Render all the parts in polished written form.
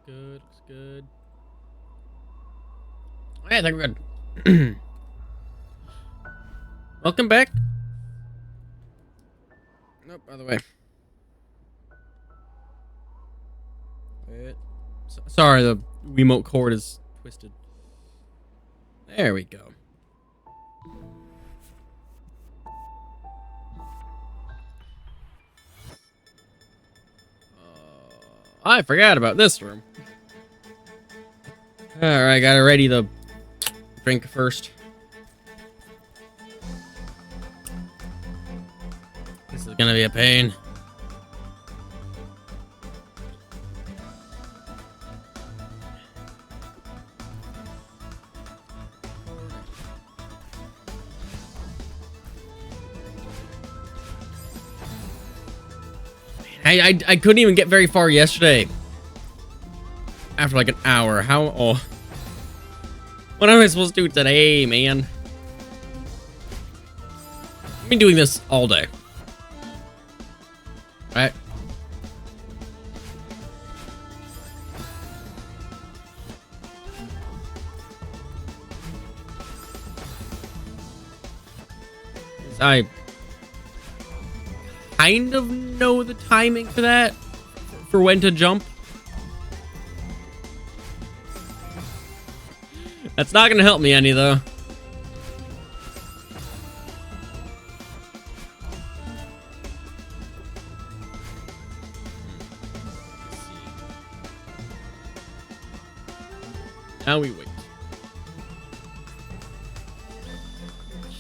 good. Looks good. Okay, I think we're good. Welcome back. Nope, by the way. Wait. Sorry, the remote cord is twisted. There we go. I forgot about this room. Alright, gotta ready the drink first. This is gonna be a pain. I couldn't even get very far yesterday. After like an hour. How? Oh. What am I supposed to do today, man? I've been doing this all day. Right? I kind of know the timing for that. For when to jump. That's not going to help me any, though. Now we wait.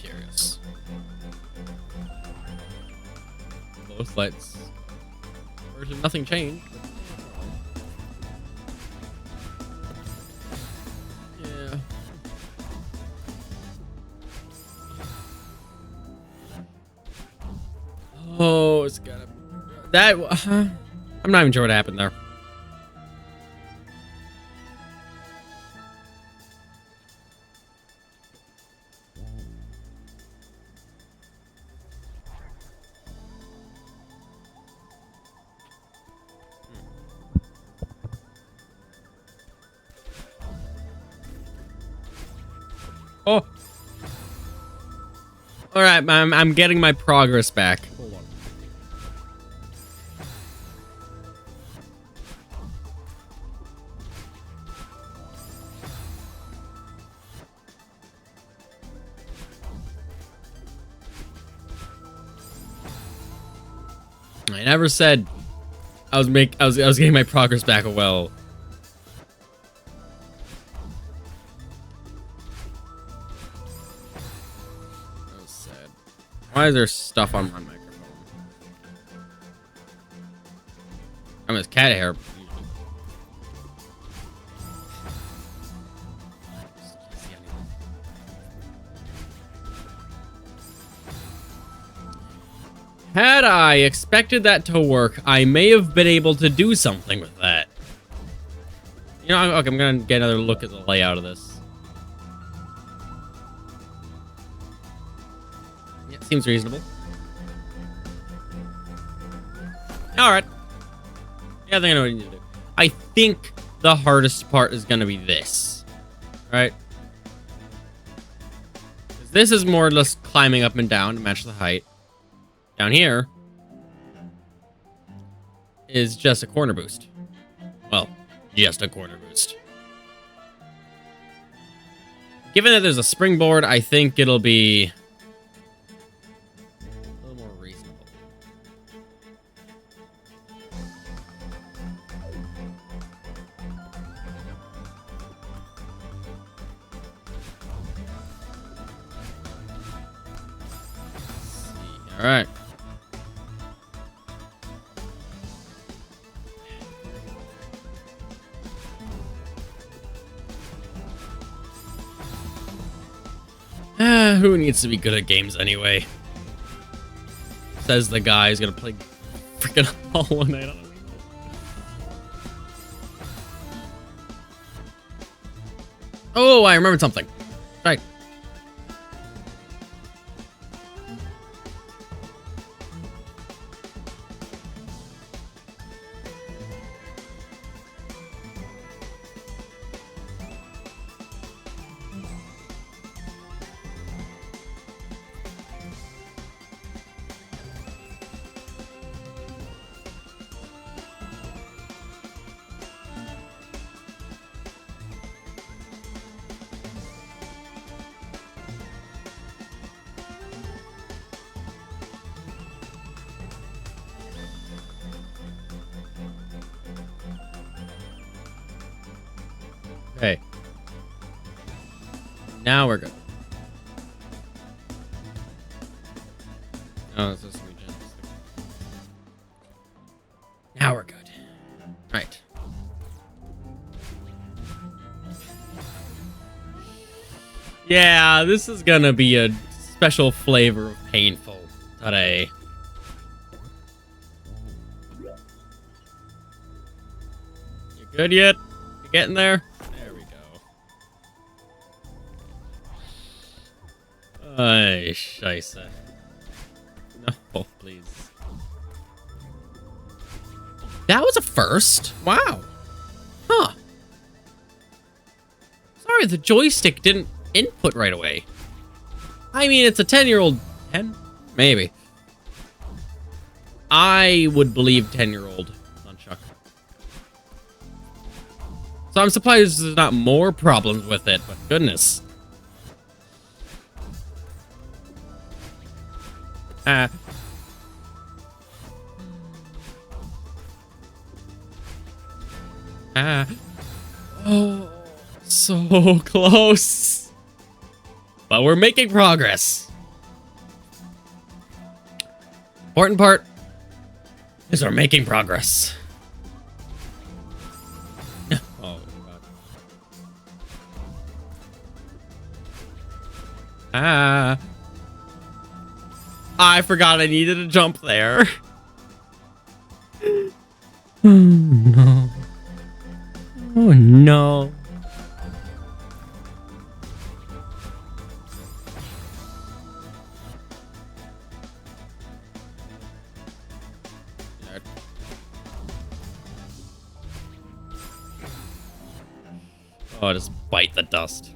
Curious. Both lights. Version nothing changed. Yeah. Oh, it's gotta. That. I'm not even sure what happened there. Oh. All right, I'm getting my progress back. Hold on. I never said I was getting my progress back well. That was sad. Why is there stuff on my microphone? I'm his cat hair. Had I expected that to work, I may have been able to do something with that. You know, okay, I'm gonna get another look at the layout of this. Yeah, seems reasonable. Alright. Yeah, I think I know what you need to do. I think the hardest part is gonna be this. Right? This is more or less climbing up and down to match the height. Down here is just a corner boost. Well, just a corner boost. Given that there's a springboard, I think it'll be a little more reasonable. All right. Who needs to be good at games anyway? Says the guy who's gonna play freaking Hollow Knight on a Wii. Oh, I remembered something. Right. Okay. Now we're good. Oh, it's just regen. Now we're good. Right. Yeah, this is gonna be a special flavor of painful today. You good yet? You getting there? There we go. Ay, scheisse. No, please. That was a first. Wow. Huh. Sorry, the joystick didn't input right away. I mean, it's a 10-year-old. 10? Maybe. I would believe 10-year-old nunchuck. So I'm surprised there's not more problems with it, but goodness. Oh, so close. But we're making progress. Important part is we're making progress. Oh, God. I forgot I needed a jump there. Oh, no. Oh, no. Oh, just bite the dust.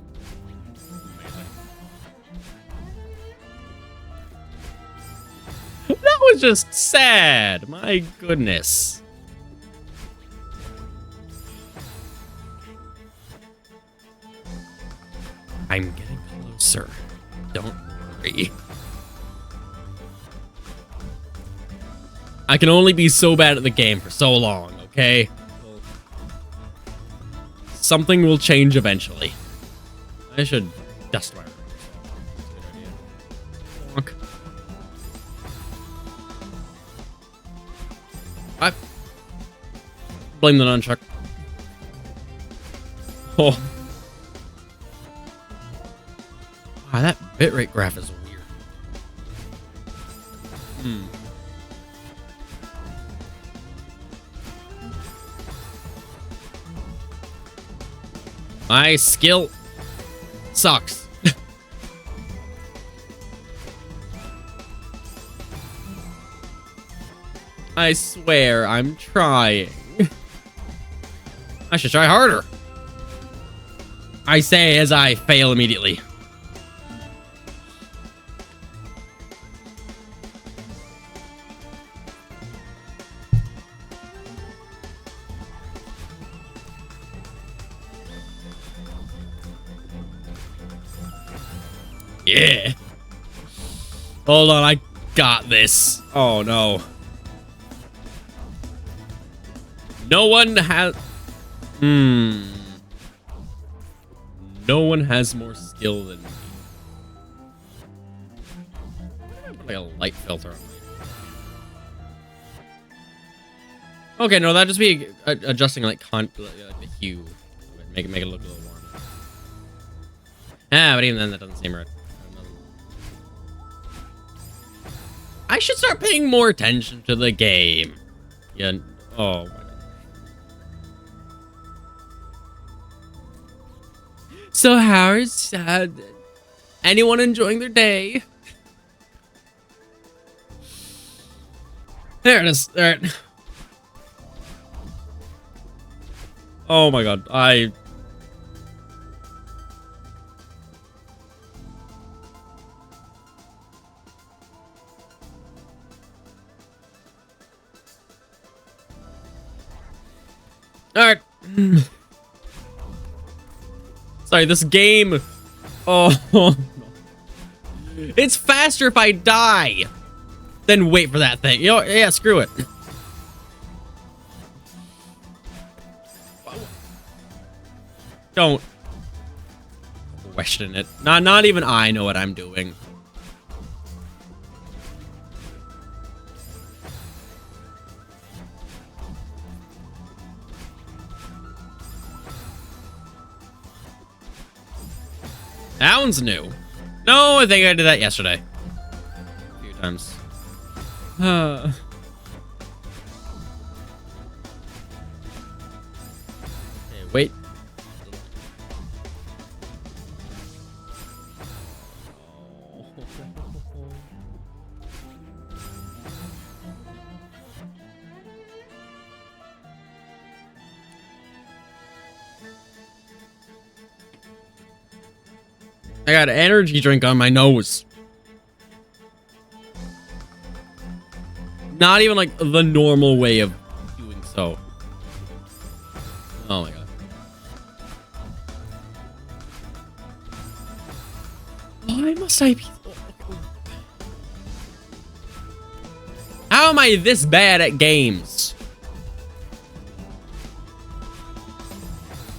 That was just sad. My goodness. I'm getting closer. Don't worry. I can only be so bad at the game for so long, okay? Something will change eventually. I should dust my room. That's a good idea. Bonk. I blame the nunchuck. Oh. Wow, that bitrate graph is weird. My skill sucks. I swear, I'm trying. I should try harder. I say as I fail immediately. Yeah. Hold on, I got this. Oh, no. No one has... No one has more skill than me. Put like a light filter on me. Okay, no, that'd just be adjusting like the hue. Make it look a little warm. Ah, but even then, that doesn't seem right. I should start paying more attention to the game. Yeah. Oh my god. So how's anyone enjoying their day? There it is. All right. Oh my god. Alright. Sorry, this game... Oh. It's faster if I die than wait for that thing. You know, yeah, screw it. Don't question it. Not even I know what I'm doing. That one's new. No, I think I did that yesterday. A few times. Okay, wait. I got an energy drink on my nose. Not even like the normal way of doing so. Oh my god. Why must I be... How am I this bad at games?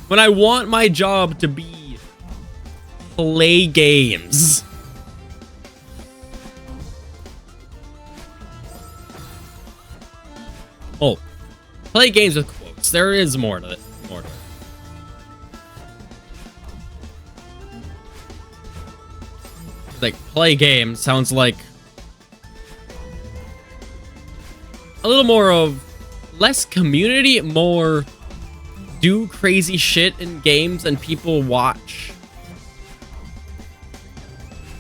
When I want my job to be play games. Oh, play games with quotes. There is more to it. More to it. Like, play games sounds like a little more of less community, more do crazy shit in games and people watch.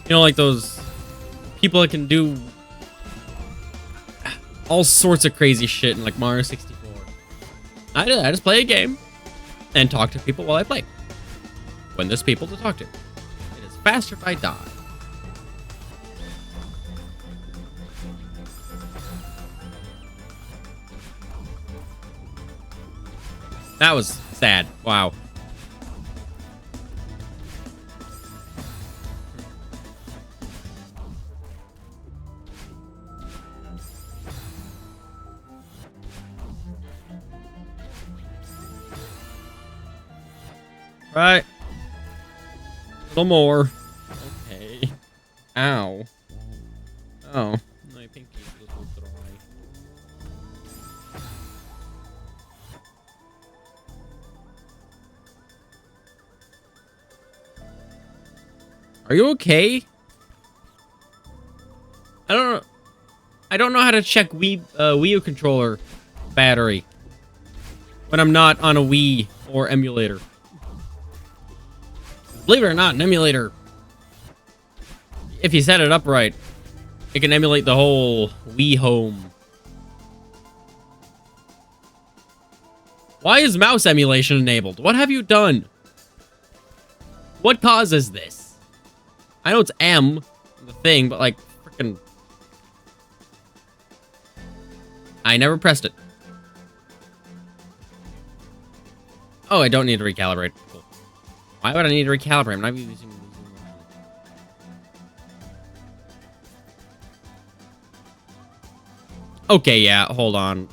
You know, like those people that can do all sorts of crazy shit in like Mario 64. I just play a game and talk to people while I play. When there's people to talk to. It is faster if I die. That was sad. Wow. Right. A little more. Okay. Ow. Oh. My pinky's a little dry. Are you okay? I don't know how to check Wii U controller battery when I'm not on a Wii or emulator. Believe it or not, an emulator, if you set it up right, it can emulate the whole Wii Home. Why is mouse emulation enabled? What have you done? What causes this? I know it's M, the thing, but like, freaking... I never pressed it. Oh, I don't need to recalibrate. Cool. Why would I need to recalibrate? I'm not even using... Okay, yeah, hold on.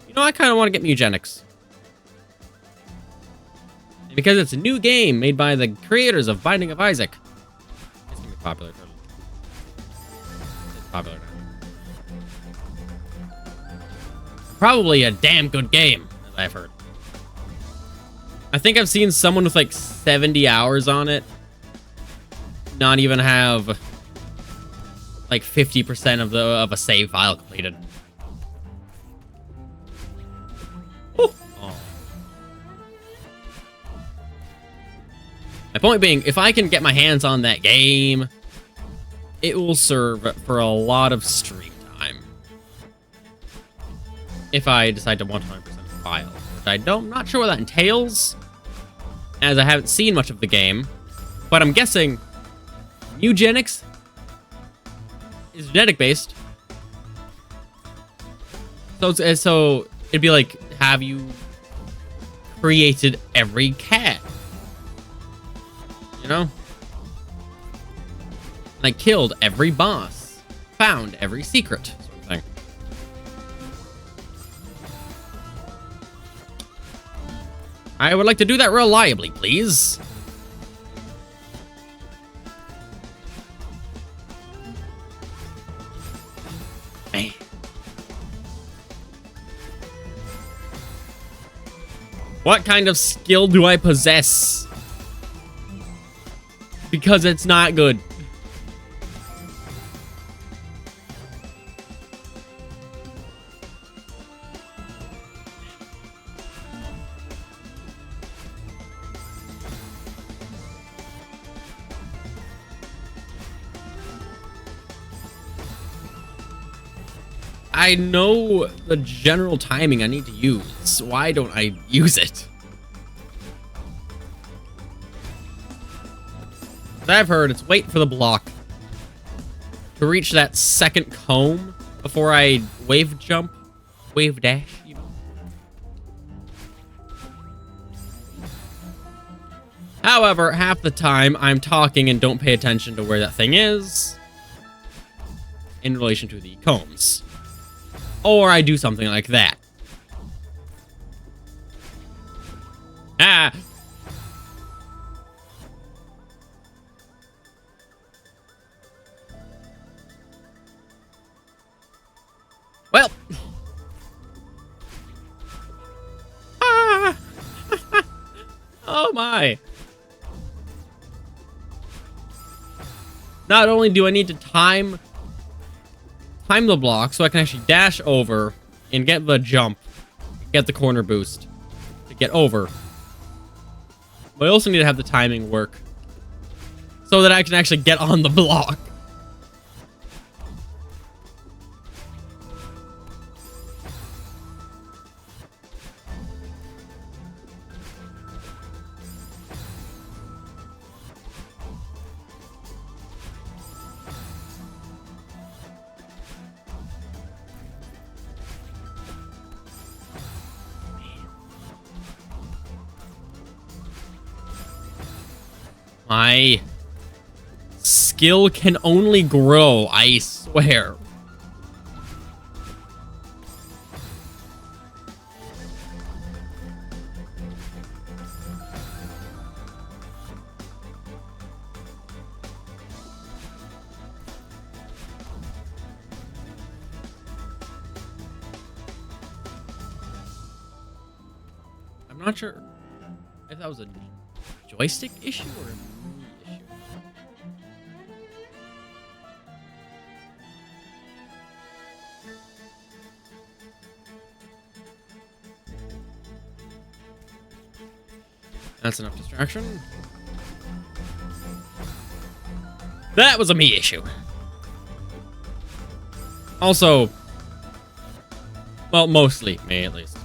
You know, I kind of want to get Mugenics. And because it's a new game made by the creators of Binding of Isaac. It's gonna be popular. It's popular now. Probably a damn good game, as I've heard. I think I've seen someone with like 70 hours on it not even have like 50% of a save file completed. Oh. My point being, if I can get my hands on that game, it will serve for a lot of stream time. If I decide to 100% file, which I'm not sure what that entails, as I haven't seen much of the game. But I'm guessing Mugenics is genetic based. So it'd be like, have you created every cat? You know? Like, killed every boss. Found every secret. Sort of thing. I would like to do that reliably, please. Man. What kind of skill do I possess? Because it's not good. I know the general timing I need to use. Why don't I use it? As I've heard, it's wait for the block to reach that second comb before I wave jump, wave dash. You know. However, half the time I'm talking and don't pay attention to where that thing is in relation to the combs. Or I do something like that. Ah! Well. Ah! Oh my. Not only do I need to time the block so I can actually dash over and get the jump, get the corner boost to get over, but I also need to have the timing work so that I can actually get on the block. My skill can only grow, I swear. I'm not sure if that was a joystick issue or a me issue. That's enough distraction. That was a me issue. Also, well, mostly me at least.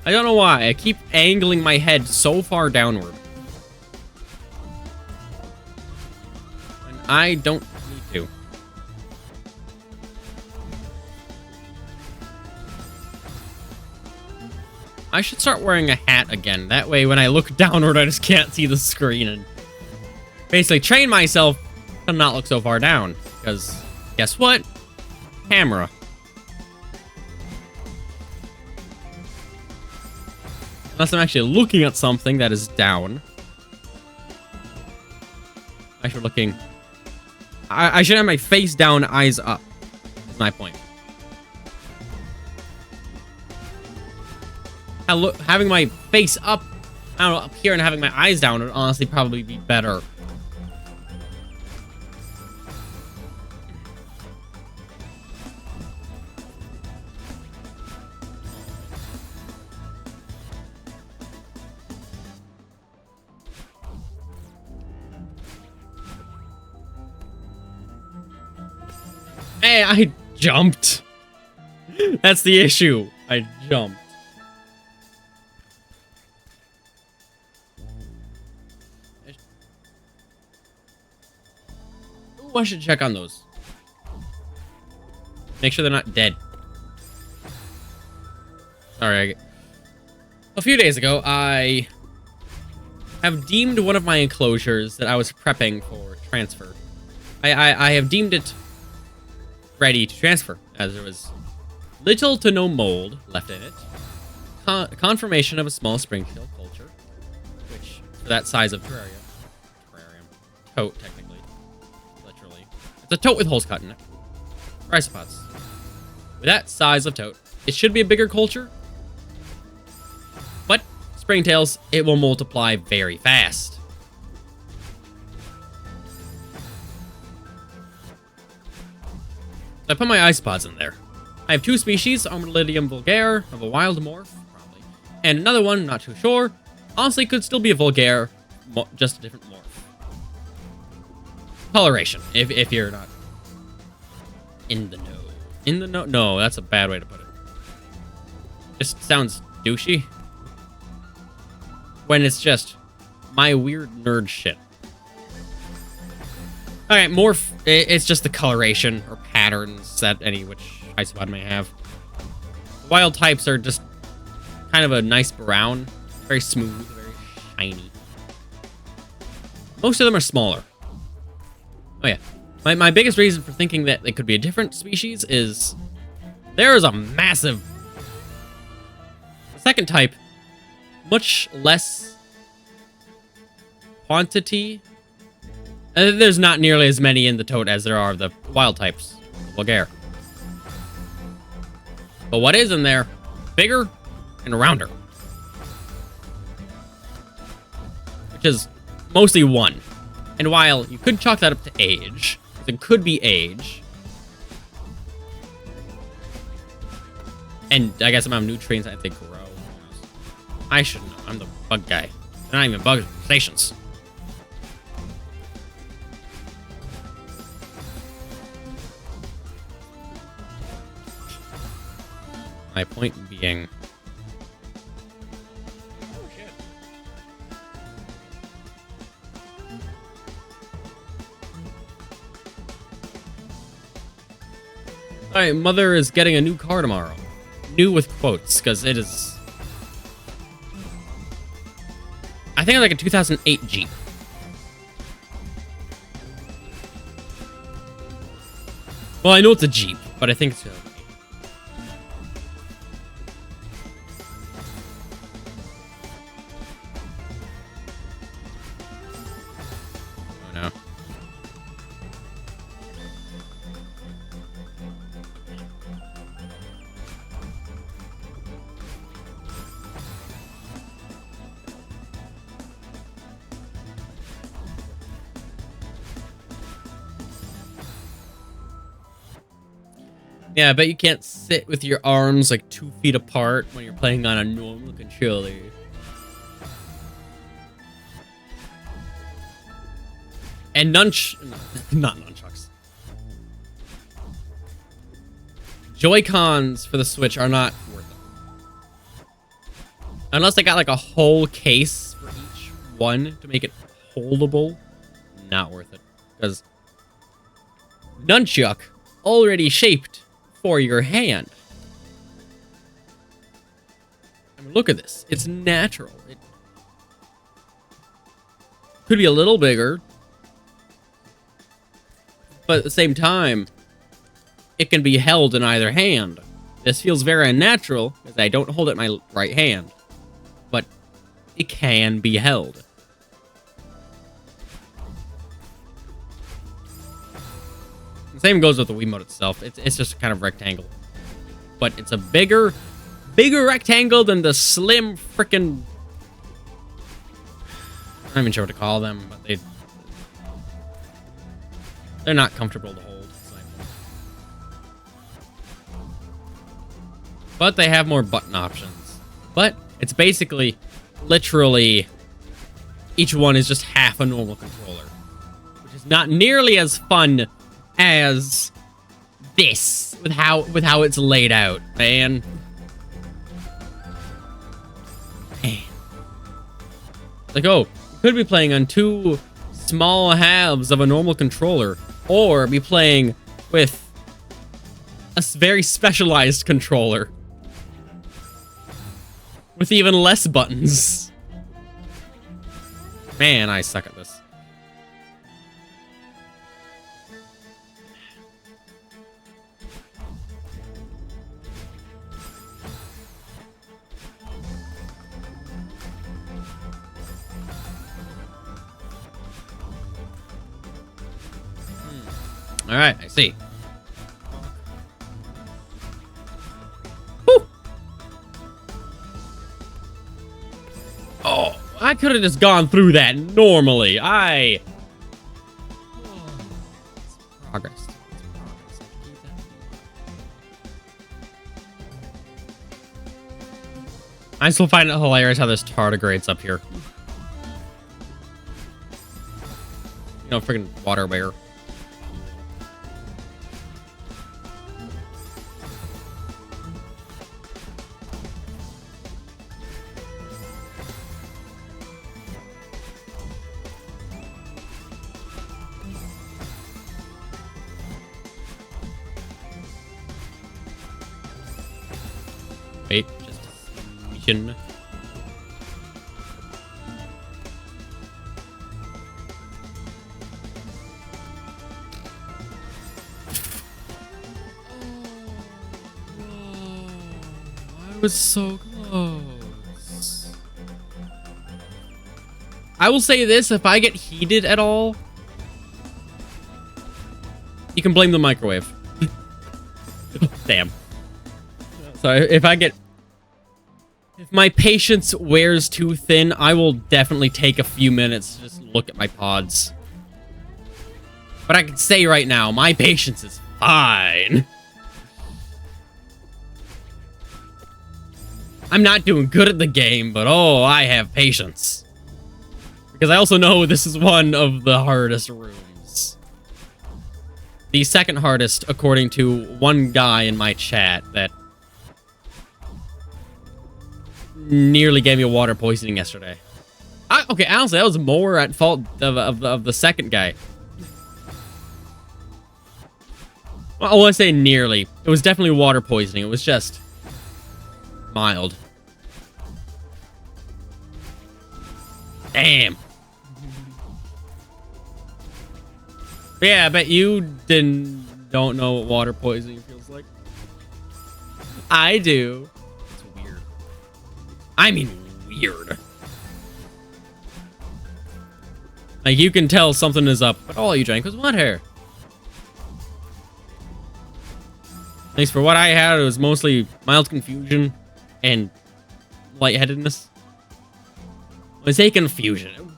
I don't know why. I keep angling my head so far downward. And I don't need to. I should start wearing a hat again. That way, when I look downward, I just can't see the screen. And basically train myself to not look so far down. Because, guess what? Camera. Unless I'm actually looking at something that is down. I should looking. I should have my face down, eyes up. That's my point. Having my face up, I don't know, up here and having my eyes down would honestly probably be better. Hey, I jumped. That's the issue. I jumped. Ooh, I should check on those. Make sure they're not dead. Sorry. A few days ago, I have deemed one of my enclosures that I was prepping for transfer. I have deemed it ready to transfer, as there was little to no mold left in it. Confirmation of a small Springtail culture, which, for that size of terrarium, tote, technically, literally. It's a tote with holes cut in it. Isopods. With that size of tote, it should be a bigger culture, but Springtails, it will multiply very fast. So I put my isopods in there. I have 2 species, Armadillium vulgare of a wild morph, probably, and another one, not too sure. Honestly, could still be a vulgare, just a different morph. Coloration, if you're not in the know. In the know? No, that's a bad way to put it. Just sounds douchey. When it's just my weird nerd shit. Alright, morph, it's just the coloration or patterns that any which isopod may have. The wild types are just kind of a nice brown. Very smooth, very shiny. Most of them are smaller. Oh yeah. My biggest reason for thinking that they could be a different species is there is a massive... The second type, much less quantity. There's not nearly as many in the toad as there are of the wild types, the vulgare. But what is in there, bigger and rounder. Which is mostly 1. And while you could chalk that up to age, it could be age. And I guess amount of nutrients I think grow. I should know. I'm the bug guy. They're not even bug stations. My point being... Oh, shit. Alright, Mother is getting a new car tomorrow. New with quotes, because it is... I think it's like a 2008 Jeep. Well, I know it's a Jeep, but I think it's... Oh, no. Yeah, I bet you can't sit with your arms like 2 feet apart when you're playing on a normal controller. And not nunchucks. Joy-Cons for the Switch are not worth it. Unless they got like a whole case for each one to make it holdable, not worth it. Because nunchuck already shaped for your hand. I mean, look at this. It's natural. It could be a little bigger, but at the same time, it can be held in either hand. This feels very unnatural because I don't hold it in my right hand, but it can be held. The same goes with the Wiimote itself. It's just a kind of rectangle. But it's a bigger rectangle than the slim frickin'... I'm not even sure what to call them, but they're not comfortable to hold. But they have more button options. But it's basically, literally, each one is just half a normal controller. Which is not nearly as fun as this with how it's laid out, man. Like, oh, you could be playing on 2 small halves of a normal controller, or be playing with a very specialized controller with even less buttons. Man, I suck at this. All right, I see. Whew. Oh, I could have just gone through that normally. It's progress. It's progress. I still find it hilarious how there's tardigrades up here. You know, freaking water bear. Wait, just a mission. I was so close. I will say this, if I get heated at all, you can blame the microwave. Damn. So if my patience wears too thin, I will definitely take a few minutes to just look at my pods. But I can say right now, my patience is fine. I'm not doing good at the game, but oh, I have patience. Because I also know this is one of the hardest rooms. The second hardest, according to one guy in my chat that nearly gave me water poisoning yesterday. Okay, honestly, that was more at fault of the second guy. Well, I want to say nearly. It was definitely water poisoning. It was just mild. Damn. But yeah, I bet you don't know what water poisoning feels like. I do. It's weird. I mean, weird. Like, you can tell something is up, but all you drank was water. Thanks for what I had. It was mostly mild confusion and lightheadedness. When I say confusion,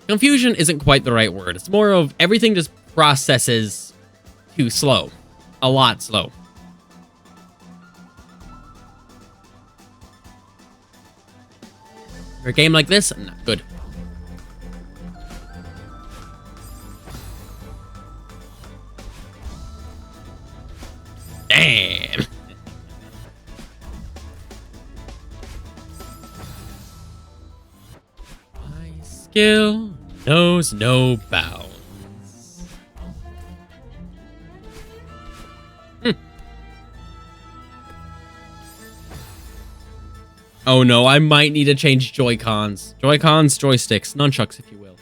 confusion isn't quite the right word. It's more of everything just processes too slow. A lot slow. For a game like this, not good. Damn. My skill knows no bounds. Oh no, I might need to change Joy-Cons. Joy-Cons, joysticks, nunchucks, if you will.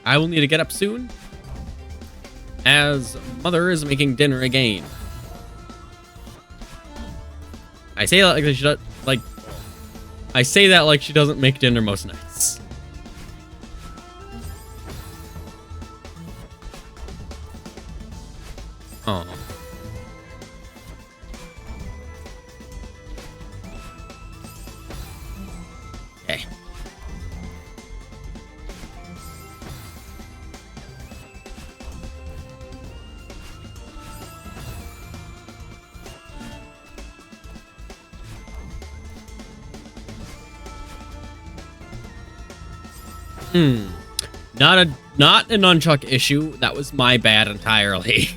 I will need to get up soon, as Mother is making dinner again. I say that like she doesn't make dinner most nights. Oh. Okay. Not a Not a nunchuck issue. That was my bad entirely.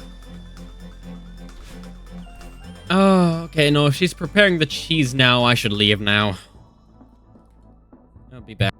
Oh, okay. No, if she's preparing the cheese now, I should leave now. I'll be back.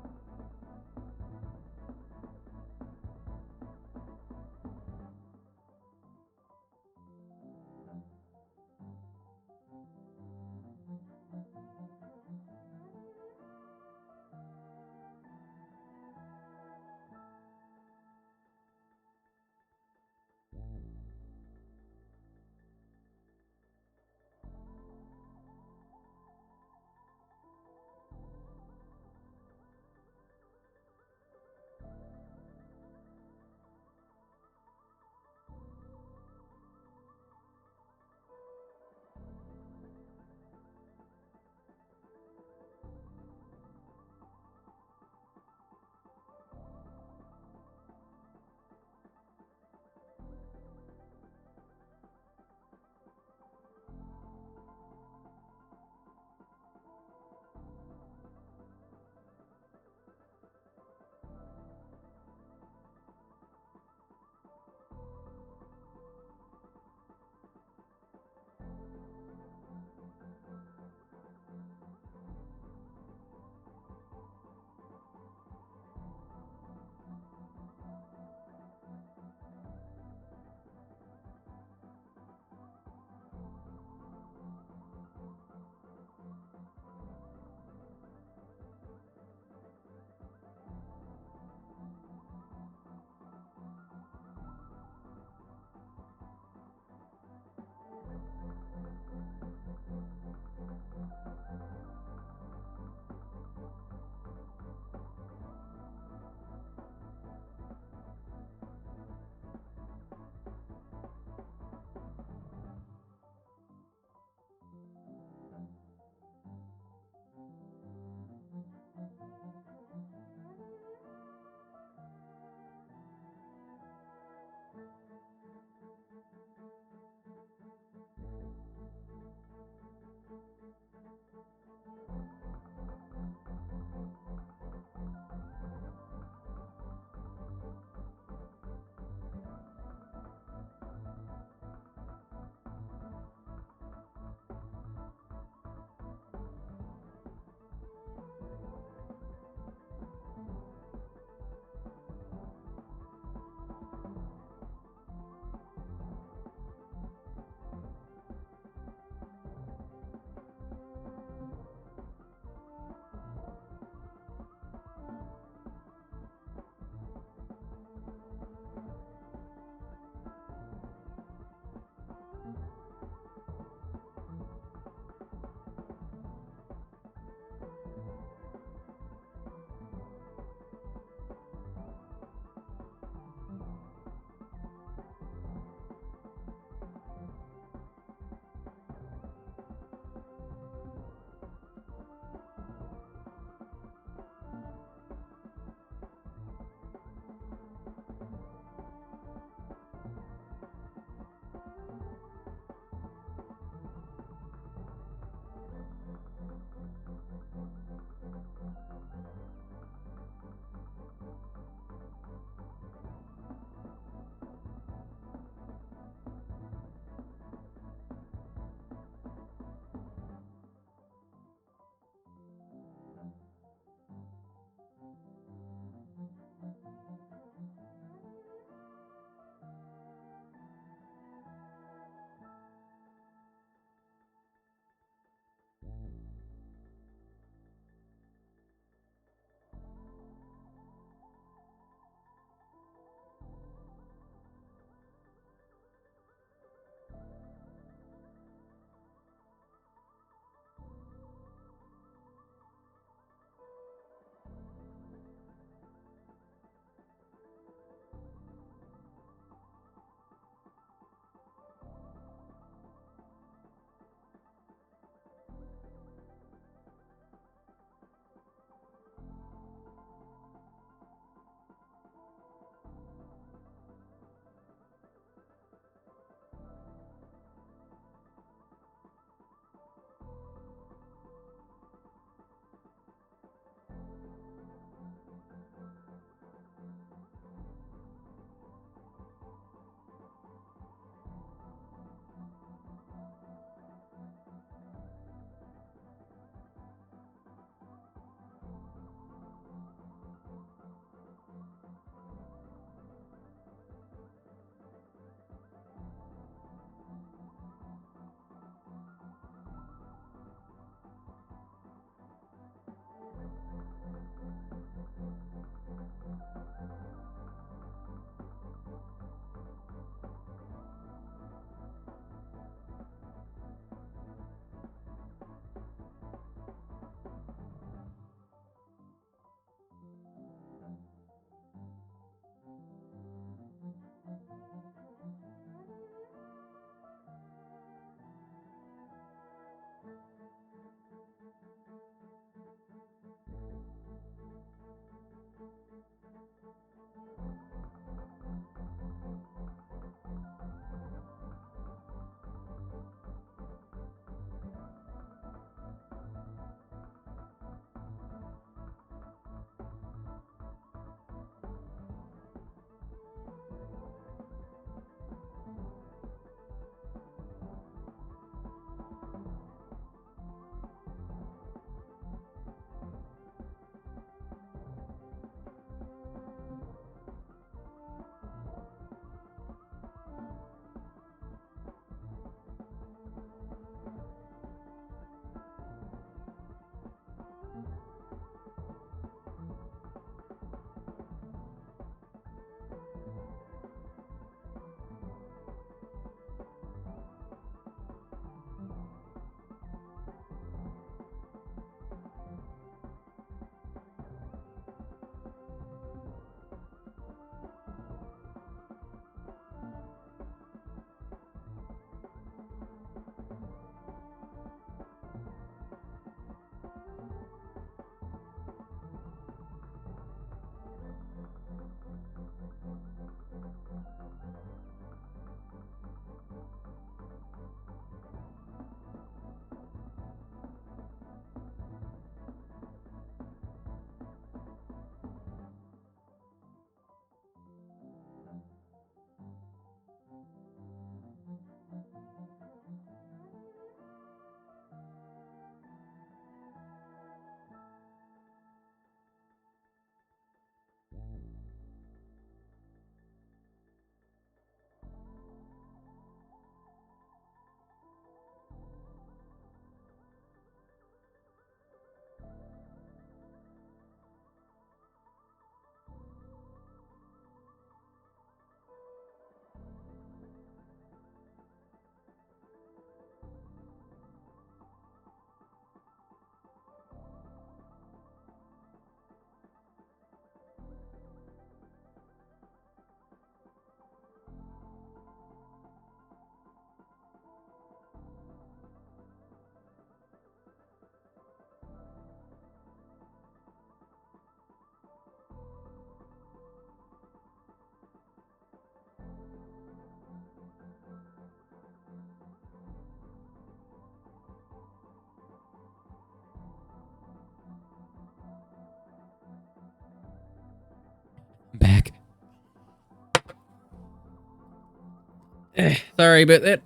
Sorry about that.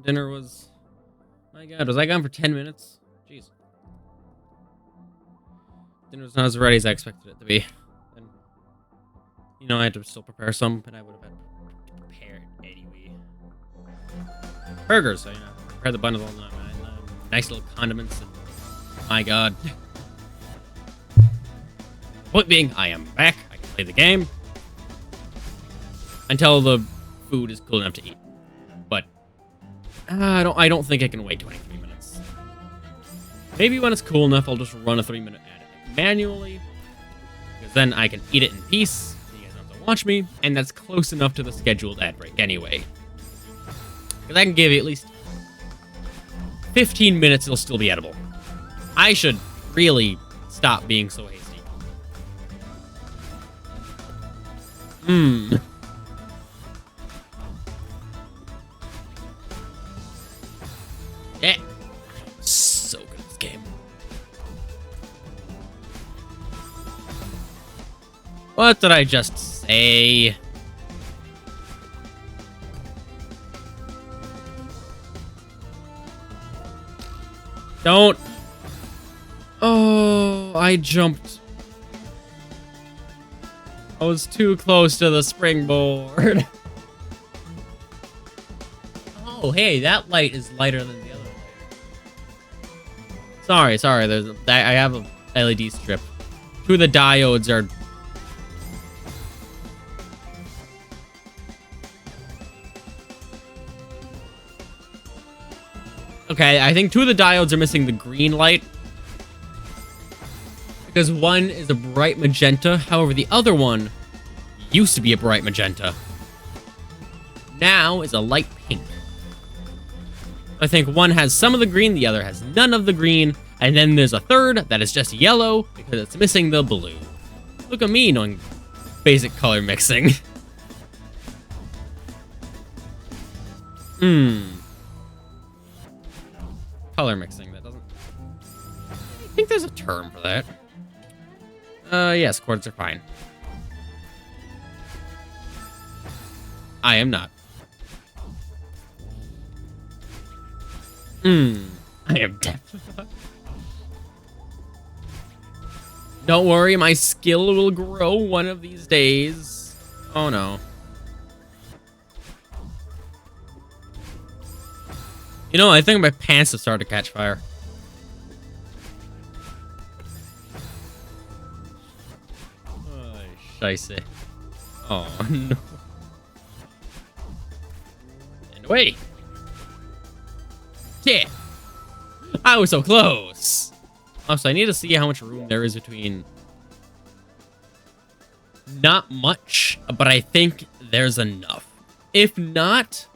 Dinner was... My god, was I gone for 10 minutes? Jeez. Dinner was not as ready as I expected it to be. And, you know, I had to still prepare some, but I would have had to prepare it anyway. Burgers, so, you know, prepare the bundle all night. Nice little condiments. And, my god. Point being, I am back. I can play the game. Until the food is cool enough to eat. But I don't think I can wait 23 minutes. Maybe when it's cool enough, I'll just run a 3-minute ad manually. Because then I can eat it in peace. You guys don't have to watch me. And that's close enough to the scheduled ad break anyway. Because I can give you at least 15 minutes, it'll still be edible. I should really stop being so hasty. Yeah. So good at this game. What did I just say? Don't. Oh, I jumped. I was too close to the springboard. Oh, hey, that light is lighter than the other light. Sorry. I have a LED strip. 2 of the diodes are... Okay, I think 2 of the diodes are missing the green light. Because one is a bright magenta. However, the other one used to be a bright magenta. Now is a light pink. I think one has some of the green, the other has none of the green. And then there's a third that is just yellow because it's missing the blue. Look at me knowing basic color mixing. Color mixing, that doesn't... I think there's a term for that. Yes, quarters are fine. I am not. I am deaf. Don't worry, my skill will grow one of these days. Oh no. You know, I think my pants have started to catch fire. Oh, scheisse. Oh, no. And away. Yeah. I was so close. Oh, so I need to see how much room there is between... Not much, but I think there's enough. If not...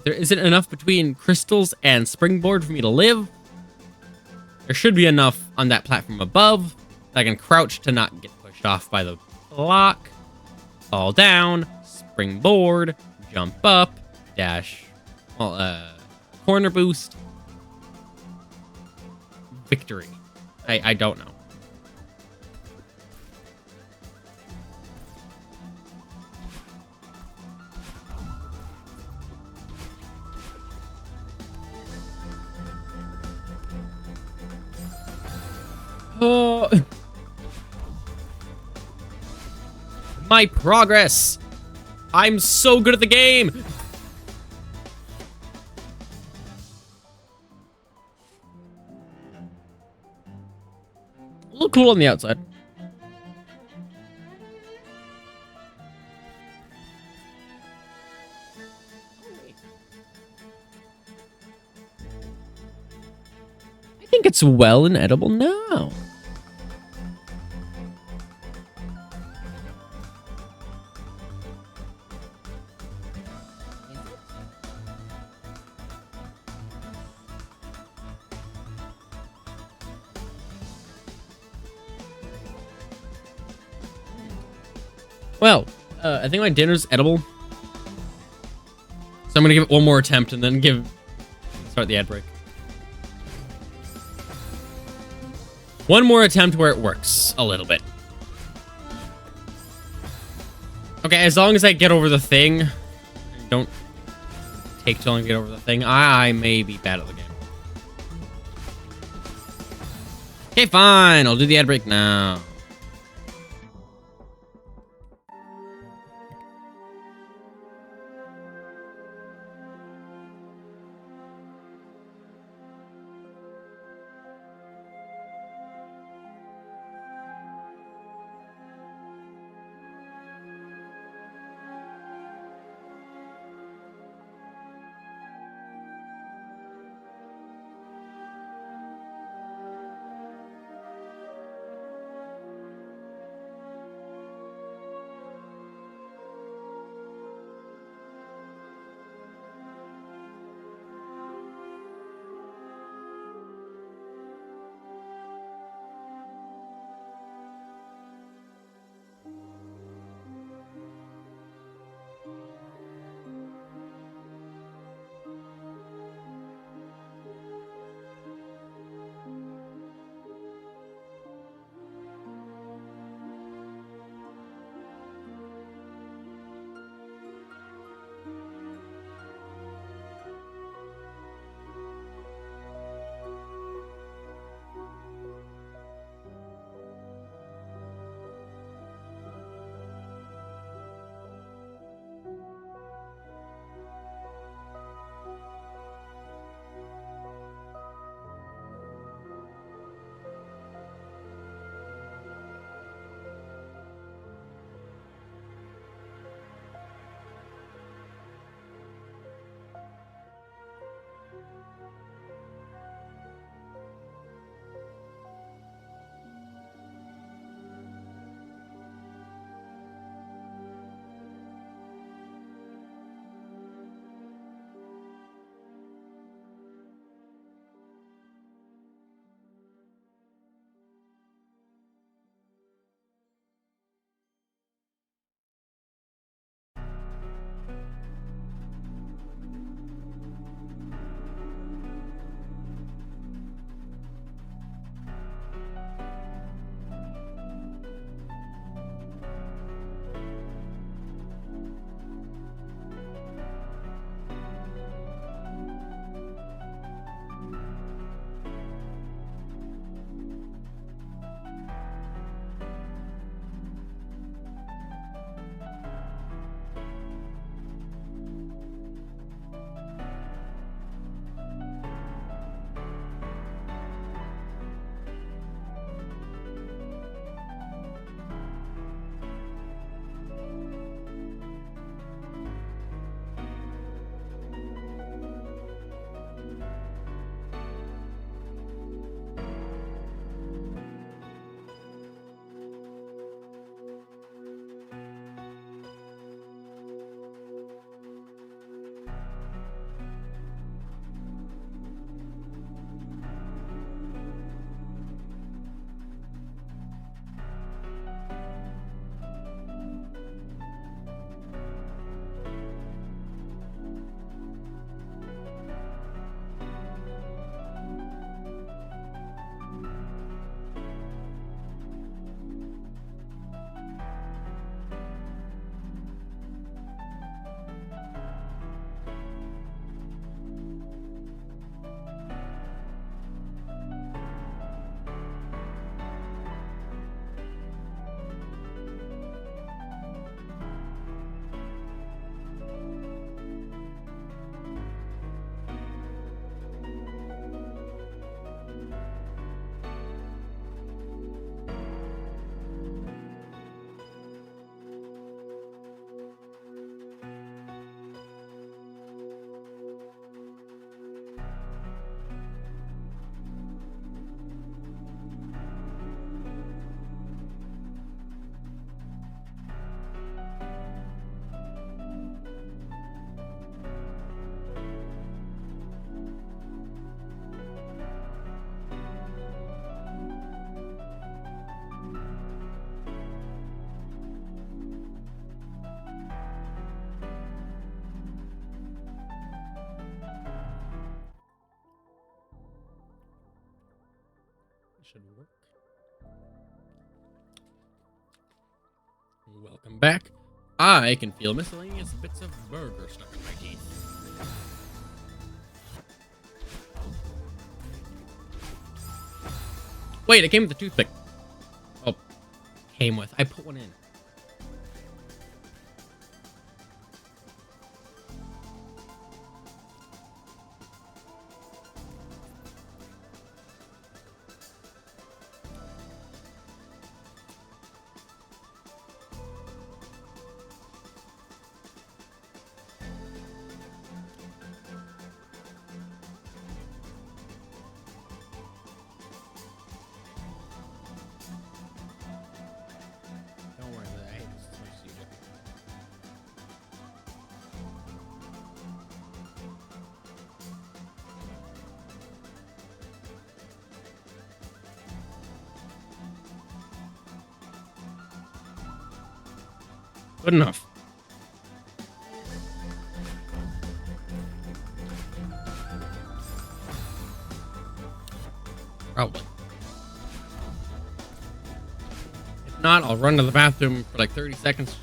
There isn't enough between crystals and springboard for me to live. There should be enough on that platform above. I can crouch to not get pushed off by the block. Fall down. Springboard. Jump up. Dash. Well, corner boost. Victory. I don't know. Oh. My progress. I'm so good at the game. Look cool on the outside. I think it's well and edible now. Well, I think my dinner's edible. So I'm gonna give it one more attempt and then start the ad break. One more attempt where it works a little bit. Okay, as long as I get over the thing, don't take too long to get over the thing. I may be bad at the game. Okay, fine. I'll do the ad break now. Should work. Welcome back. I can feel miscellaneous bits of burger stuck in my teeth. Wait, it came with a toothpick. Oh, came with. I put one in. Don't worry, I hate this as much as you do. Good enough. Probably. If not, I'll run to the bathroom for like 30 seconds.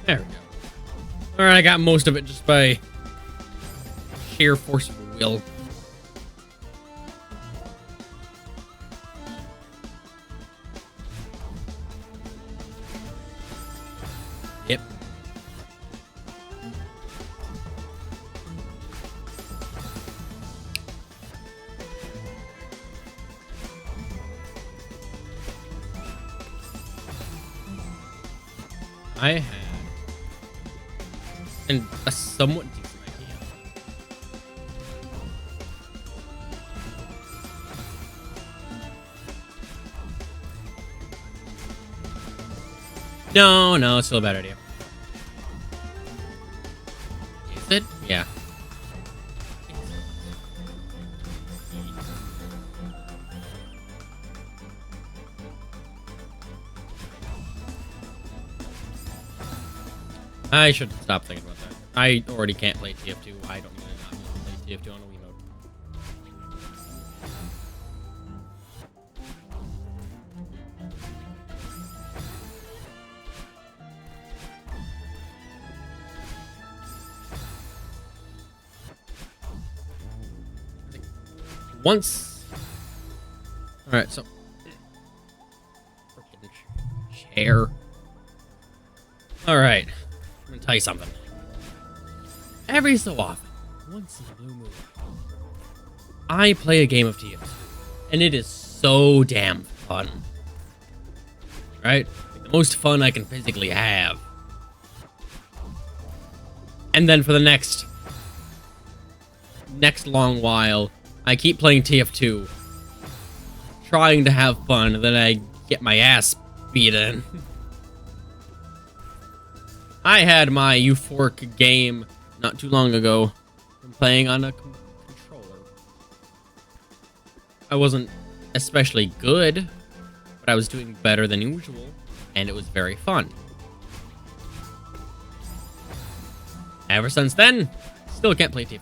There we go. Alright, I got most of it just by sheer force of will. Yep. I had a somewhat decent idea. No, it's still a bad idea. Is it? Yeah. I should stop thinking about that. I already can't play TF2. I don't really not play TF2 on a Wii mode. Once. Alright, so. Freaking chair. Alright. I'm gonna tell you something. Every so often, once in a blue moon, I play a game of TF2, and it is so damn fun. Right? Like the most fun I can physically have. And then for the next long while, I keep playing TF2, trying to have fun, and then I get my ass beat in. I had my euphoric game not too long ago from playing on a controller. I wasn't especially good, but I was doing better than usual, and it was very fun. Ever since then, still can't play TF2.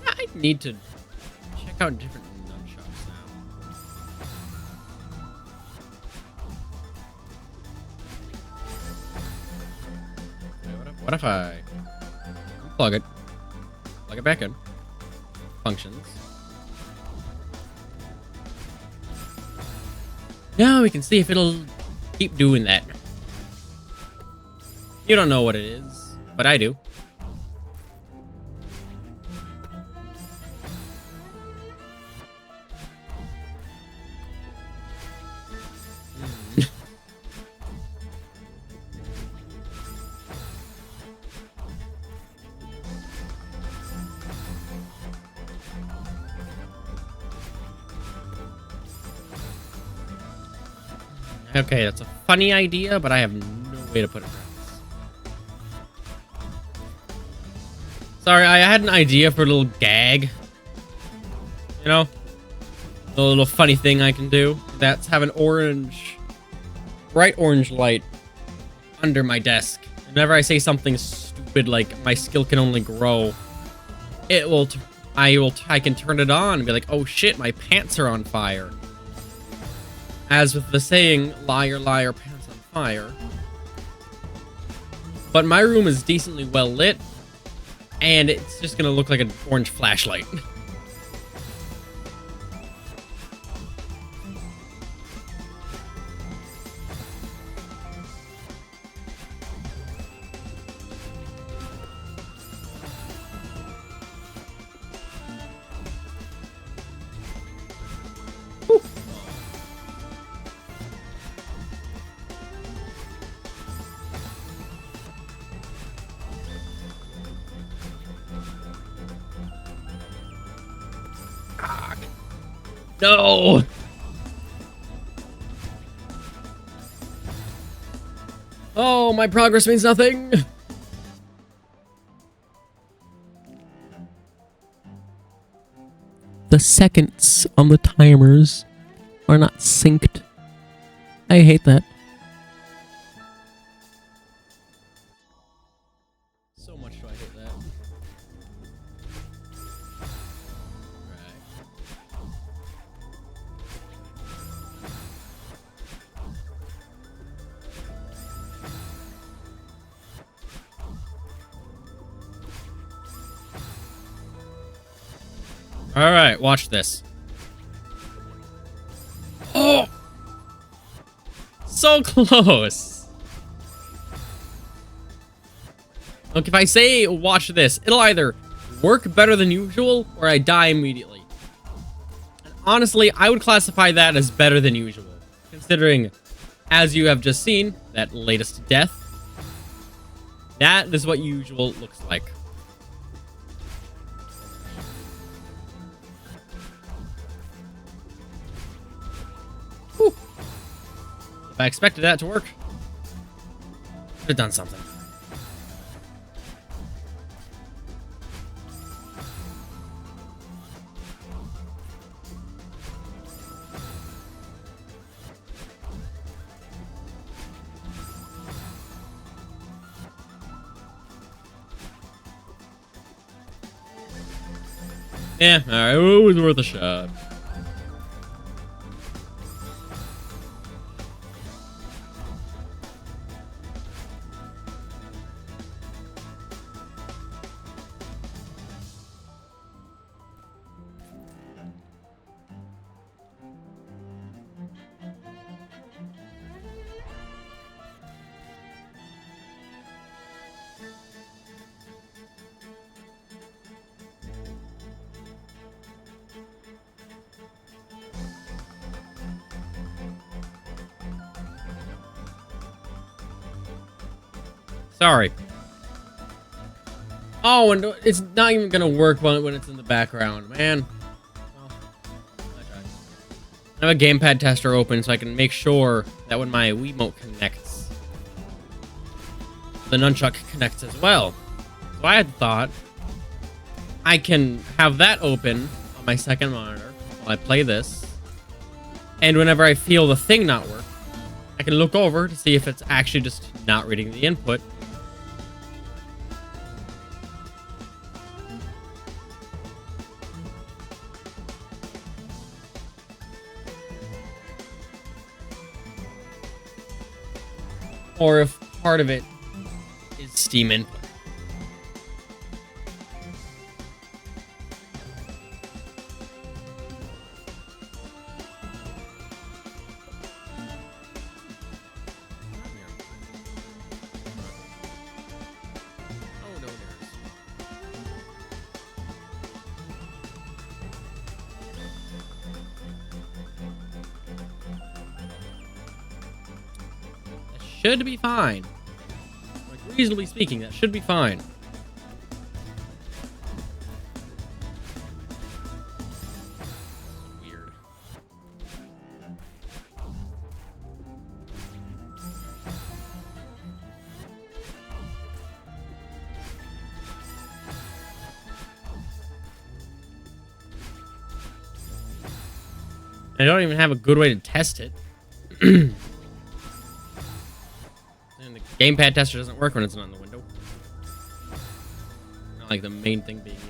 I need to check out different nunchucks now. Wait, what if I plug it back in, functions. Now we can see if it'll keep doing that. You don't know what it is, but I do. Okay, that's a funny idea, but I have no way to put it around. Sorry, I had an idea for a little gag. You know? A little funny thing I can do. That's have an orange, bright orange light under my desk. Whenever I say something stupid like my skill can only grow, it will, I can turn it on and be like, oh shit, my pants are on fire. As with the saying, liar, liar, pants on fire. But my room is decently well lit, and it's just gonna look like an orange flashlight. No! Oh, my progress means nothing! The seconds on the timers are not synced. I hate that. So much do I hate that. Alright, watch this. Oh! So close! Look, if I say watch this, it'll either work better than usual or I die immediately. And honestly, I would classify that as better than usual, considering, as you have just seen, that latest death. That is what usual looks like. Whew. If I expected that to work, could have done something. Yeah, alright, it was worth a shot. Sorry. Oh, and it's not even gonna work when it's in the background, man. Well, I have a gamepad tester open so I can make sure that when my Wiimote connects, the nunchuck connects as well. So I had thought I can have that open on my second monitor while I play this, and whenever I feel the thing not work, I can look over to see if it's actually just not reading the input. Or if part of it is Steam input. Oh, no, should be fine. Like, reasonably speaking, that should be fine. Weird. I don't even have a good way to test it. And the gamepad tester doesn't work when it's not in the window. Not like the main thing being used.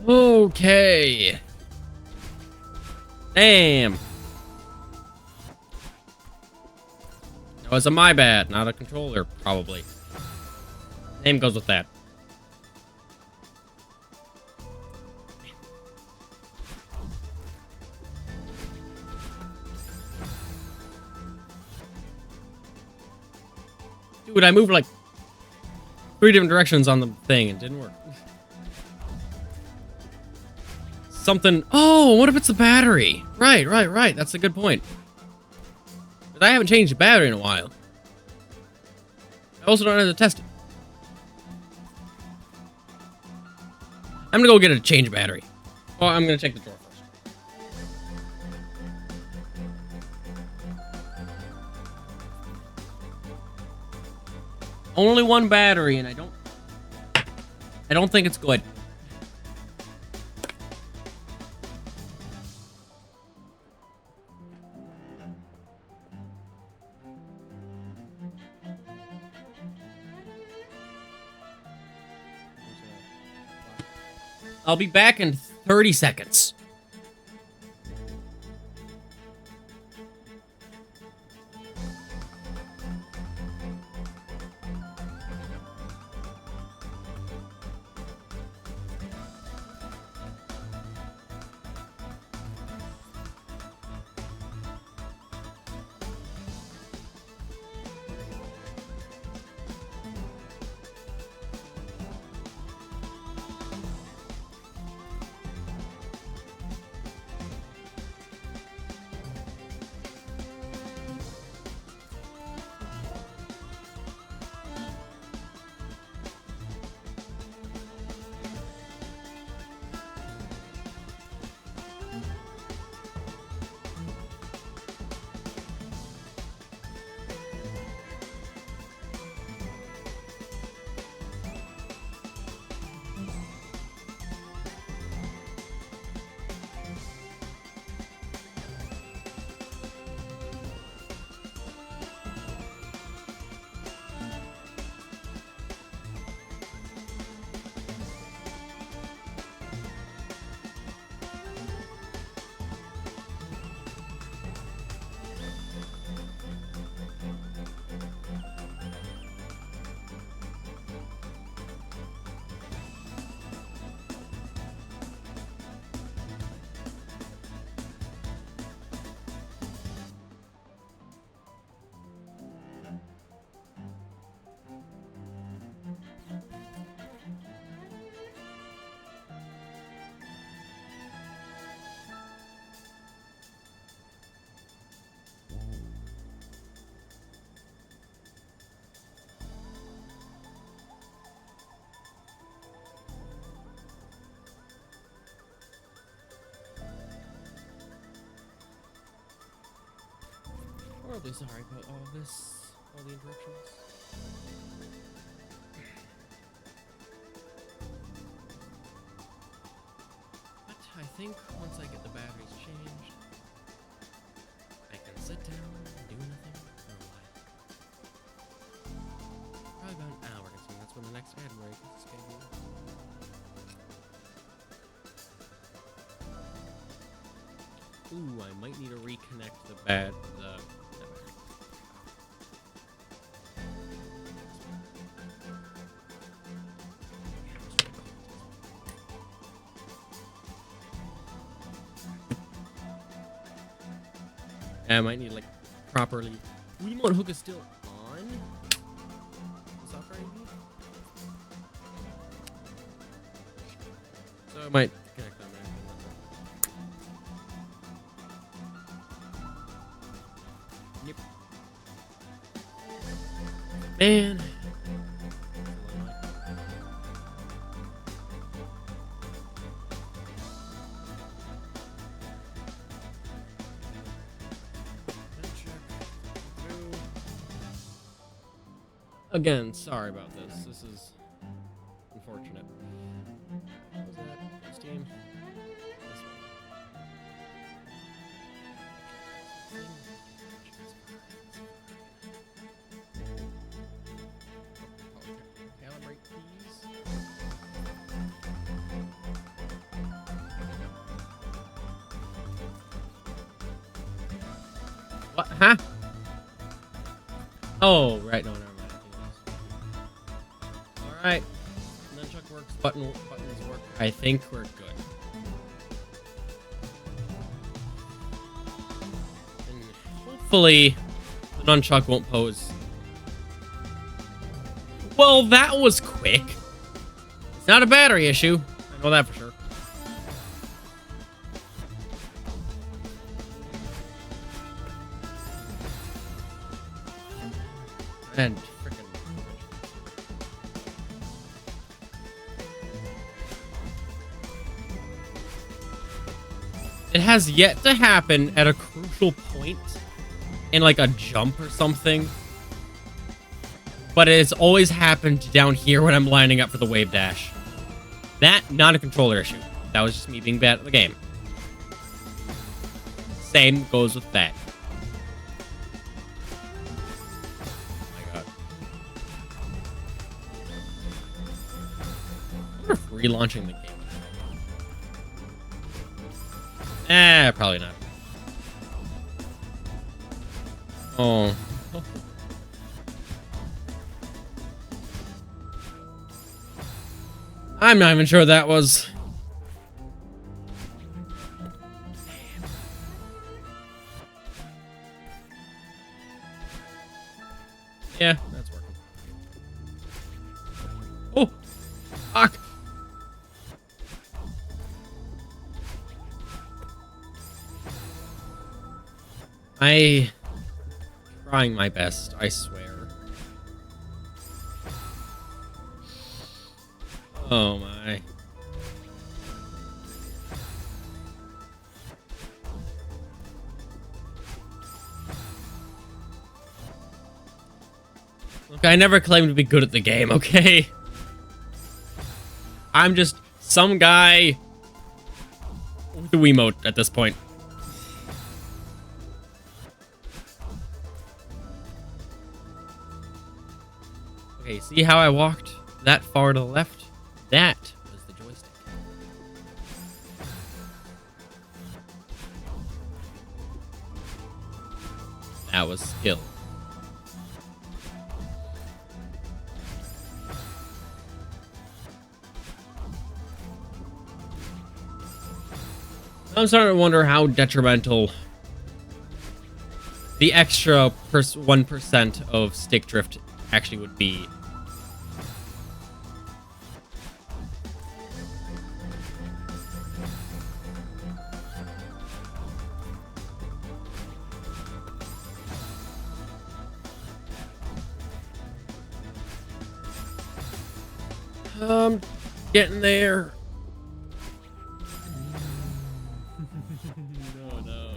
Okay. Damn. That was a my bad, not a controller, probably. Name goes with that. Dude, I moved like 3 different directions on the thing and it didn't work. Something. Oh, what if it's the battery? Right. That's a good point. But I haven't changed the battery in a while. I also don't have to test it. I'm gonna go get a change battery. Oh, I'm gonna check the drawer first. Only one battery, and I don't think it's good. I'll be back in 30 seconds. Horribly sorry about all this, all the interruptions. But I think once I get the batteries changed, I can sit down and do nothing for a while. Probably about an hour, because that's when the next ad break is scheduled. Ooh, I might need to reconnect the battery. I might need like properly. Remote hook is still on. Is that right? So I might connect on there. Yep. Man. Again, sorry about this. This is unfortunate. What was that? Steam? This one. Calibrate, please. What? Huh? Oh, right. No, never mind. All right. Nunchuck works. Buttons work. I think we're good. And hopefully, the nunchuck won't pose. Well, that was quick. It's not a battery issue. I know that for sure. And freaking. It has yet to happen at a crucial point in like a jump or something. But it's always happened down here when I'm lining up for the wave dash. That, not a controller issue. That was just me being bad at the game. Same goes with that. Relaunching the game. Probably not. Oh. I'm not even sure that was. Yeah, that's working. Oh! Fuck! Trying my best, I swear. Oh my. Look, I never claimed to be good at the game, okay? I'm just some guy with the Wiimote at this point. Okay, see how I walked that far to the left? That was the joystick. That was skill. I'm starting to wonder how detrimental the extra 1% of stick drift actually would be. Getting there. No.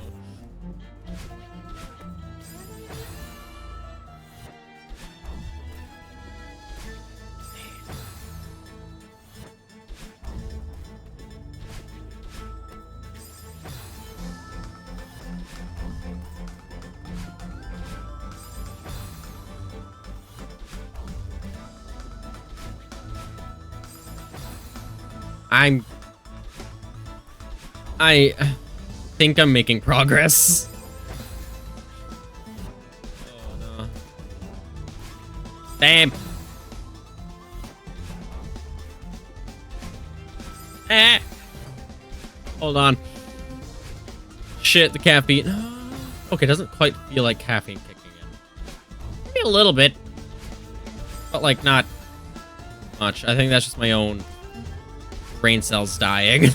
I think I'm making progress. Oh no. Damn. Hold on. Shit, the caffeine. Okay, it doesn't quite feel like caffeine kicking in. Maybe a little bit. But like not much. I think that's just my own brain cells dying.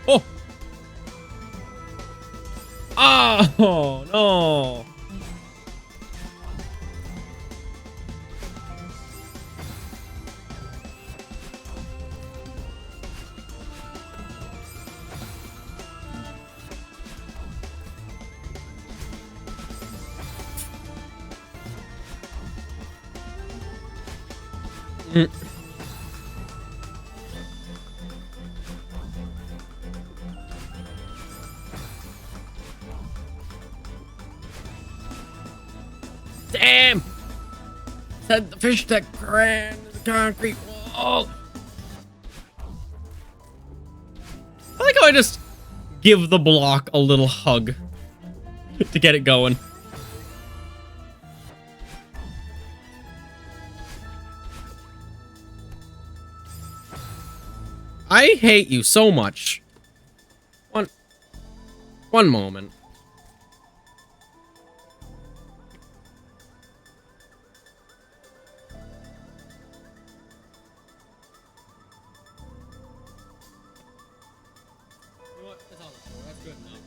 Oh! Oh, no! Mm. Damn! Said the fish that ran the concrete wall. I like how I just give the block a little hug to get it going. I hate you so much. One moment. You know what? That's all. That's good enough.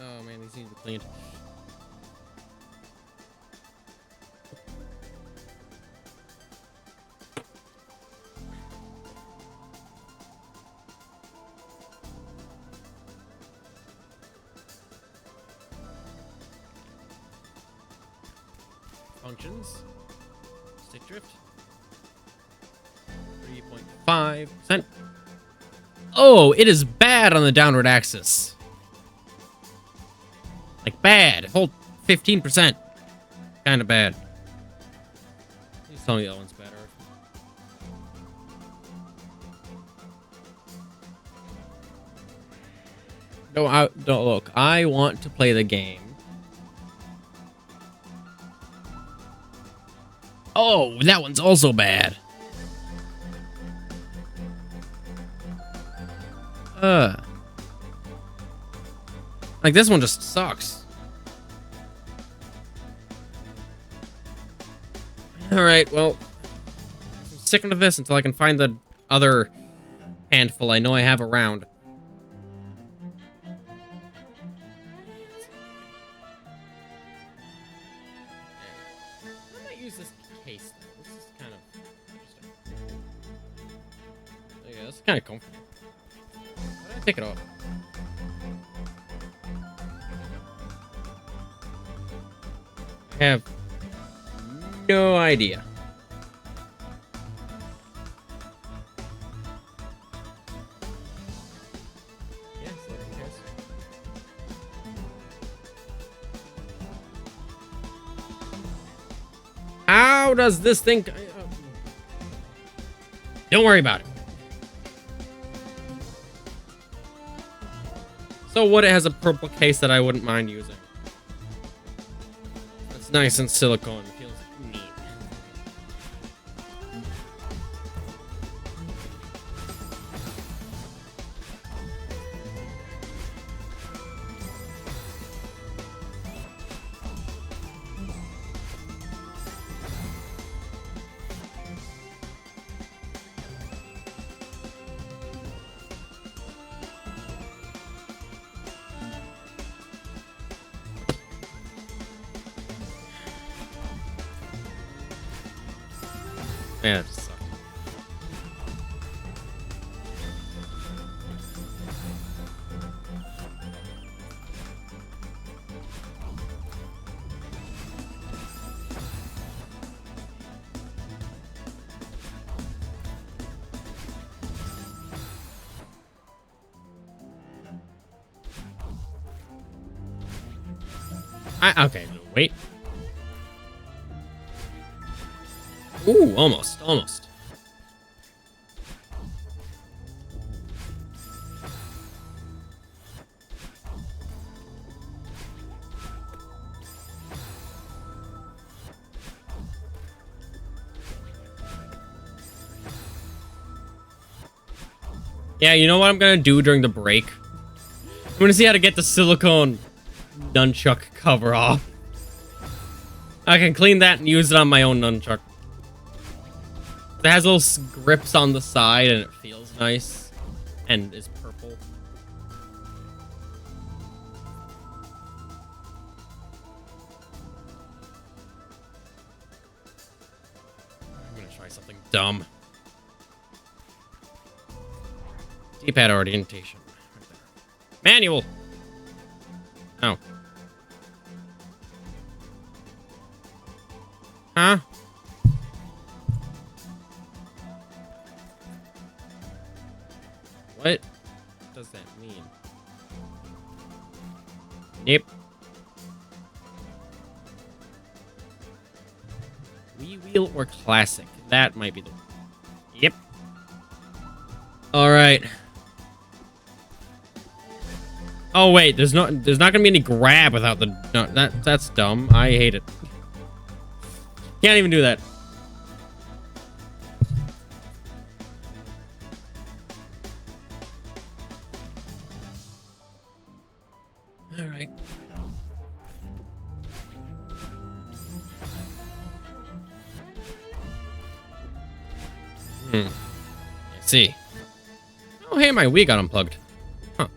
Oh man, these need to be cleaned. Functions. Stick drift. 3.5%. Oh, it is bad on the downward axis. Like bad. Hold 15%. Kind of bad. Please tell me that one's better. No, don't look. I want to play the game. Oh, that one's also bad. Like this one just sucks. All right, well, I'm sticking to this until I can find the other handful I know I have around. I might use this case though. This is kind of interesting. Yeah, this is kind of comfortable. Why did I take it off? I have no idea. Yes, yes. How does this thing... Don't worry about it. So what, it has a purple case that I wouldn't mind using. It's nice and silicone. It feels neat. Yeah, it just sucked. Okay, wait. Ooh, almost. Yeah, you know what I'm gonna do during the break? I'm gonna see how to get the silicone nunchuck cover off. I can clean that and use it on my own nunchuck. It has little grips on the side and it feels nice. And is purple. I'm gonna try something dumb. D-pad orientation. Right there. Manual! Oh. Huh? What does that mean? Yep. Wii Wheel or Classic? That might be the... Yep. Alright. Oh, wait. There's not gonna be any grab without the... No, that's dumb. I hate it. Can't even do that. Alright. I see. Oh, hey, my Wii got unplugged. Huh.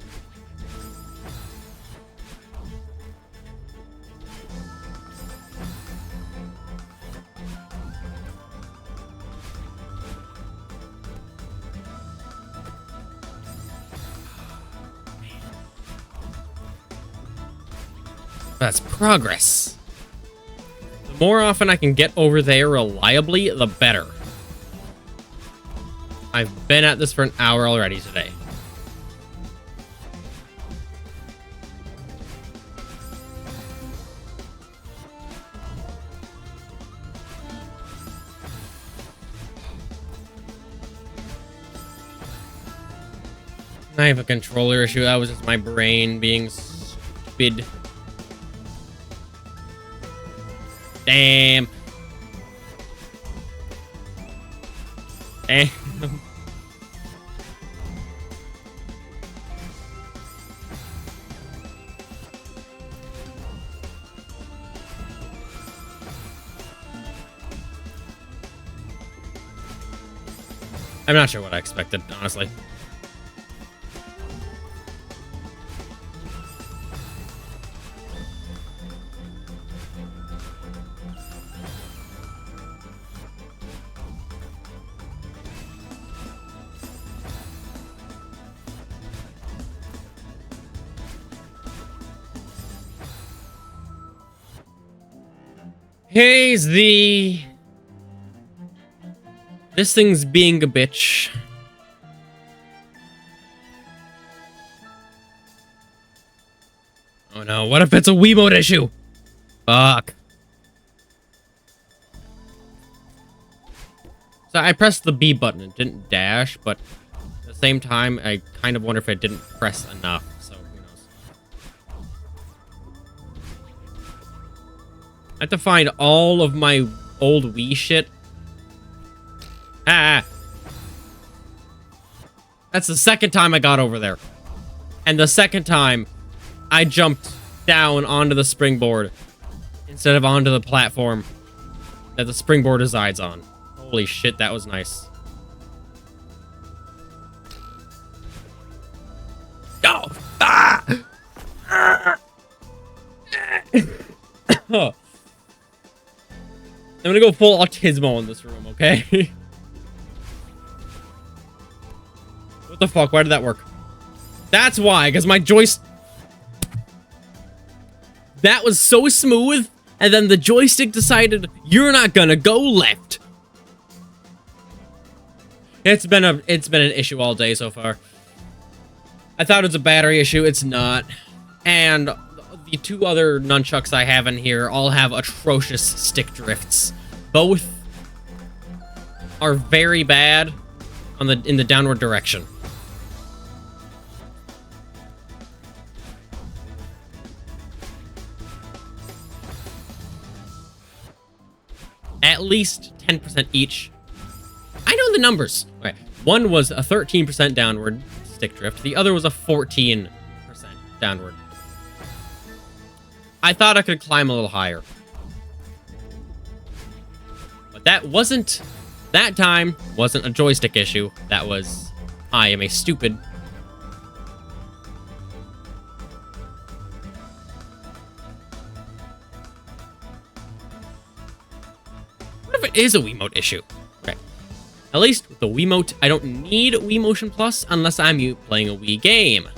That's progress. The more often I can get over there reliably, the better. I've been at this for an hour already today. I have a controller issue. That was just my brain being stupid. Damn. Damn. I'm not sure what I expected, honestly. Here's the... This thing's being a bitch. Oh no, what if it's a Wiimote issue? Fuck. So I pressed the B button. It didn't dash, but at the same time, I kind of wonder if I didn't press enough. So who knows? I have to find all of my old Wii shit. Ah! That's the second time I got over there. And the second time, I jumped down onto the springboard instead of onto the platform that the springboard resides on. Holy shit, that was nice. Oh! Ah! I'm gonna go full Autismo in this room, okay? What the fuck? Why did that work? That's why, because my joystick... That was so smooth, and then the joystick decided, you're not gonna go left. It's been an issue all day so far. I thought it was a battery issue. It's not. And the two other nunchucks I have in here all have atrocious stick drifts. Both are very bad in the downward direction. At least 10% each. I know the numbers. Okay. One was a 13% downward stick drift. The other was a 14% downward. I thought I could climb a little higher. But that time wasn't a joystick issue. That was, I am a stupid... What if it is a Wiimote issue? Okay. At least with the Wiimote, I don't need Wii Motion Plus unless I'm playing a Wii game.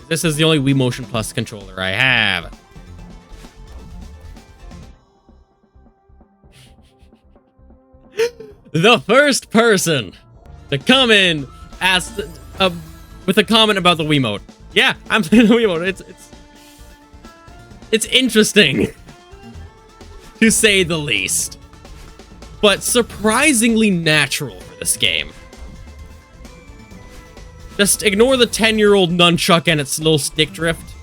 This is the only Wii Motion Plus controller I have. The first person to come in asked with a comment about the Wiimote. Yeah, I'm playing the Wiimote. It's interesting, to say the least, but surprisingly natural for this game. Just ignore the 10-year-old nunchuck and its little stick drift.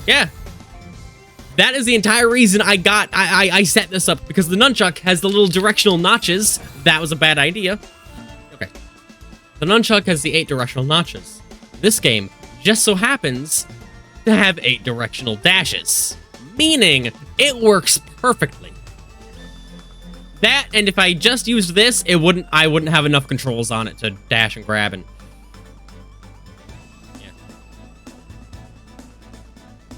Yeah. That is the entire reason I set this up, because the nunchuck has the little directional notches. That was a bad idea. Okay. The nunchuck has the 8 directional notches. This game just so happens to have 8 directional dashes, meaning it works perfectly. That, and if I just used this, I wouldn't have enough controls on it to dash and grab and... Yeah.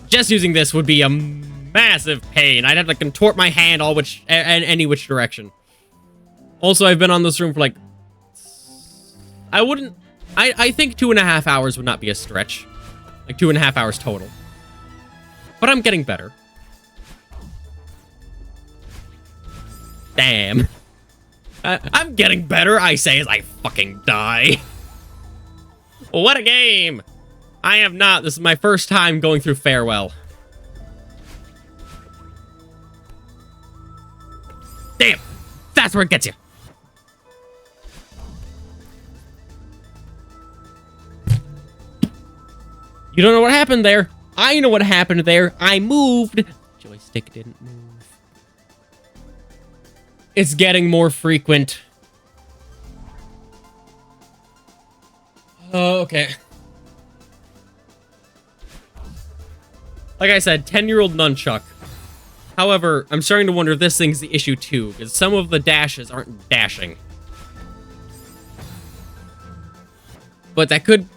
Just using this would be a massive pain. I'd have to contort my hand any which direction. Also, I've been on this room for like... I think 2.5 hours would not be a stretch. Like 2.5 hours total. But I'm getting better. Damn. I'm getting better, I say as I fucking die. What a game! I have not. This is my first time going through Farewell. Damn! That's where it gets you. You don't know what happened there. I know what happened there. I moved. Joystick didn't move. It's getting more frequent. Oh, okay. Like I said, 10-year-old nunchuck. However, I'm starting to wonder if this thing's the issue too, because some of the dashes aren't dashing. But that could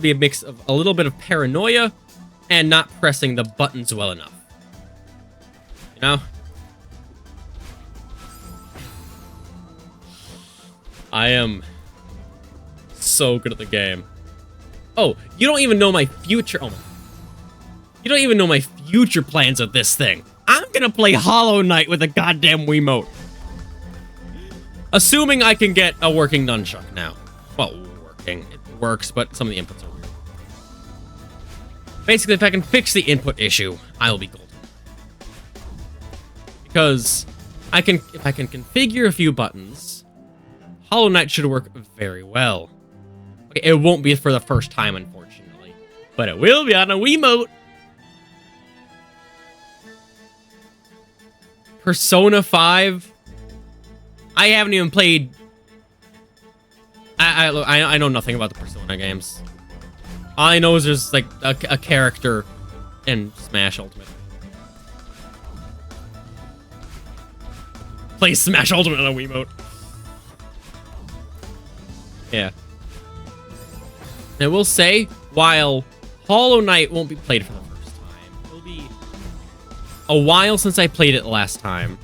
be a mix of a little bit of paranoia and not pressing the buttons well enough. You know? I am so good at the game. Oh, you don't even know my future. Oh my. You don't even know my future plans with this thing. I'm gonna play Hollow Knight with a goddamn Wiimote. Assuming I can get a working nunchuck now. Well, working. It works, but some of the inputs are weird. Basically, if I can fix the input issue, I'll be golden. Because if I can configure a few buttons, Hollow Knight should work very well. Okay, it won't be for the first time, unfortunately, but it will be on a Wiimote. Persona 5. I haven't even played. I know nothing about the Persona games. All I know is there's like a character in Smash Ultimate. Play Smash Ultimate on a Wiimote. Yeah. I will say, while Hollow Knight won't be played for the first time, it'll be a while since I played it last time.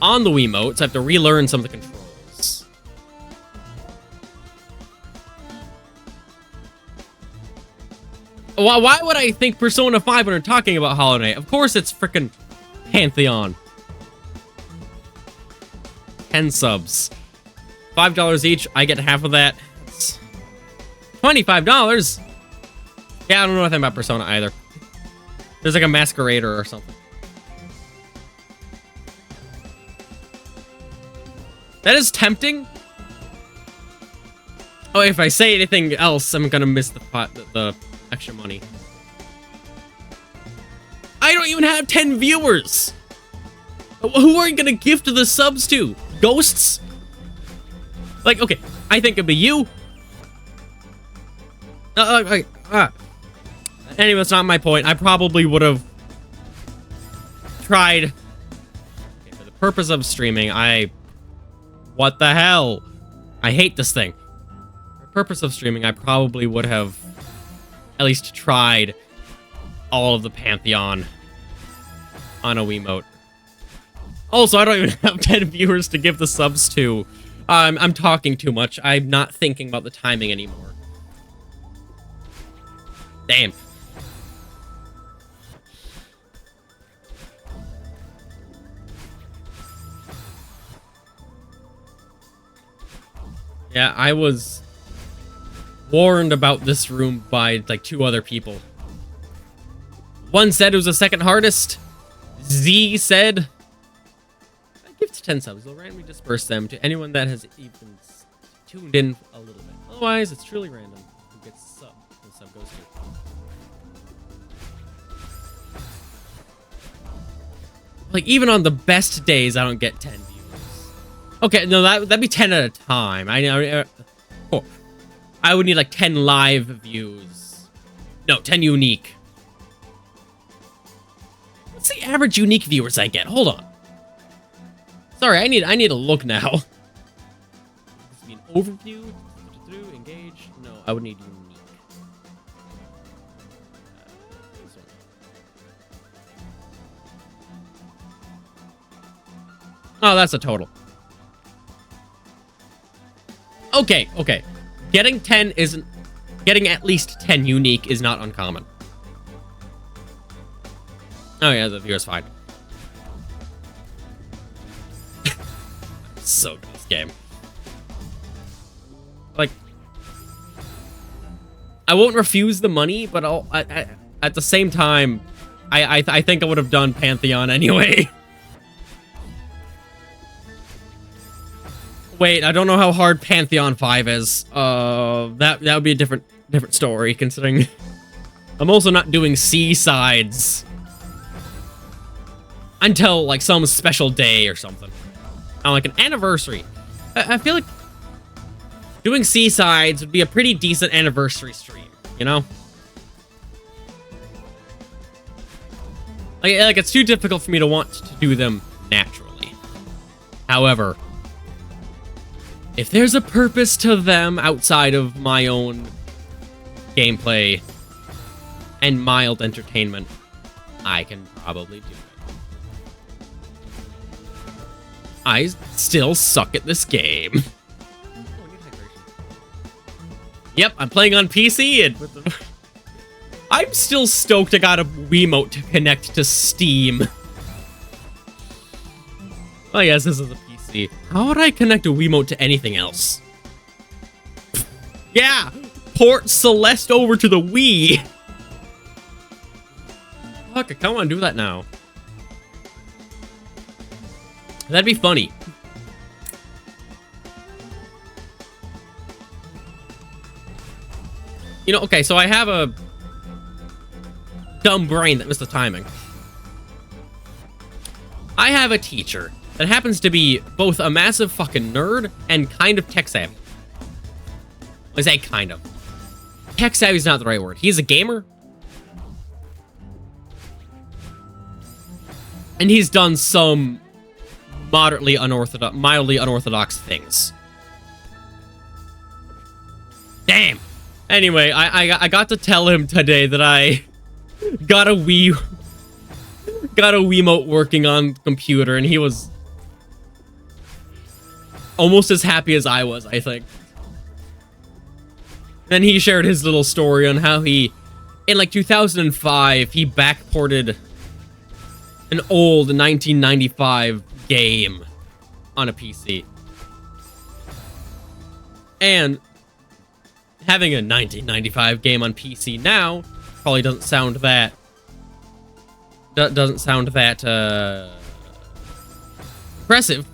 On the Wiimote, so I have to relearn some of the controls. Why would I think Persona 5 when we're talking about Hollow Knight? Of course it's frickin' Pantheon. 10 subs. $5 each, I get half of that. It's $25. Yeah, I don't know nothing about Persona either. There's like a masquerader or something. That is tempting. Oh, if I say anything else, I'm gonna miss the extra money. I don't even have 10 viewers. Who are you gonna gift the subs to? Ghosts? Like, okay, I think it'd be you. Anyway, that's not my point. I probably would have tried. Okay, for the purpose of streaming, what the hell? I hate this thing. For the purpose of streaming, I probably would have at least tried all of the Pantheon on a Wiimote. Also, I don't even have 10 viewers to give the subs to. I'm talking too much. I'm not thinking about the timing anymore. Damn. Yeah, I was warned about this room by, like, 2 other people. One said it was the second hardest. Z said, I give to 10 subs. They'll randomly disperse them to anyone that has even tuned in a little bit. Otherwise, it's truly random who gets the sub. The sub goes to. Like, even on the best days, I don't get 10 views. Okay, no, that'd be 10 at a time. I would need like 10 live views. No, 10 unique. What's the average unique viewers I get? Hold on. Sorry, I need to look now. Does it mean overview? Through engage? No, I would need unique. This one. Oh, that's a total. Okay. Getting 10 isn't... Getting at least 10 unique is not uncommon. Oh yeah, the viewer's fine. So good, this game. Like... I won't refuse the money, but at the same time, I think I would have done Pantheon anyway. Wait, I don't know how hard Pantheon 5 is. That would be a different story, considering I'm also not doing C-sides until, like, some special day or something. On, like, an anniversary. I feel like doing C-sides would be a pretty decent anniversary stream, you know? Like, it's too difficult for me to want to do them naturally. However, if there's a purpose to them outside of my own gameplay and mild entertainment, I can probably do it. I still suck at this game. Yep, I'm playing on PC, and I'm still stoked I got a Wiimote to connect to Steam. Oh yes, this is a PC. How would I connect a Wiimote to anything else? Yeah! Port Celeste over to the Wii! Fuck, come on, do that now. That'd be funny. You know, okay, so I have a dumb brain that missed the timing. I have a teacher that happens to be both a massive fucking nerd and kind of tech savvy. I say kind of. Tech savvy is not the right word. He's a gamer. And he's done some mildly unorthodox things. Damn. Anyway, I got to tell him today that I got a Wiimote working on computer, and he was almost as happy as I was, I think. Then he shared his little story on how he, in like 2005, he backported an old 1995 game on a PC. And having a 1995 game on PC now probably doesn't sound that impressive.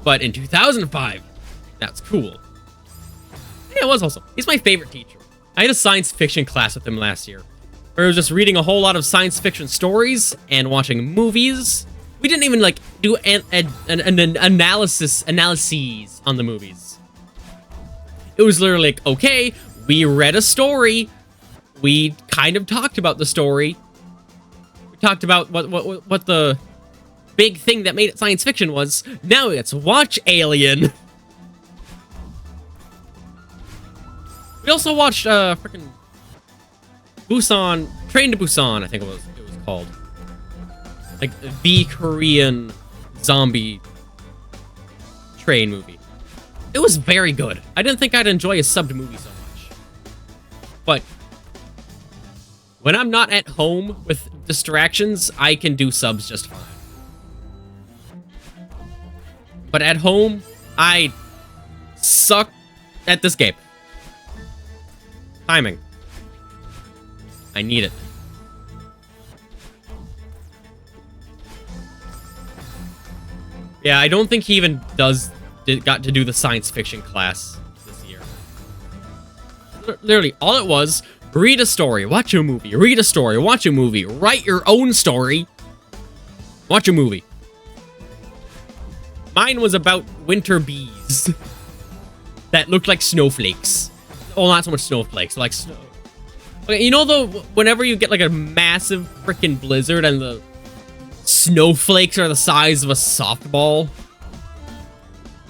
But in 2005, that's cool. Yeah, it was also. He's my favorite teacher. I had a science fiction class with him last year, where I was just reading a whole lot of science fiction stories and watching movies. We didn't even like do an analyses on the movies. It was literally like, okay, we read a story. We kind of talked about the story. We talked about what the big thing that made it science fiction was. Now let's watch Alien. We also watched freaking Train to Busan, I think it was called. Like the Korean zombie train movie. It was very good. I didn't think I'd enjoy a subbed movie so much. But when I'm not at home with distractions, I can do subs just fine. But at home, I suck at this game. Timing. I need it. Yeah, I don't think he even got to do the science fiction class this year. Literally, all it was, read a story, watch a movie, read a story, watch a movie, write your own story, watch a movie. Mine was about winter bees that looked like snowflakes. Well, not so much snowflakes, like snow. Okay, you know whenever you get like a massive freaking blizzard and the snowflakes are the size of a softball?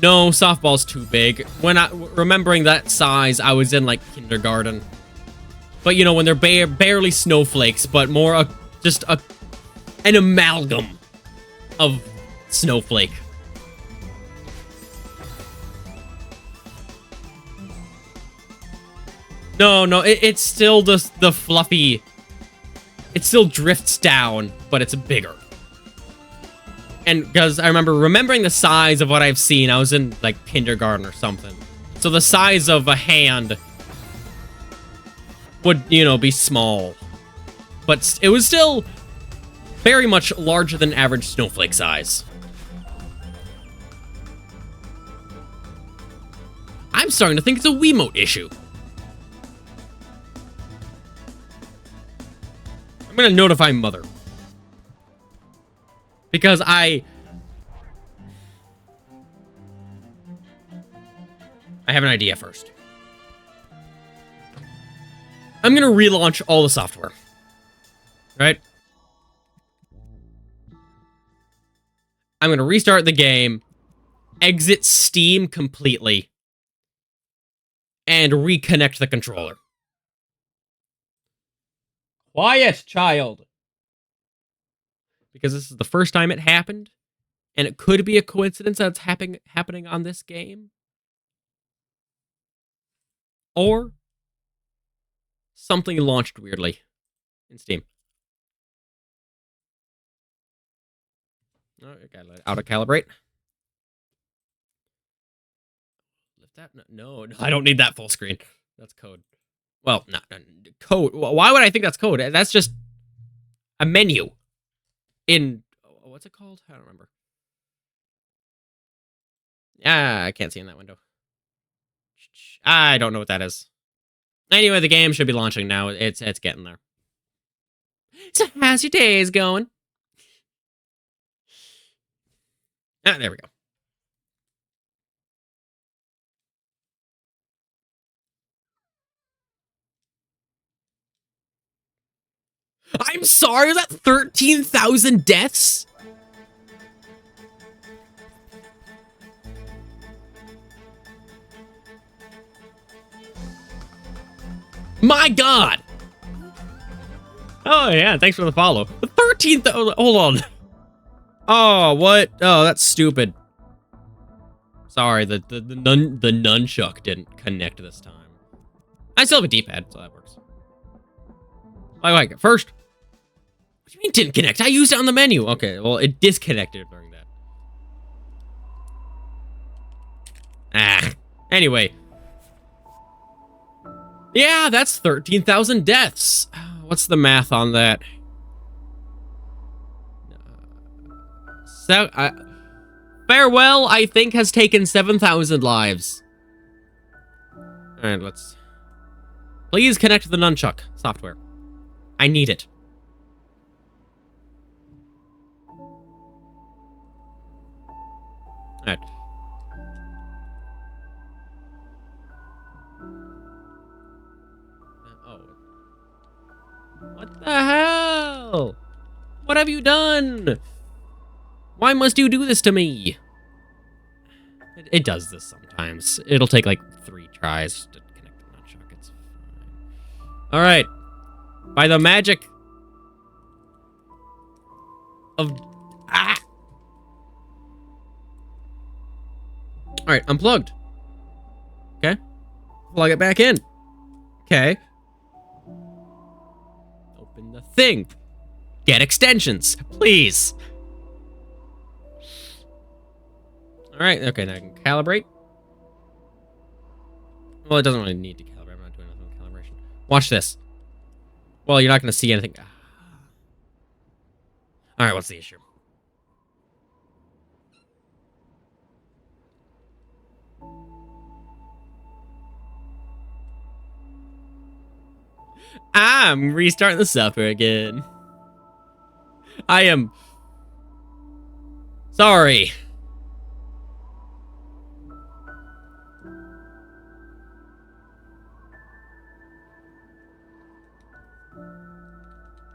No, softball's too big. Remembering that size, I was in like kindergarten. But you know, when they're barely snowflakes, but more just an amalgam of snowflake. No, it's still the fluffy. It still drifts down, but it's bigger. And because I remembering the size of what I've seen, I was in like kindergarten or something. So the size of a hand would, you know, be small. But it was still very much larger than average snowflake size. I'm starting to think it's a Wiimote issue. I'm gonna notify Mother. Because I have an idea first. I'm gonna relaunch all the software. Right? I'm gonna restart the game, exit Steam completely, and reconnect the controller. Quiet, child! Because this is the first time it happened, and it could be a coincidence that it's happening on this game. Or something launched weirdly in Steam. Oh, I gotta let it auto-calibrate. Lift that? No, I don't need that full screen. That's code. Well, not code. Why would I think that's code? That's just a menu. In what's it called? I don't remember. I can't see in that window. I don't know what that is. Anyway, the game should be launching now. It's getting there. So how's your days going? There we go. I'm sorry, is that 13,000 deaths? My God! Oh, yeah, thanks for the follow. 13,000, hold on. Oh, what? Oh, that's stupid. Sorry, the nunchuck didn't connect this time. I still have a D-pad, so that works. Like, first. What do you mean didn't connect? I used it on the menu. Okay, well, it disconnected during that. Anyway. Yeah, that's 13,000 deaths. What's the math on that? Farewell, I think, has taken 7,000 lives. Alright, let's... Please connect to the nunchuck software. I need it. Alright. Oh. What the hell? What have you done? Why must you do this to me? It does this sometimes. It'll take like 3 tries to connect the nunchuck. It's fine. Alright. By the magic of... Alright, unplugged. Okay. Plug it back in. Okay. Open the thing. Get extensions, please. Alright, okay, now I can calibrate. Well, it doesn't really need to calibrate. I'm not doing anything with calibration. Watch this. Well, you're not going to see anything. All right, what's the issue? I'm restarting the software again. I am sorry.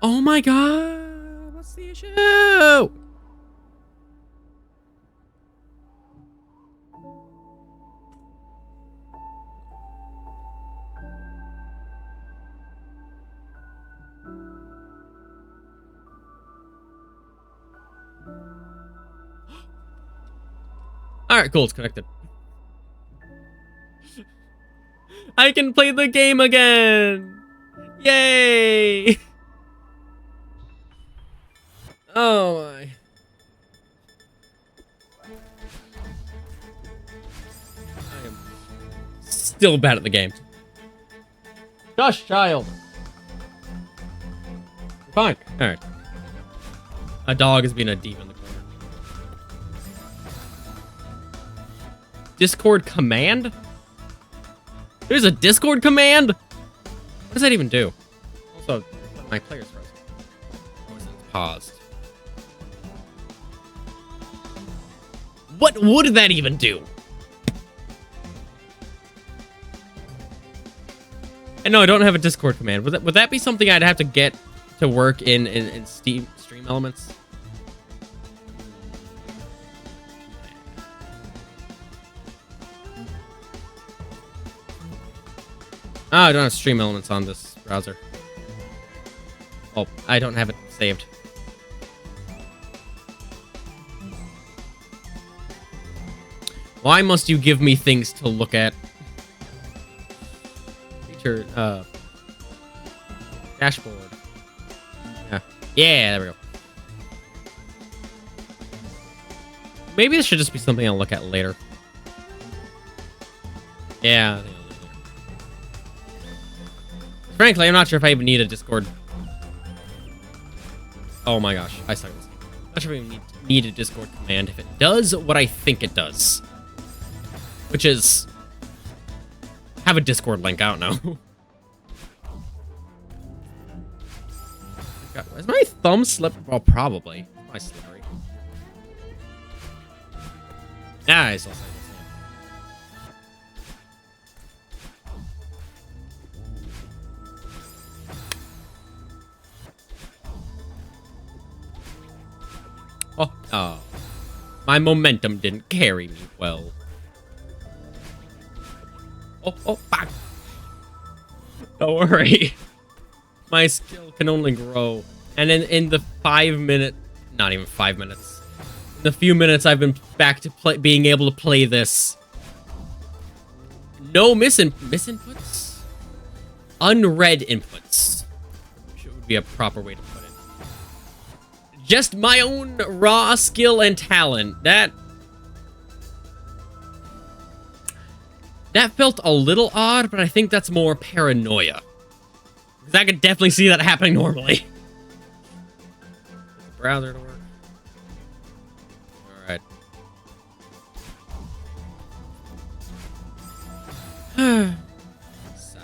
Oh my god, what's the issue? Alright, cool, it's connected. I can play the game again! Yay! Oh my. I am still bad at the game. Gosh, child. You're fine. Alright. A dog is being a diva in the corner. Discord command? There's a Discord command? What does that even do? Also, my player's frozen. Oh, it's paused. What would that even do? And no, I don't have a Discord command. Would that be something I'd have to get to work in Steam Stream Elements? Oh, I don't have Stream Elements on this browser. Oh, I don't have it saved. Why must you give me things to look at? Feature, dashboard. Yeah, there we go. Maybe this should just be something I'll look at later. Yeah, I think I'll look later. Frankly, I'm not sure if I even need a Discord. Oh my gosh, I suck at this game. I'm not sure if I even need a Discord command if it does what I think it does. Which is have a Discord link, I don't know. God, is my thumb slippery? Well, probably. My slippery. Ah, I still say the same. Oh. My momentum didn't carry me well. Oh, fuck. Don't worry. My skill can only grow. And in the 5 minute, not even 5 minutes, in the few minutes I've been back to being able to play this, no misinputs? Unread inputs. Which would be a proper way to put it. Just my own raw skill and talent. That felt a little odd, but I think that's more paranoia. Because I could definitely see that happening normally. Get the browser to work. Alright. Sigh.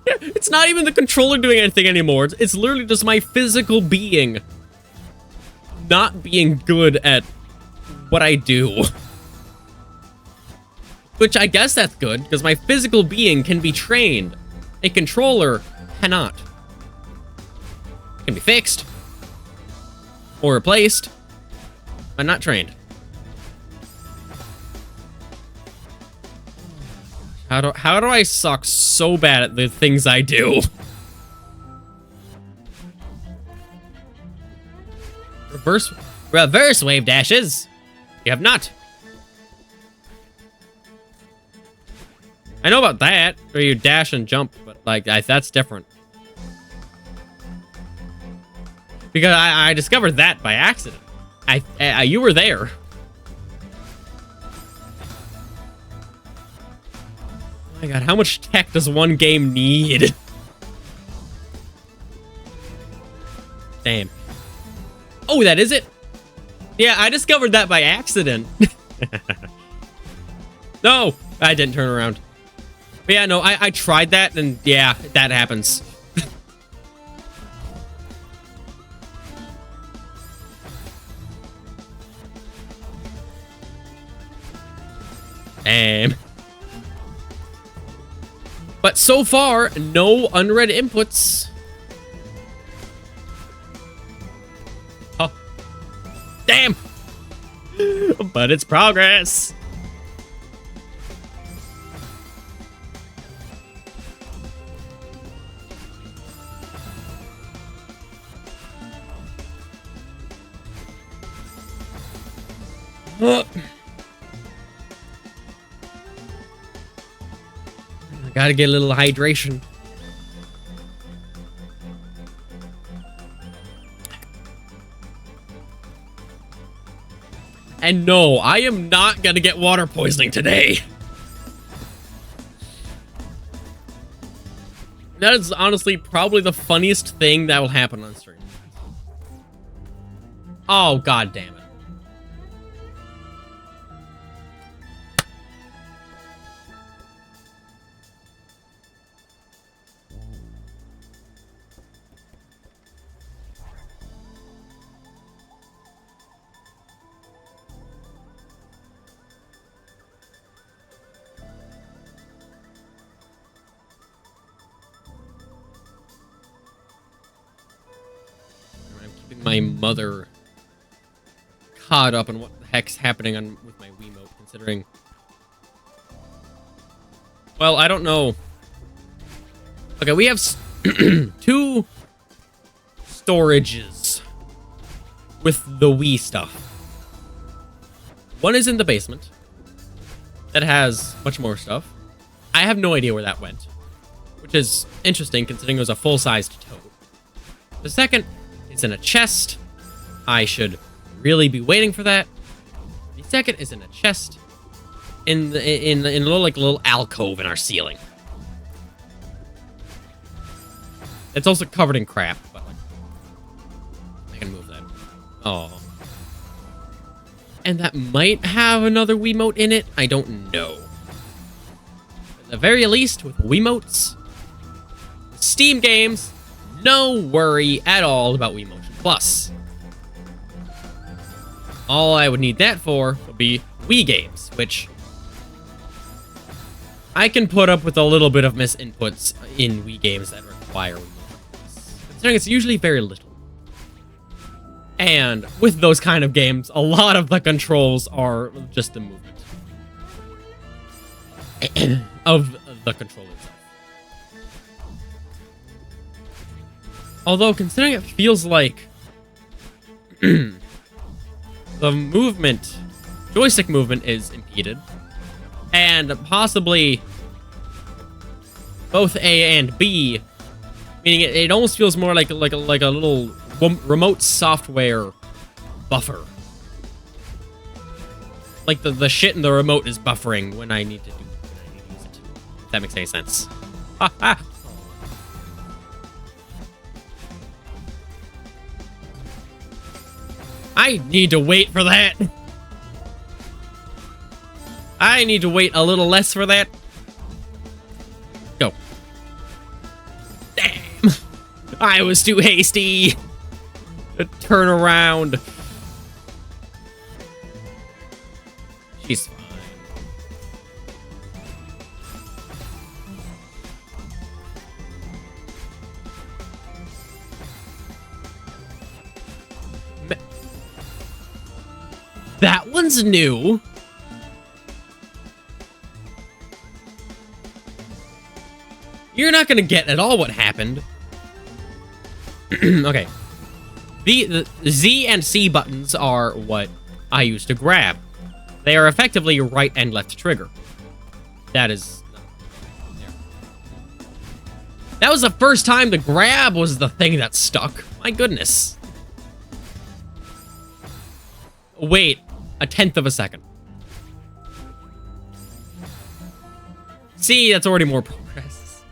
Yeah, it's not even the controller doing anything anymore. It's literally just my physical being not being good at what I do. Which I guess that's good, because my physical being can be trained. A controller cannot. It can be fixed. Or replaced. But not trained. How do I suck so bad at the things I do? Reverse wave dashes. You have not. I know about that, where you dash and jump, but like that's different. Because I discovered that by accident. You were there. My god, how much tech does one game need? Damn. Oh, that is it? Yeah, I discovered that by accident. No, I didn't turn around. But yeah, no, I tried that, and yeah, that happens. Damn. But so far, no unread inputs. Oh. Damn. But it's progress. I gotta get a little hydration. And no, I am not gonna get water poisoning today. That is honestly probably the funniest thing that will happen on stream. Oh, god damn it. My mother caught up on what the heck's happening with my Wiimote, considering... Well, I don't know. Okay, we have two storages with the Wii stuff. One is in the basement that has much more stuff. I have no idea where that went, which is interesting considering it was a full-sized tote. The second is in a chest. I should really be waiting for that. The second is in a chest in a little alcove in our ceiling. It's also covered in crap, but like, I can move that. Oh. And that might have another Wiimote in it. I don't know. At the very least, with Wiimotes, Steam games, no worry at all about Wii Motion Plus. All I would need that for would be Wii games, which I can put up with a little bit of misinputs in Wii games that require Wii Motion Plus, considering it's usually very little. And with those kind of games, a lot of the controls are just the movement of the controller itself. Although, considering it feels like the movement, joystick movement is impeded, and possibly both A and B, meaning it almost feels more like a little remote software buffer. Like the shit in the remote is buffering when I need to use it. If that makes any sense. Ha ha! I need to wait for that. I need to wait a little less for that. Go. Damn. I was too hasty. Turn around. She's fine. That one's new. You're not gonna get at all what happened. Okay. The Z and C buttons are what I use to grab. They are effectively your right and left trigger. That is... That was the first time the grab was the thing that stuck. My goodness. Wait, 1/10 of a second. See, that's already more progress.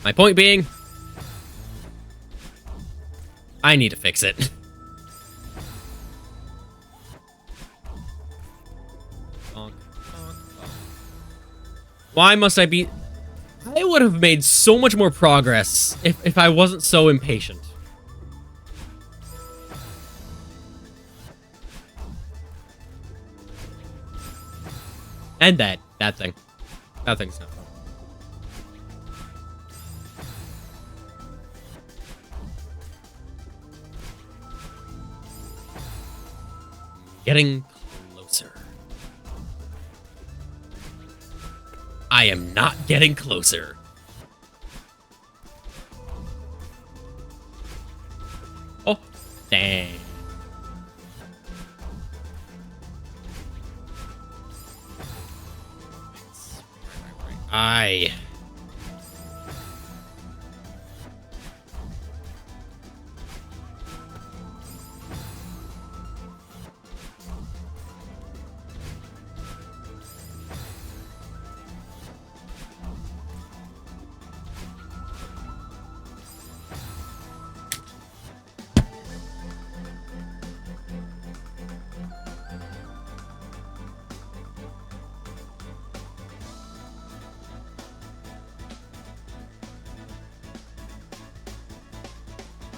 My point being, I need to fix it. Why must I be... I would have made so much more progress if I wasn't so impatient. And that thing. That thing's not fun. Getting closer. I am not getting closer. Oh, dang. I...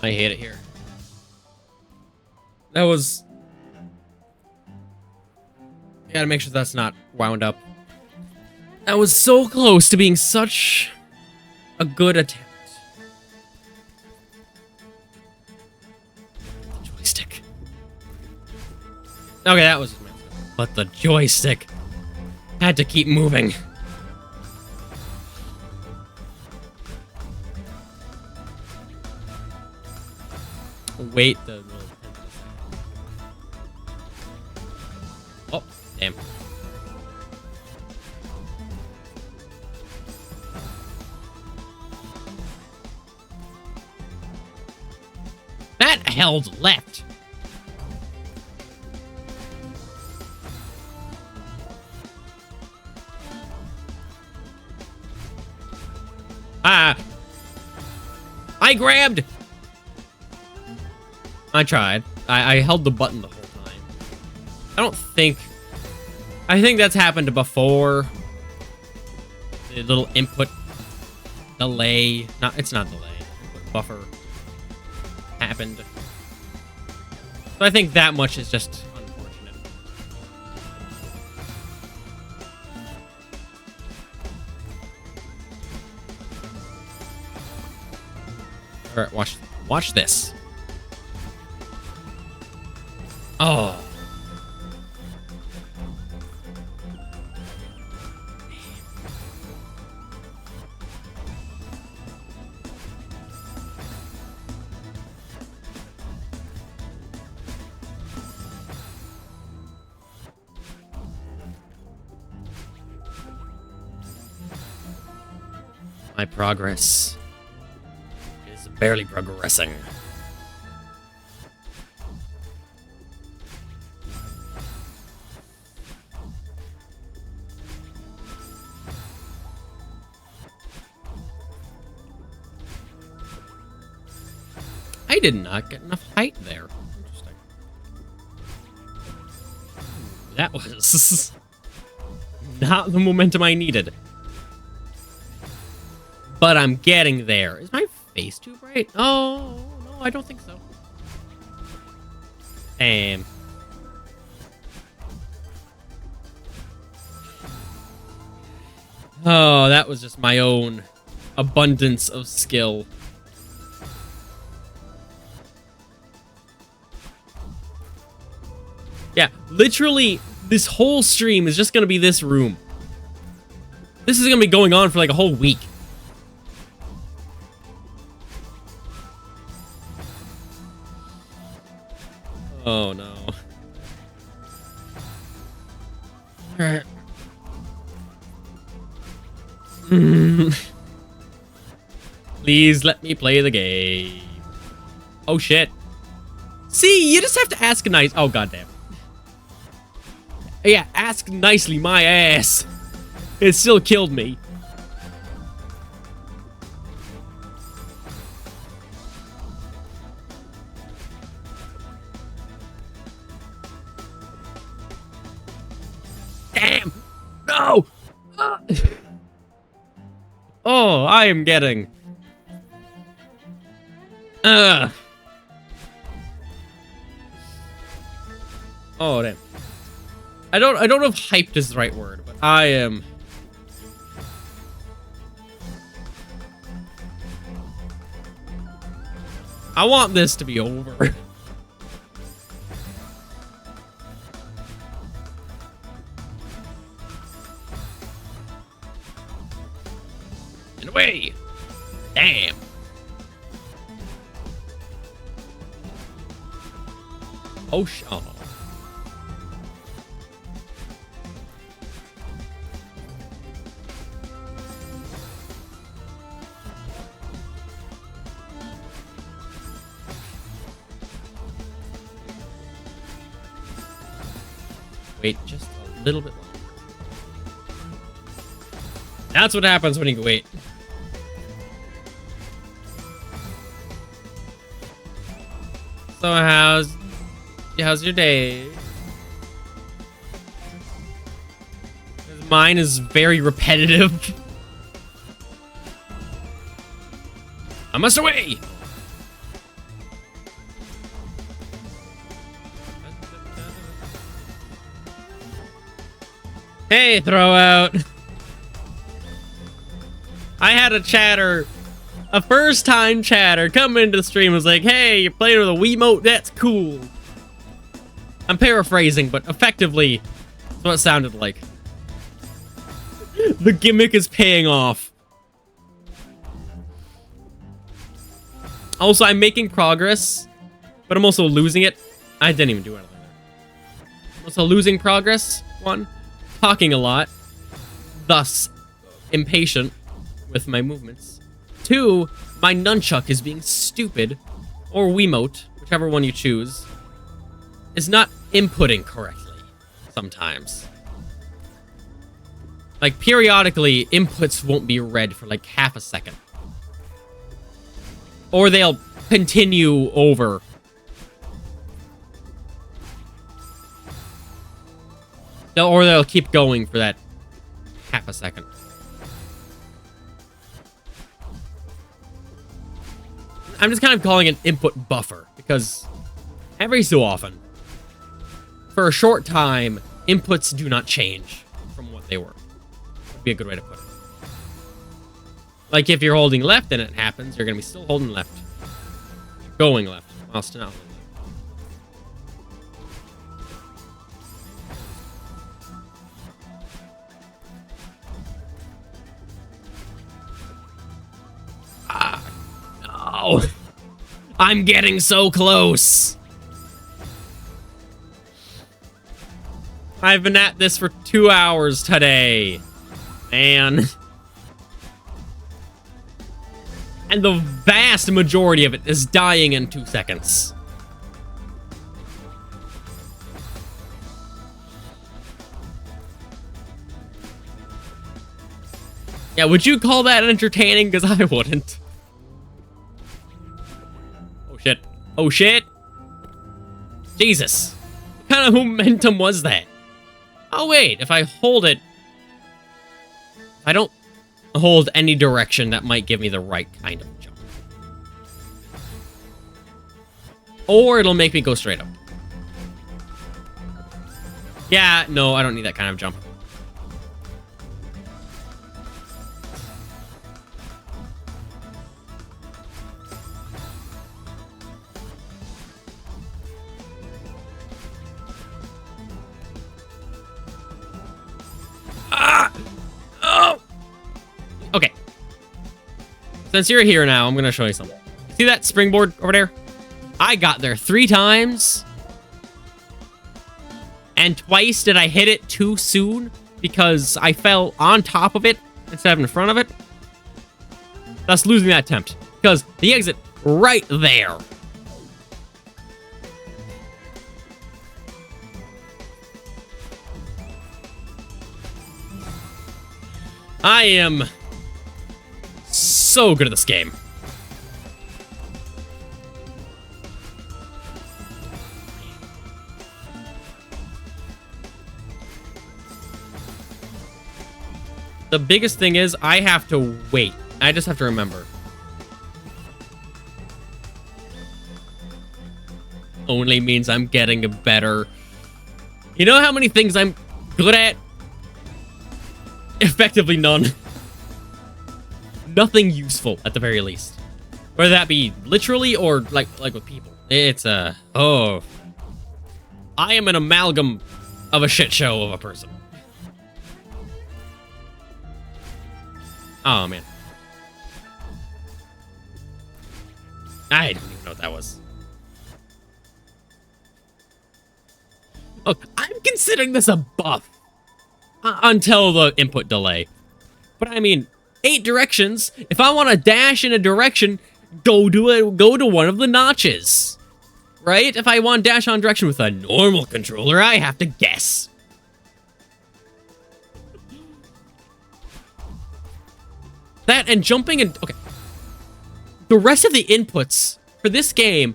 I hate it here. That was... Gotta make sure that's not wound up. That was so close to being such a good attempt. The joystick. Okay, that was... But the joystick had to keep moving. Wait the... Oh, damn. That held left. Ah! I grabbed! I tried. I held the button the whole time. I don't think... I think that's happened before. The little input delay. It's not delay. Input buffer happened. So I think that much is just unfortunate. Alright, watch this. Oh. My progress is barely progressing. I did not get enough height there. Interesting. That was not the momentum I needed. But I'm getting there. Is my face too bright? Oh, no, I don't think so. Damn. Oh, that was just my own abundance of skill. Yeah, literally, this whole stream is just gonna be this room. This is gonna be going on for like a whole week. Oh no. Alright. Please let me play the game. Oh shit. See, you just have to ask a nice... Oh goddamn. Yeah, ask nicely, my ass. It still killed me. Damn! No! Oh, I am getting... Oh, damn. I don't know if hyped is the right word, but I am... I want this to be over. And away! Damn. Oh, oh. Wait just a little bit longer. That's what happens when you wait. So how's your day? Mine is very repetitive. I must away. Hey, throw out. I had a first-time chatter come into the stream and was like, hey, you're playing with a Wiimote? That's cool. I'm paraphrasing, but effectively, that's what it sounded like. The gimmick is paying off. Also, I'm making progress, but I'm also losing it. I didn't even do anything there. I'm also losing progress, one. Talking a lot, thus impatient with my movements. Two, my nunchuck is being stupid, or Wiimote, whichever one you choose, is not inputting correctly sometimes. Like, periodically, inputs won't be read for like half a second. Or they'll continue over. Or they'll keep going for that half a second. I'm just kind of calling it an input buffer, because every so often, for a short time, inputs do not change from what they were. Would be a good way to put it. Like if you're holding left and it happens, you're going to be still holding left. Going left, while still not holding left. No. I'm getting so close. I've been at this for 2 hours today. Man. And the vast majority of it is dying in 2 seconds. Yeah, would you call that entertaining? Because I wouldn't. Oh, shit. Oh, shit. Jesus. What kind of momentum was that? Oh, wait. If I hold it... If I don't hold any direction, that might give me the right kind of jump. Or it'll make me go straight up. Yeah, no, I don't need that kind of jump. Okay. Since you're here now, I'm going to show you something. See that springboard over there? I got there 3 times. And twice did I hit it too soon because I fell on top of it instead of in front of it. Thus losing that attempt. Because the exit right there. I am so good at this game. The biggest thing is I have to wait. I just have to remember. Only means I'm getting better. You know how many things I'm good at? Effectively none. Nothing useful, at the very least. Whether that be literally or like with people. It's oh. I am an amalgam of a shit show of a person. Oh, man. I don't even know what that was. Oh, I'm considering this a buff. Until the input delay. But I mean, 8 directions. If I want to dash in a direction, go to one of the notches. Right? If I want to dash on direction with a normal controller, I have to guess. That and jumping and... Okay. The rest of the inputs for this game,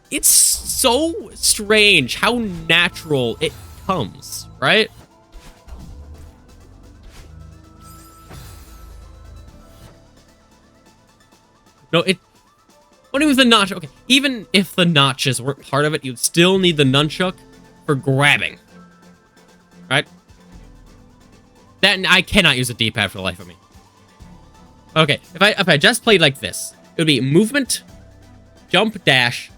it's so strange how natural it comes, right? No, it... What with the notch? Okay, even if the notches weren't part of it, you'd still need the nunchuck for grabbing. Right? That... I cannot use a D-pad for the life of me. Okay, if I just played like this, it would be movement, jump, dash,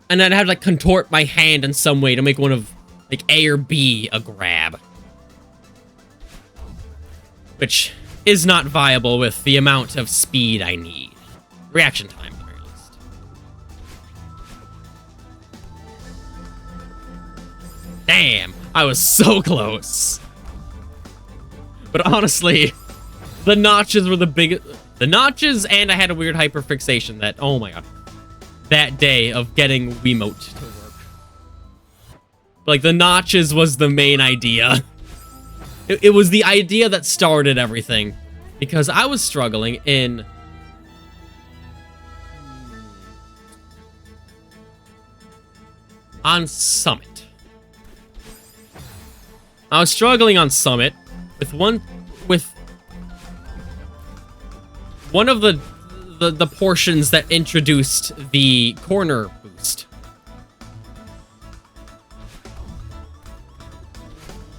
and then I'd have to, like, contort my hand in some way to make one of, like, A or B a grab. Which is not viable with the amount of speed I need. Reaction time, at the very least. Damn, I was so close. But honestly... The notches were the biggest... The notches, and I had a weird hyperfixation that... Oh my god. That day of getting Wiimote to work. Like, the notches was the main idea. It was the idea that started everything. Because I was struggling in... On Summit. I was struggling on Summit with one of the portions that introduced the corner boost.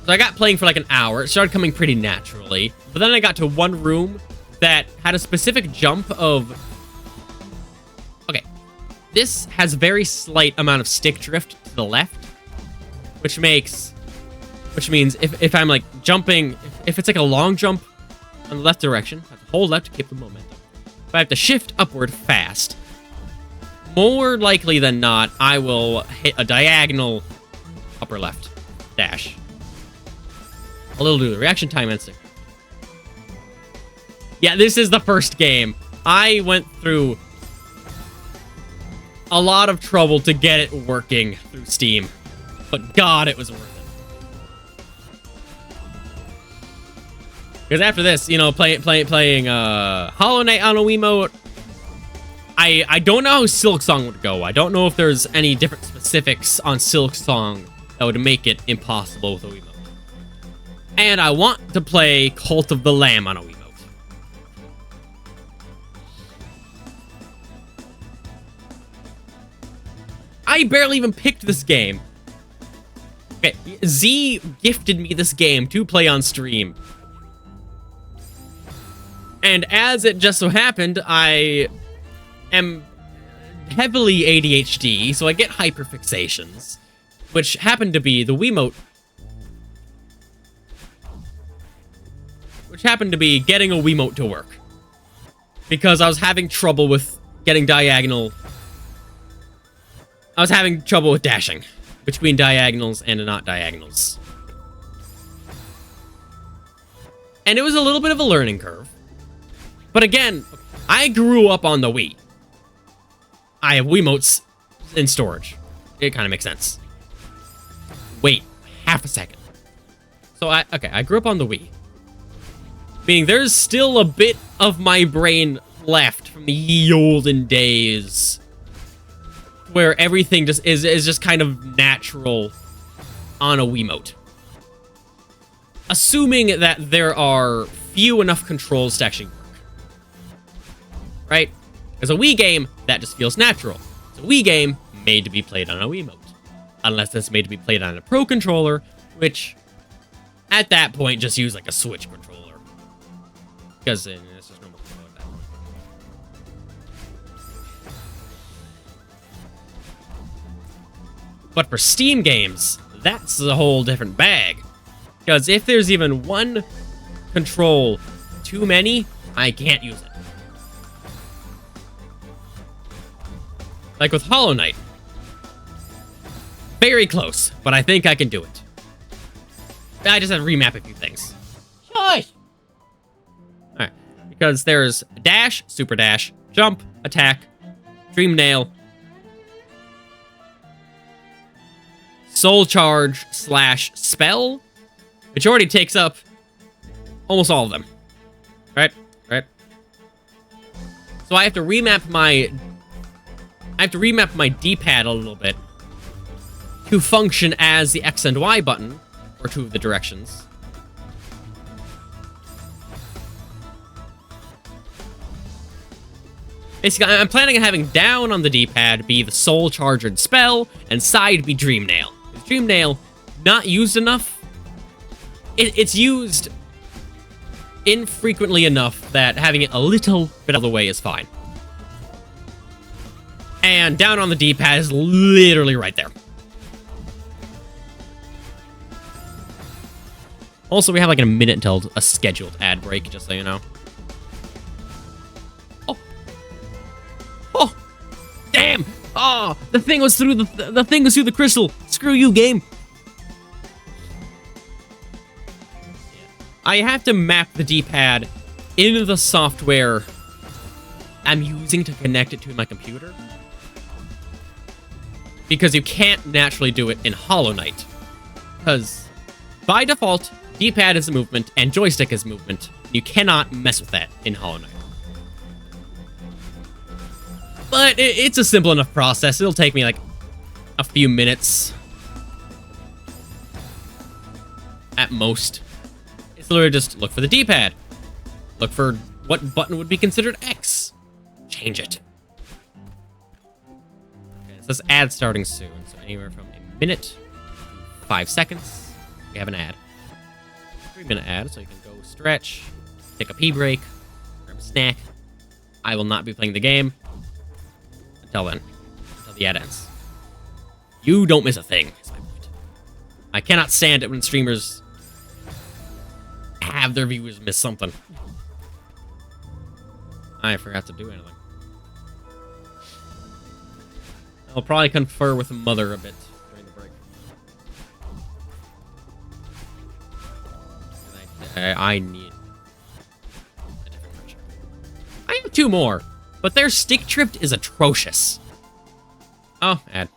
So I got playing for like an hour. It started coming pretty naturally. But then I got to one room that had a specific jump of... Okay. This has very slight amount of stick drift to the left. Which means if I'm like jumping... If it's like a long jump on the left direction, I have to hold left to keep the momentum. If I have to shift upward fast, more likely than not, I will hit a diagonal upper left dash. A little do the reaction time instinct. Yeah, this is the first game. I went through a lot of trouble to get it working through Steam, but God, it was worth it. Because after this, you know, playing Hollow Knight on a Wiimote, I don't know how Silksong would go. I don't know if there's any different specifics on Silksong that would make it impossible with a Wiimote. And I want to play Cult of the Lamb on a Wiimote. I barely even picked this game. Okay, Z gifted me this game to play on stream. And as it just so happened, I am heavily ADHD, so I get hyperfixations, which happened to be the Wiimote. Which happened to be getting a Wiimote to work. Because I was having trouble with getting diagonal... I was having trouble with dashing between diagonals and not diagonals. And it was a little bit of a learning curve. But again, I grew up on the Wii. I have Wiimotes in storage. It kind of makes sense. Wait, half a second. So I grew up on the Wii. Meaning there's still a bit of my brain left from the ye olden days where everything just is just kind of natural on a Wiimote. Assuming that there are few enough controls to actually work. Right? As a Wii game, that just feels natural. It's a Wii game made to be played on a Wiimote. Unless it's made to be played on a Pro Controller, which, at that point, just use like a Switch controller. Because it's just normal controller at that point. But for Steam games, that's a whole different bag. Because if there's even one control too many, I can't use it. Like with Hollow Knight. Very close, but I think I can do it. I just have to remap a few things. Shush! Alright. Because there's dash, super dash, jump, attack, dream nail, soul charge / spell, which already takes up almost all of them. Right? Right? So I have to remap my D-pad a little bit to function as the X and Y button, or two of the directions. Basically, I'm planning on having down on the D-pad be the soul charge and spell, and side be dream nail. Dream nail, not used enough. It's used infrequently enough that having it a little bit out of the way is fine. And down on the D-pad is literally right there. Also, we have like a minute until a scheduled ad break, just so you know. Oh. Oh. Damn. Oh, the thing was through the thing was through the crystal. Screw you, game. I have to map the D-pad into the software I'm using to connect it to my computer. Because you can't naturally do it in Hollow Knight. Because by default, D-pad is a movement and joystick is movement. You cannot mess with that in Hollow Knight. But it's a simple enough process. It'll take me like a few minutes. At most. It's literally just look for the D-pad. Look for what button would be considered X. Change it. Okay, so this ad's starting soon. So anywhere from a minute, 5 seconds, we have an ad. 3-minute ad, so you can go stretch, take a pee break, grab a snack. I will not be playing the game until then, until the ad ends. You don't miss a thing, is my point. I cannot stand it when streamers have their viewers miss something. I forgot to do anything. I'll probably confer with Mother a bit during the break. I need a different picture. I have 2 more, but their stick drift is atrocious. Oh, ad.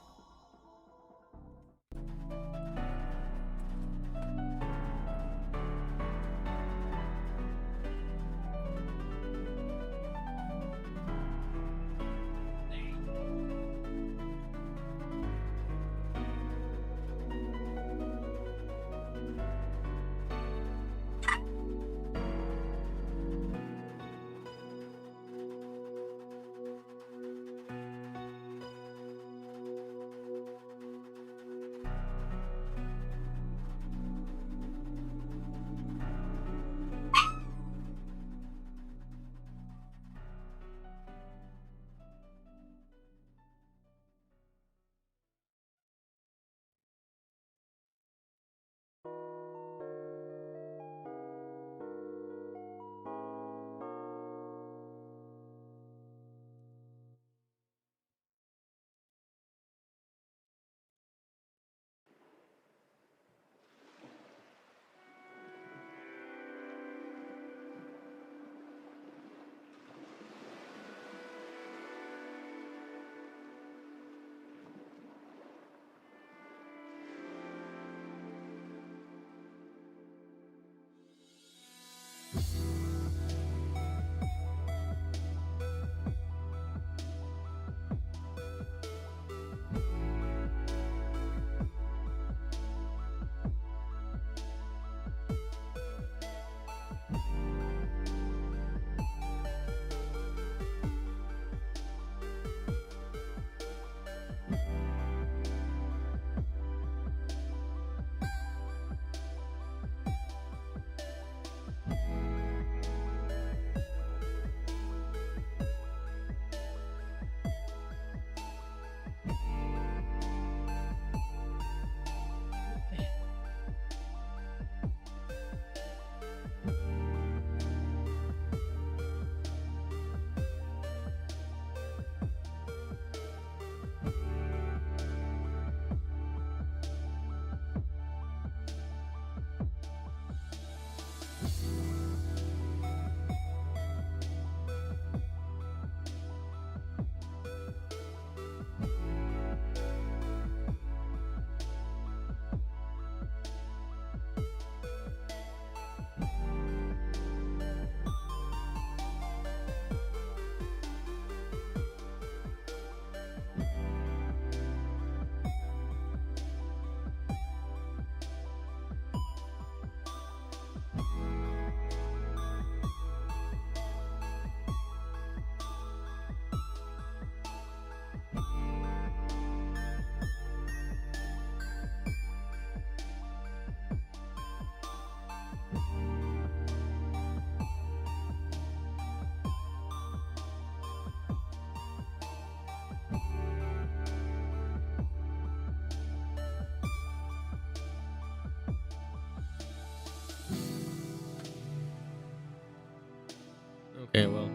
Okay, well.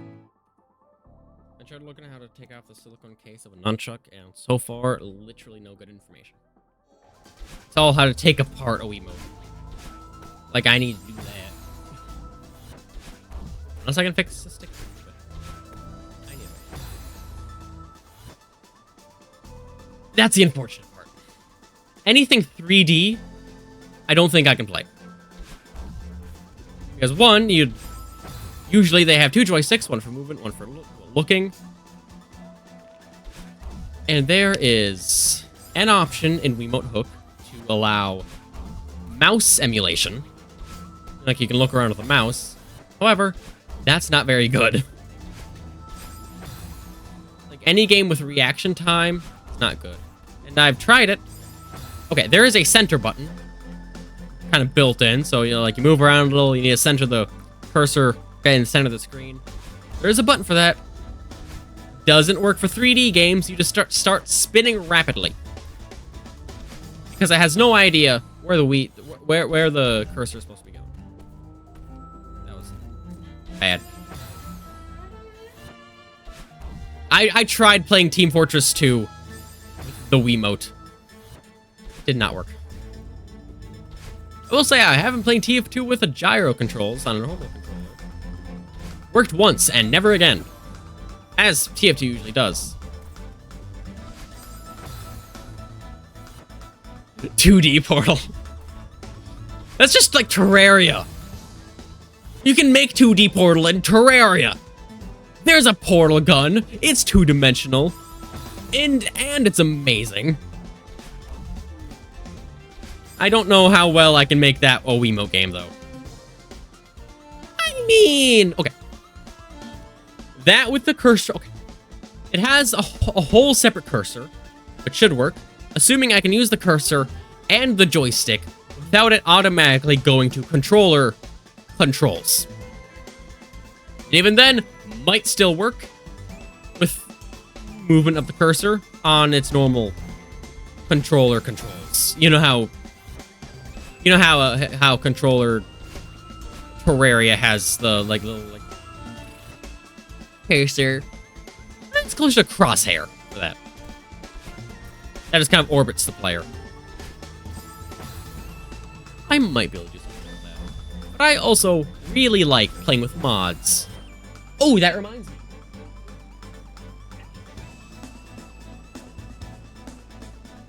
I tried looking at how to take off the silicone case of a nunchuck, and so far, literally no good information. It's all how to take apart a Wiimote. Like, I need to do that. Unless I can fix the stick. I need it. That's the unfortunate part. Anything 3D, I don't think I can play. Because one, usually they have two joysticks, one for movement, one for looking. And there is an option in Wiimote Hook to allow mouse emulation. Like, you can look around with a mouse. However, that's not very good. Like, any game with reaction time, it's not good. And I've tried it. Okay, there is a center button. Kind of built in, so, you know, like, you move around a little, you need to center the cursor in the center of the screen. There is a button for that. Doesn't work for 3D games. You just start spinning rapidly. Because it has no idea where the cursor is supposed to be going. That was bad. I tried playing Team Fortress 2 with the Wiimote. Did not work. I will say I haven't played TF2 with the gyro controls on a normal controller. Worked once and never again. As TF2 usually does. 2D Portal. That's just like Terraria. You can make 2D Portal in Terraria. There's a portal gun. It's two-dimensional. And it's amazing. I don't know how well I can make that a Wiimote game, though. I mean, okay. That with the cursor, okay. It has a whole separate cursor, which should work, assuming I can use the cursor and the joystick without it automatically going to controller controls. And even then, might still work with movement of the cursor on its normal controller controls. You know how controller Terraria has the like little like cursor. It's closer to crosshair for that. That just kind of orbits the player. I might be able to do something like that. But I also really like playing with mods. Oh, that reminds me.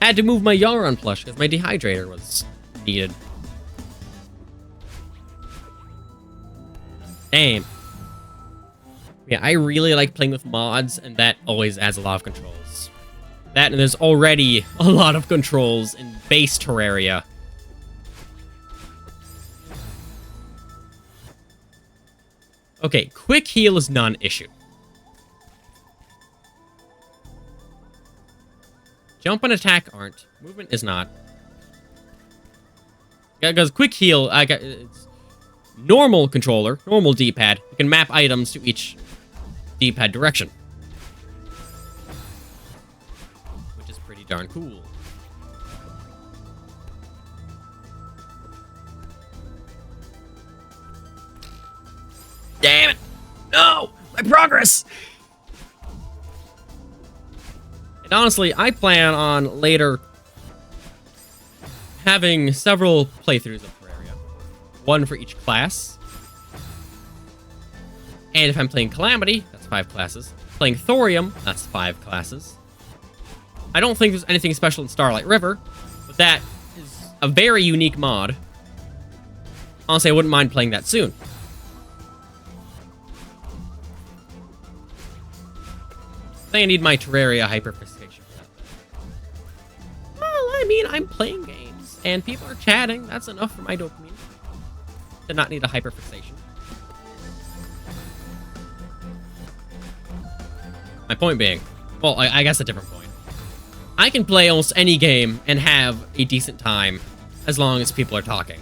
I had to move my Yaron plush because my dehydrator was needed. Damn. Yeah, I really like playing with mods, and that always adds a lot of controls. That, and there's already a lot of controls in base Terraria. Okay, quick heal is non-issue. Jump and attack aren't. Movement is not. Because quick heal, it's normal controller, normal D-pad. You can map items to each D-pad direction. Which is pretty darn cool. Damn it! No! My progress! And honestly, I plan on later having several playthroughs of Terraria. One for each class. And if I'm playing Calamity, that's 5 classes. Playing Thorium, that's 5 classes. I don't think there's anything special in Starlight River, but that is a very unique mod. Honestly, I wouldn't mind playing that soon. I think I need my Terraria hyperfixation for that. Well, I mean, I'm playing games, and people are chatting. That's enough for my dopamine to not need a hyperfixation. My point being, well, I guess a different point. I can play almost any game and have a decent time as long as people are talking.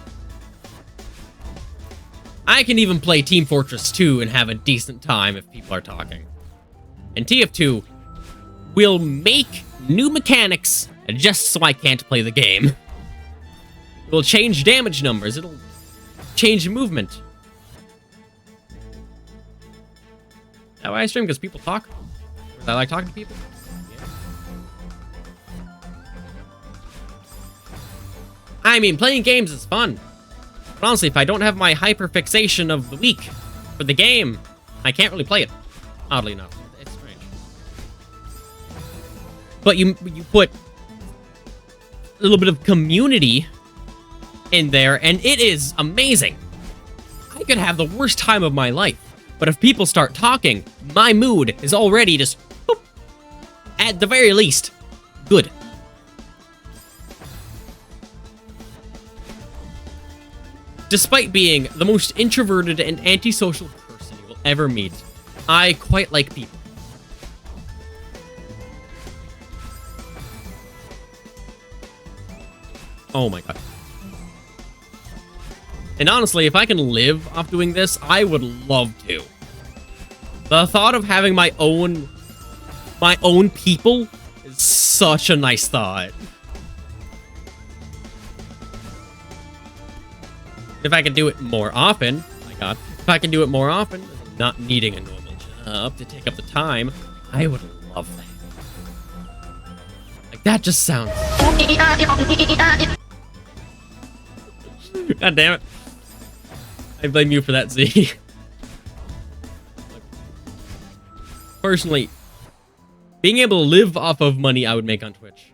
I can even play Team Fortress 2 and have a decent time if people are talking. And TF2 will make new mechanics just so I can't play the game. It will change damage numbers. It'll change movement. that why I stream? Because people talk? Because I like talking to people? Yeah. I mean, playing games is fun. But honestly, if I don't have my hyperfixation of the week for the game, I can't really play it. Oddly enough. It's strange. But you put a little bit of community in there, and it is amazing. I could have the worst time of my life, but if people start talking, my mood is already just, boop, at the very least, good. Despite being the most introverted and antisocial person you will ever meet, I quite like people. Oh my god. And honestly, if I can live off doing this, I would love to. The thought of having my own people is such a nice thought. If I can do it more often, oh my god, if I can do it more often, not needing a normal job to take up the time, I would love that. Like, that just sounds... God damn it. I blame you for that, Z. Personally, being able to live off of money I would make on Twitch,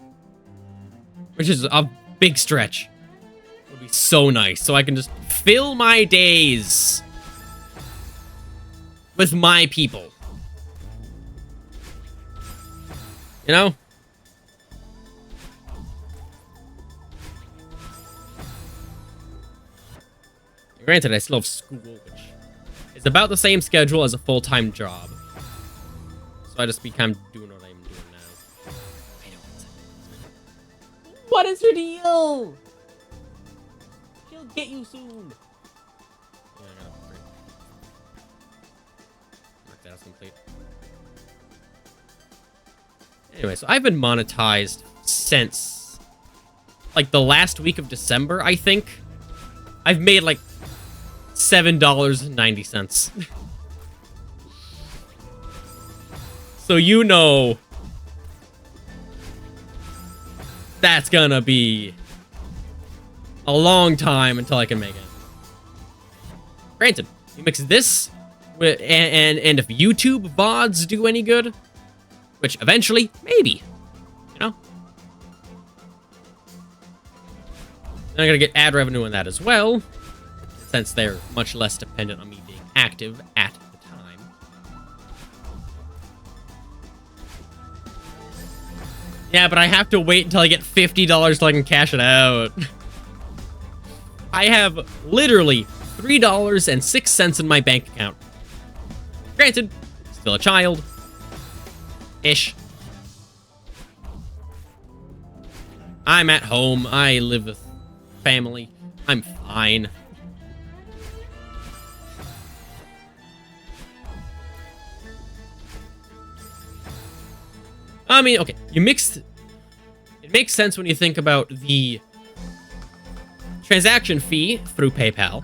which is a big stretch, would be so nice. So I can just fill my days with my people. You know? Granted, I still have school, which is about the same schedule as a full-time job. So I just become doing what I'm doing now. I know. What is your deal? She'll get you soon. Yeah, no, great. Mark that as complete. Anyway, so I've been monetized since, like, the last week of December, I think. I've made, like, $7.90. So you know that's gonna be a long time until I can make it. Granted, you mix this with, and if YouTube VODs do any good, which eventually, maybe, you know? Then I'm gonna get ad revenue on that as well, since they're much less dependent on me being active at the time. Yeah, but I have to wait until I get $50 so I can cash it out. I have literally $3.06 in my bank account. Granted, still a child. Ish. I'm at home. I live with family. I'm fine. I mean, okay, you mixed... It makes sense when you think about the transaction fee through PayPal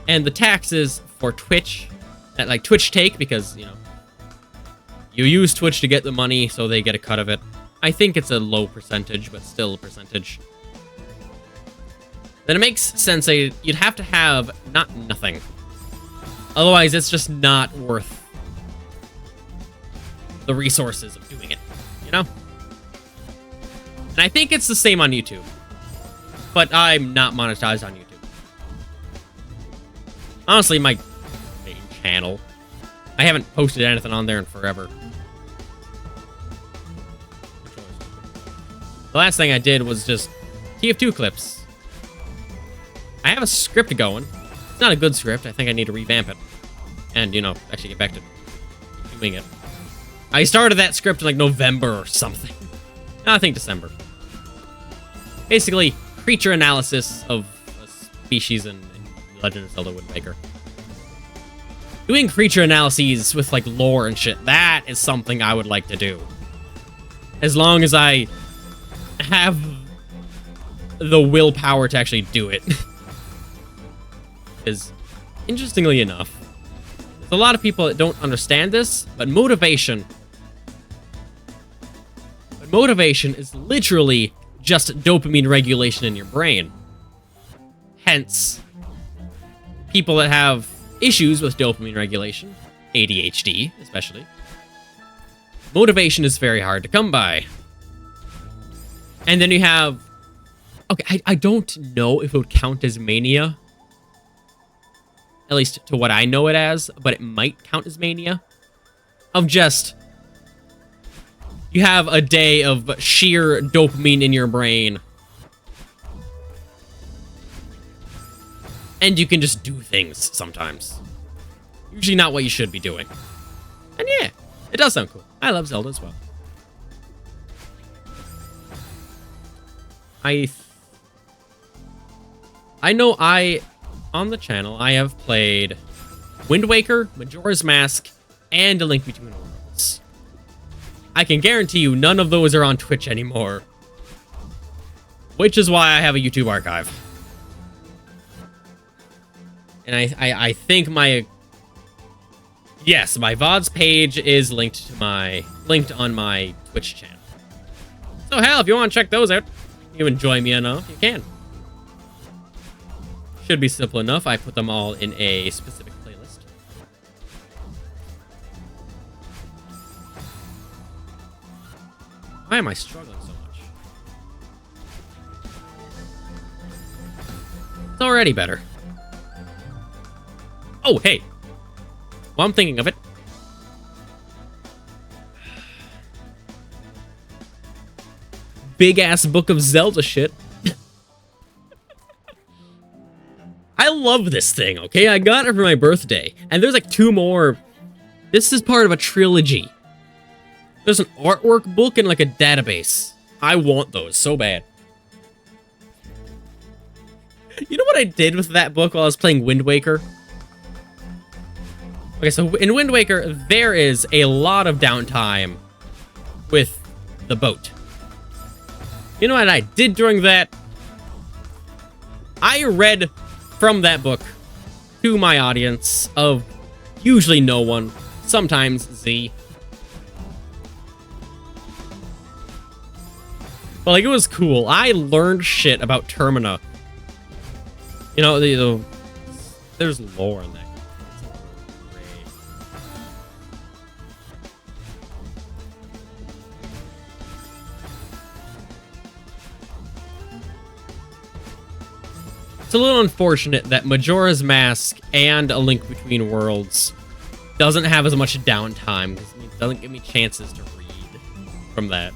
and the taxes for Twitch, that like Twitch take, because, you know, you use Twitch to get the money, so they get a cut of it. I think it's a low percentage, but still a percentage. Then it makes sense that you'd have to have not nothing. Otherwise, it's just not worth the resources of doing it, you know? And I think it's the same on YouTube. But I'm not monetized on YouTube. Honestly, my main channel, I haven't posted anything on there in forever. The last thing I did was just TF2 clips. I have a script going. It's not a good script. I think I need to revamp it. And, you know, actually get back to doing it. I started that script in like November or something. No, I think December. Basically, creature analysis of a species in Legend of Zelda Wind Waker. Doing creature analyses with like lore and shit, that is something I would like to do. As long as I have the willpower to actually do it. Because, interestingly enough, There's a lot of people that don't understand this, but motivation is literally just dopamine regulation in your brain. Hence, people that have issues with dopamine regulation, ADHD especially, motivation is very hard to come by. And then you have... Okay, I don't know if it would count as mania. At least to what I know it as, but it might count as mania. Of just... You have a day of sheer dopamine in your brain. And you can just do things sometimes. Usually not what you should be doing. And yeah, it does sound cool. I love Zelda as well. I know on the channel, I have played Wind Waker, Majora's Mask, and A Link Between Worlds. I can guarantee you none of those are on Twitch anymore. Which is why I have a YouTube archive. And I think my... Yes, my VODs page is linked on my Twitch channel. So hell, if you want to check those out, you enjoy me enough, you can. Should be simple enough. I put them all in a specific playlist. Why am I struggling so much? It's already better. Oh, hey. While I'm thinking of it. Big-ass Book of Zelda shit. I love this thing, okay? I got it for my birthday. And there's like 2 more. This is part of a trilogy. There's an artwork book and like a database. I want those so bad. You know what I did with that book while I was playing Wind Waker? Okay, so in Wind Waker, there is a lot of downtime with the boat. You know what I did during that? I read from that book to my audience of usually no one, sometimes Z. But like, it was cool. I learned shit about Termina. You know, there's lore in that. It's a little unfortunate that Majora's Mask and A Link Between Worlds doesn't have as much downtime, because it doesn't give me chances to read from that.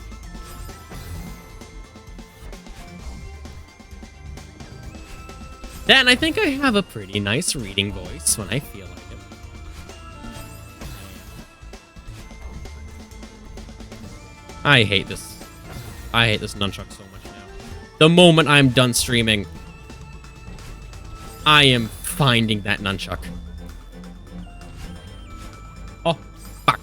And I think I have a pretty nice reading voice when I feel like it. I hate this. I hate this nunchuck so much now. The moment I'm done streaming, I am finding that nunchuck. Oh, fuck.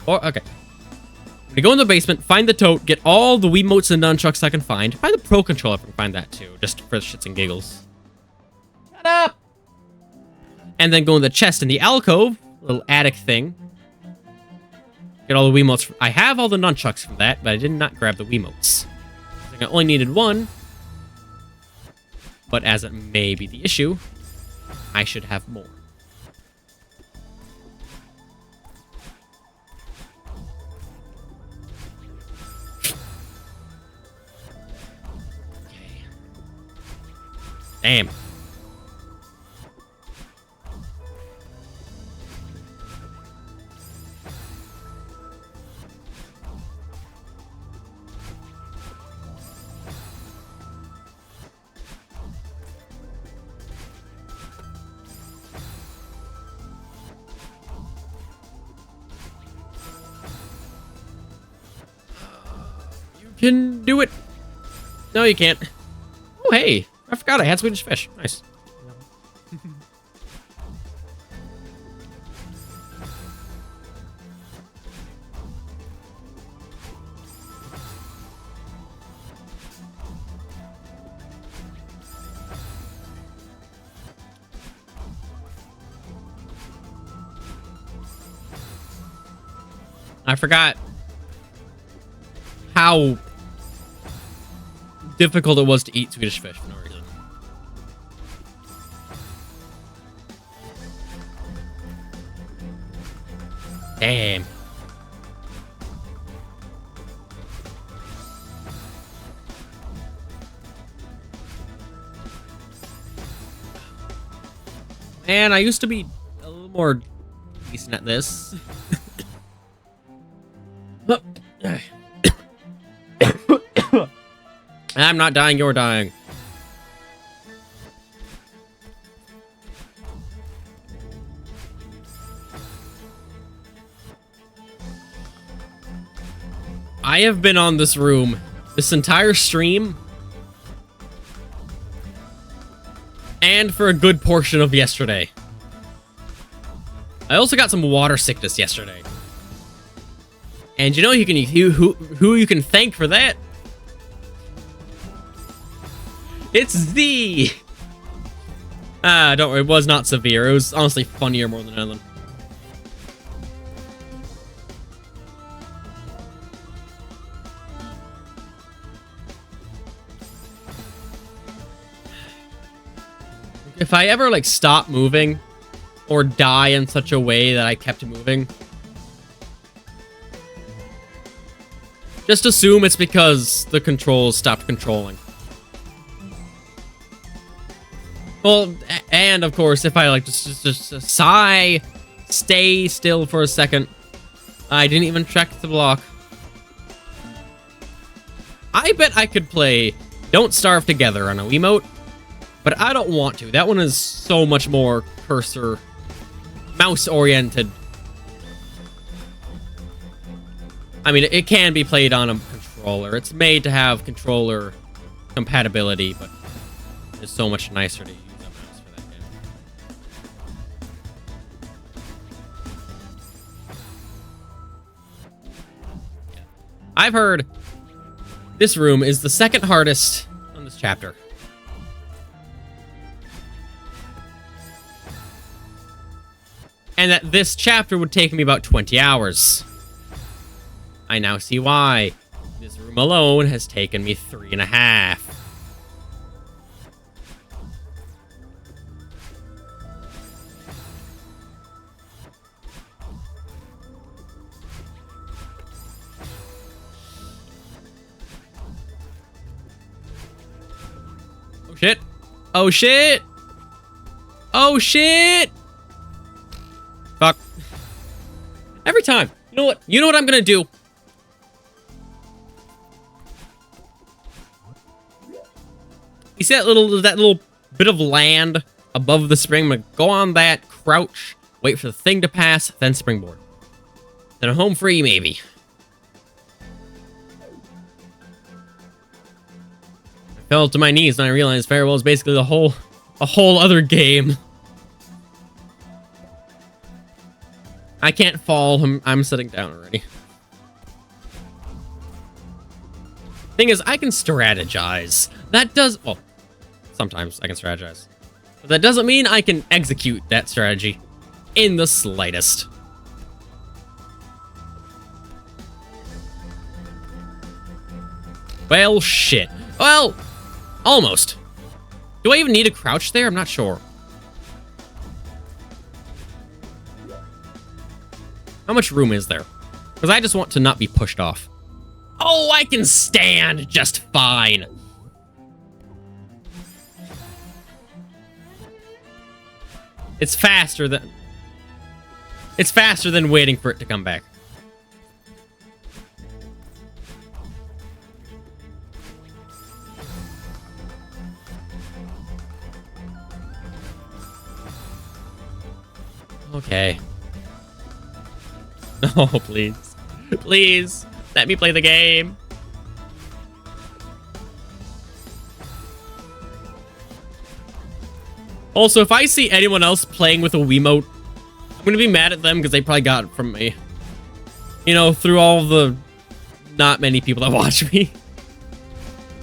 Oh, okay. I'm gonna go in the basement, find the tote, get all the Wiimotes and nunchucks I can find. Find the Pro Controller if I can find that too, just for shits and giggles. Shut up! And then go in the chest in the alcove, little attic thing. Get all the Wiimotes. I have all the nunchucks from that, but I did not grab the Wiimotes. I think I only needed 1. But as it may be the issue, I should have more. Okay. Damn. Can do it. No, you can't. Oh, hey. I forgot I had Swedish fish. Nice. I forgot how difficult it was to eat Swedish fish for no reason. Damn. Man, I used to be a little more decent at this. I'm not dying, you're dying. I have been on this room this entire stream and for a good portion of yesterday. I also got some water sickness yesterday. And you know who you can thank for that? It's Z! Don't worry, it was not severe. It was honestly funnier more than anything. If I ever, like, stop moving or die in such a way that I kept moving, just assume it's because the controls stopped controlling. Well, and of course, if I like just sigh, stay still for a second. I didn't even check the block. I bet I could play Don't Starve Together on a Wiimote, but I don't want to. That one is so much more cursor, mouse-oriented. I mean, it can be played on a controller. It's made to have controller compatibility, but it's so much nicer to use a mouse for that game. Yeah. I've heard this room is the second hardest on this chapter. And that this chapter would take me about 20 hours. I now see why. This room alone has taken me 3.5. Oh shit. Oh shit. Oh shit. Fuck. Every time. You know what? You know what I'm gonna do? You see that little bit of land above the spring? I'm gonna go on that, crouch, wait for the thing to pass, then springboard. Then I'm home free, maybe. I fell to my knees and I realized Farewell is basically a whole other game. I can't fall. I'm sitting down already. Thing is, I can strategize. That does... Well, sometimes I can strategize. But that doesn't mean I can execute that strategy in the slightest. Well, shit. Well, almost. Do I even need to crouch there? I'm not sure. How much room is there? Because I just want to not be pushed off. Oh, I can stand just fine. It's faster than waiting for it to come back. Okay. Oh, please. Please, let me play the game. Also, if I see anyone else playing with a Wiimote, I'm gonna be mad at them because they probably got it from me. You know, through all the not many people that watch me.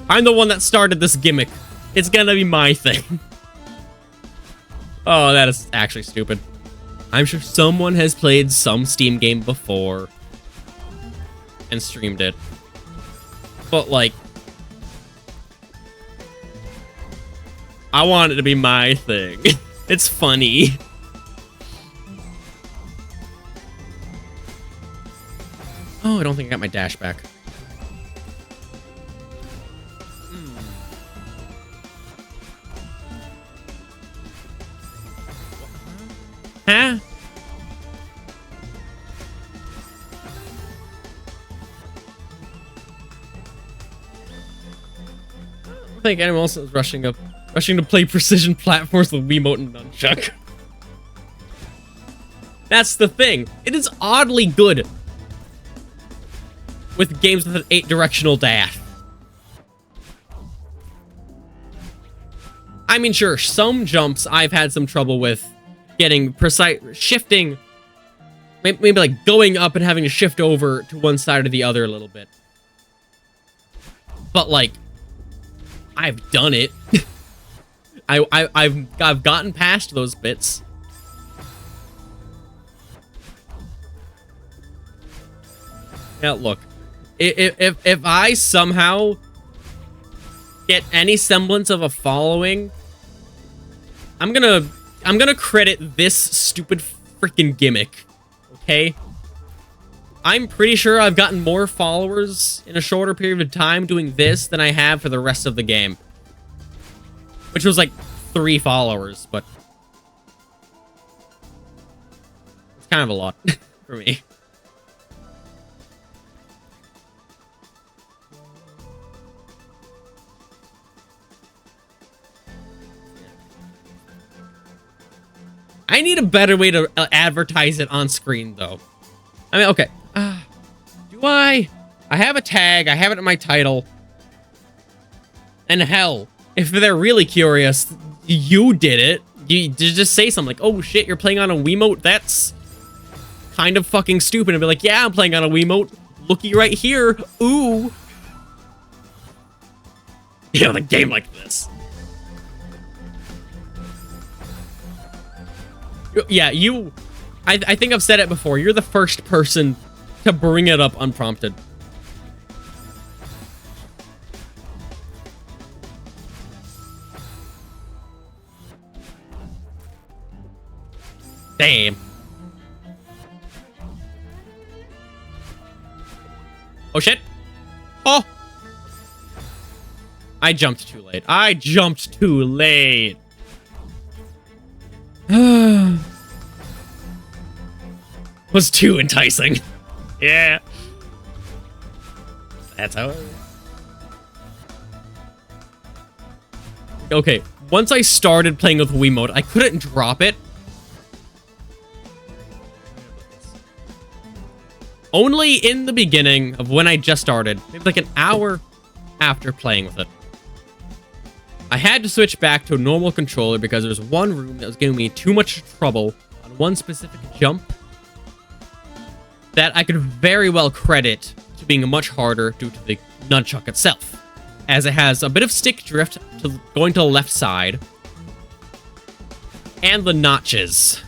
I'm the one that started this gimmick. It's gonna be my thing. Oh, that is actually stupid. I'm sure someone has played some Steam game before and streamed it. But, like, I want it to be my thing. It's funny. Oh, I don't think I got my dash back. Huh? I don't think anyone else is rushing to play precision platforms with Wiimote and Nunchuck. That's the thing. It is oddly good with games with an 8-directional dash. I mean, sure, some jumps I've had some trouble with getting precise, shifting, maybe like going up and having to shift over to one side or the other a little bit. But like, I've done it. I've gotten past those bits. Now look, if I somehow get any semblance of a following, I'm gonna credit this stupid freaking gimmick, okay? I'm pretty sure I've gotten more followers in a shorter period of time doing this than I have for the rest of the game. Which was like 3 followers, but it's kind of a lot for me. I need a better way to advertise it on screen, though. I mean, okay. Do I? I have a tag. I have it in my title. And hell, if they're really curious, you did it. You just say something like, oh shit, you're playing on a Wiimote? That's kind of fucking stupid. And be like, yeah, I'm playing on a Wiimote. Looky right here. Ooh. You know, the game like this. Yeah, you... I think I've said it before. You're the first person to bring it up unprompted. Damn. Oh, shit. Oh! I jumped too late. I jumped too late. Was too enticing. Yeah. That's how it... Okay, once I started playing with Wiimote, I couldn't drop it. Only in the beginning of when I just started, maybe like an hour after playing with it. I had to switch back to a normal controller because there was one room that was giving me too much trouble on one specific jump that I could very well credit to being much harder due to the nunchuck itself, as it has a bit of stick drift to going to the left side, and the notches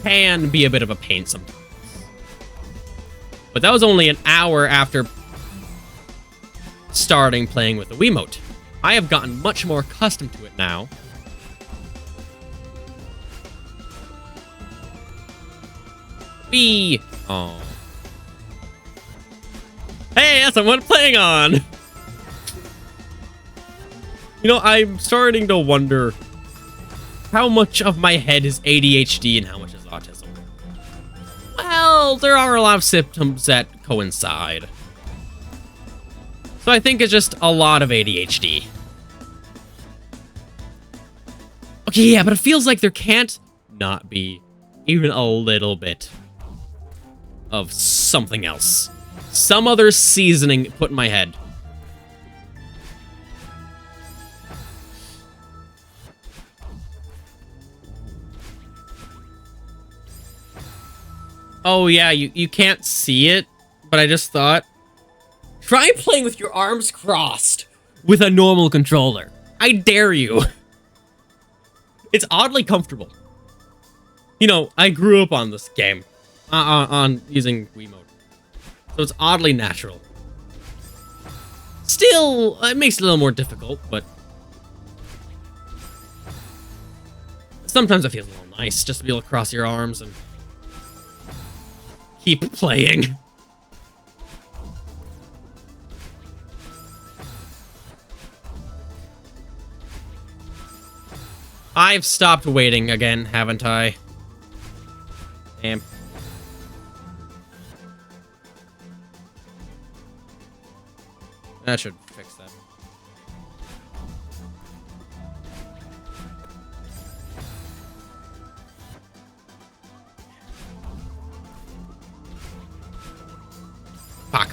can be a bit of a pain sometimes. But that was only an hour after starting playing with the Wiimote. I have gotten much more accustomed to it now. Whee! Oh. Hey, that's what I'm playing on! You know, I'm starting to wonder how much of my head is ADHD and how much is autism. Well, there are a lot of symptoms that coincide. So I think it's just a lot of ADHD. Okay, yeah, but it feels like there can't not be even a little bit of something else. Some other seasoning put in my head. Oh yeah, you can't see it, but I just thought, try playing with your arms crossed with a normal controller. I dare you. It's oddly comfortable. You know, I grew up on this game, on using Wiimote. So it's oddly natural. Still, it makes it a little more difficult, but sometimes it feels a little nice just to be able to cross your arms and keep playing. I've stopped waiting again, haven't I? Damn. That should fix that. Fuck.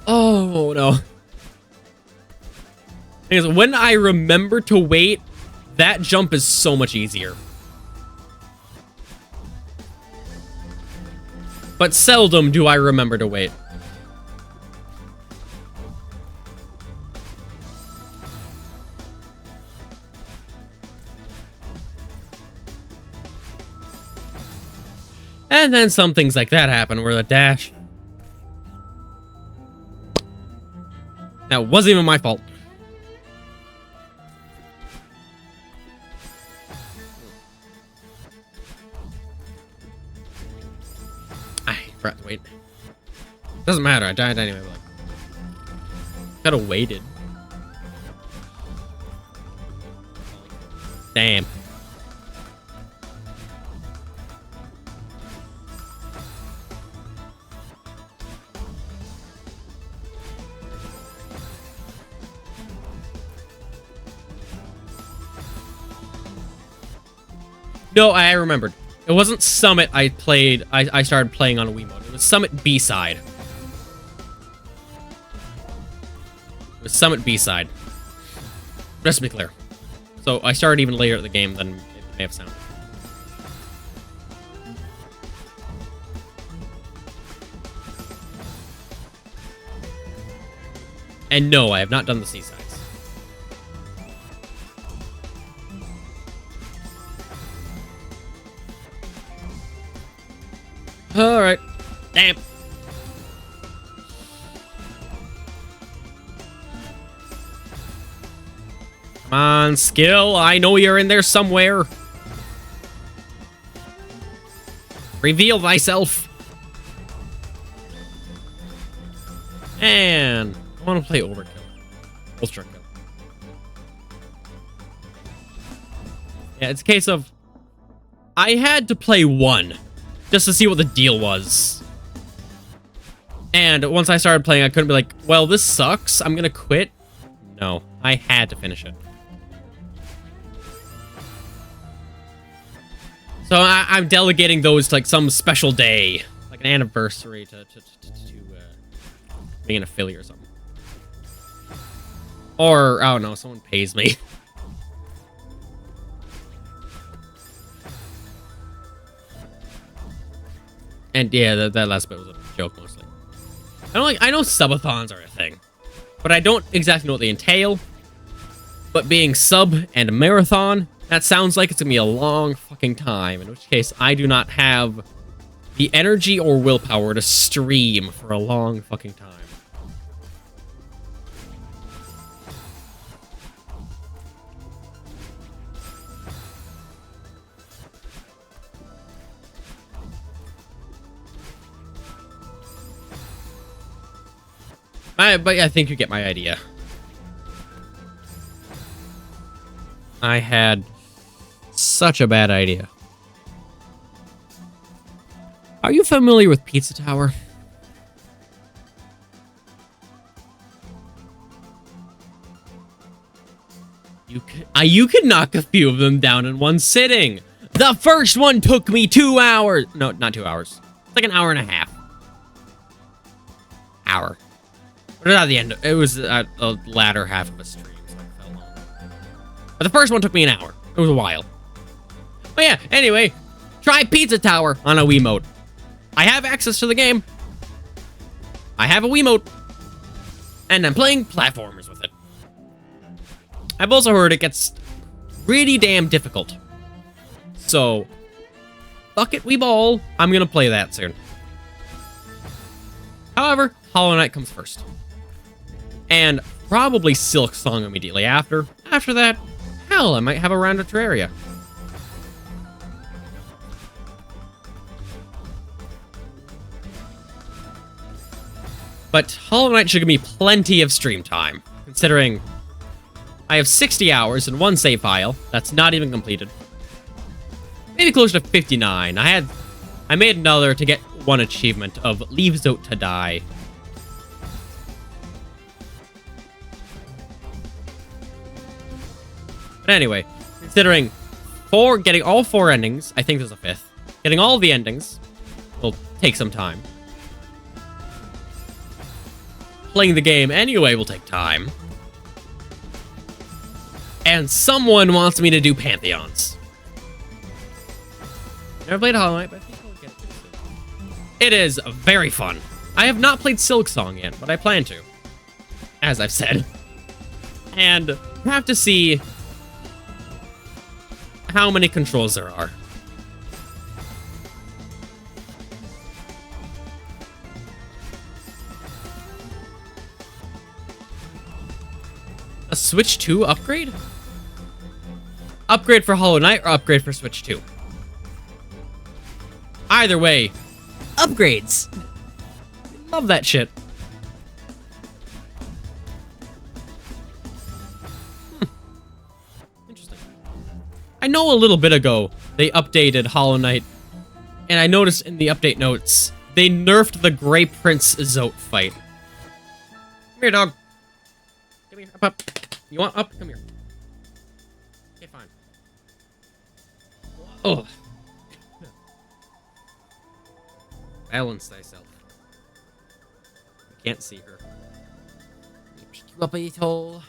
Oh, no. Because when I remember to wait, that jump is so much easier. But seldom do I remember to wait. And then some things like that happen where the dash... That wasn't even my fault. I forgot to wait. Doesn't matter, I died anyway. But could have waited. Damn. No, I remembered. It wasn't Summit I played. I started playing on a Wiimote. It was Summit B-Side. It was Summit B-Side. Just to be clear. So I started even later in the game than it may have sounded. And no, I have not done the C-Sides. Alright. Damn. Come on, skill. I know you're in there somewhere. Reveal thyself. And I want to play Overkill. Ultra Kill. Yeah, it's a case of I had to play one just to see what the deal was. And once I started playing, I couldn't be like, well, this sucks, I'm gonna quit. No, I had to finish it. So I'm delegating those to like some special day, like an anniversary to being an affiliate or something. Or, I don't know, someone pays me. And yeah, that last bit was a joke mostly. I know subathons are a thing, but I don't exactly know what they entail. But being sub and a marathon, that sounds like it's gonna be a long fucking time, in which case I do not have the energy or willpower to stream for a long fucking time. But I think you get my idea. I had such a bad idea. Are you familiar with Pizza Tower? You could knock a few of them down in one sitting. The first one took me 2 hours. No, not 2 hours. It's like an hour and a half. Hour. But not the end. It was the latter half of a stream, so I fell long. But the first one took me an hour. It was a while. But yeah, anyway, try Pizza Tower on a Wiimote. I have access to the game. I have a Wiimote. And I'm playing platformers with it. I've also heard it gets pretty damn difficult. So, fuck it, we ball. I'm gonna play that soon. However, Hollow Knight comes first. And probably Silk Song immediately after. After that, hell, I might have a round of Terraria. But Hollow Knight should give me plenty of stream time, considering I have 60 hours in one save file that's not even completed. Maybe closer to 59. I made another to get one achievement of Leave Zote to Die. But anyway, considering getting all 4 endings, I think there's a 5th. Getting all the endings will take some time. Playing the game anyway will take time. And someone wants me to do Pantheons. Never played Hollow Knight, but I think I'll get it pretty soon. It is very fun. I have not played Silk Song yet, but I plan to. As I've said. And have to see how many controls there are. A Switch 2 upgrade? Upgrade for Hollow Knight or upgrade for Switch 2? Either way, upgrades. Love that shit. Interesting. I know a little bit ago they updated Hollow Knight, and I noticed in the update notes they nerfed the Grey Prince Zote fight. Come here, dog. Come here. Up. You want up? Come here. Okay, fine. Oh. Balance thyself. You can't see her. Pick you up a little.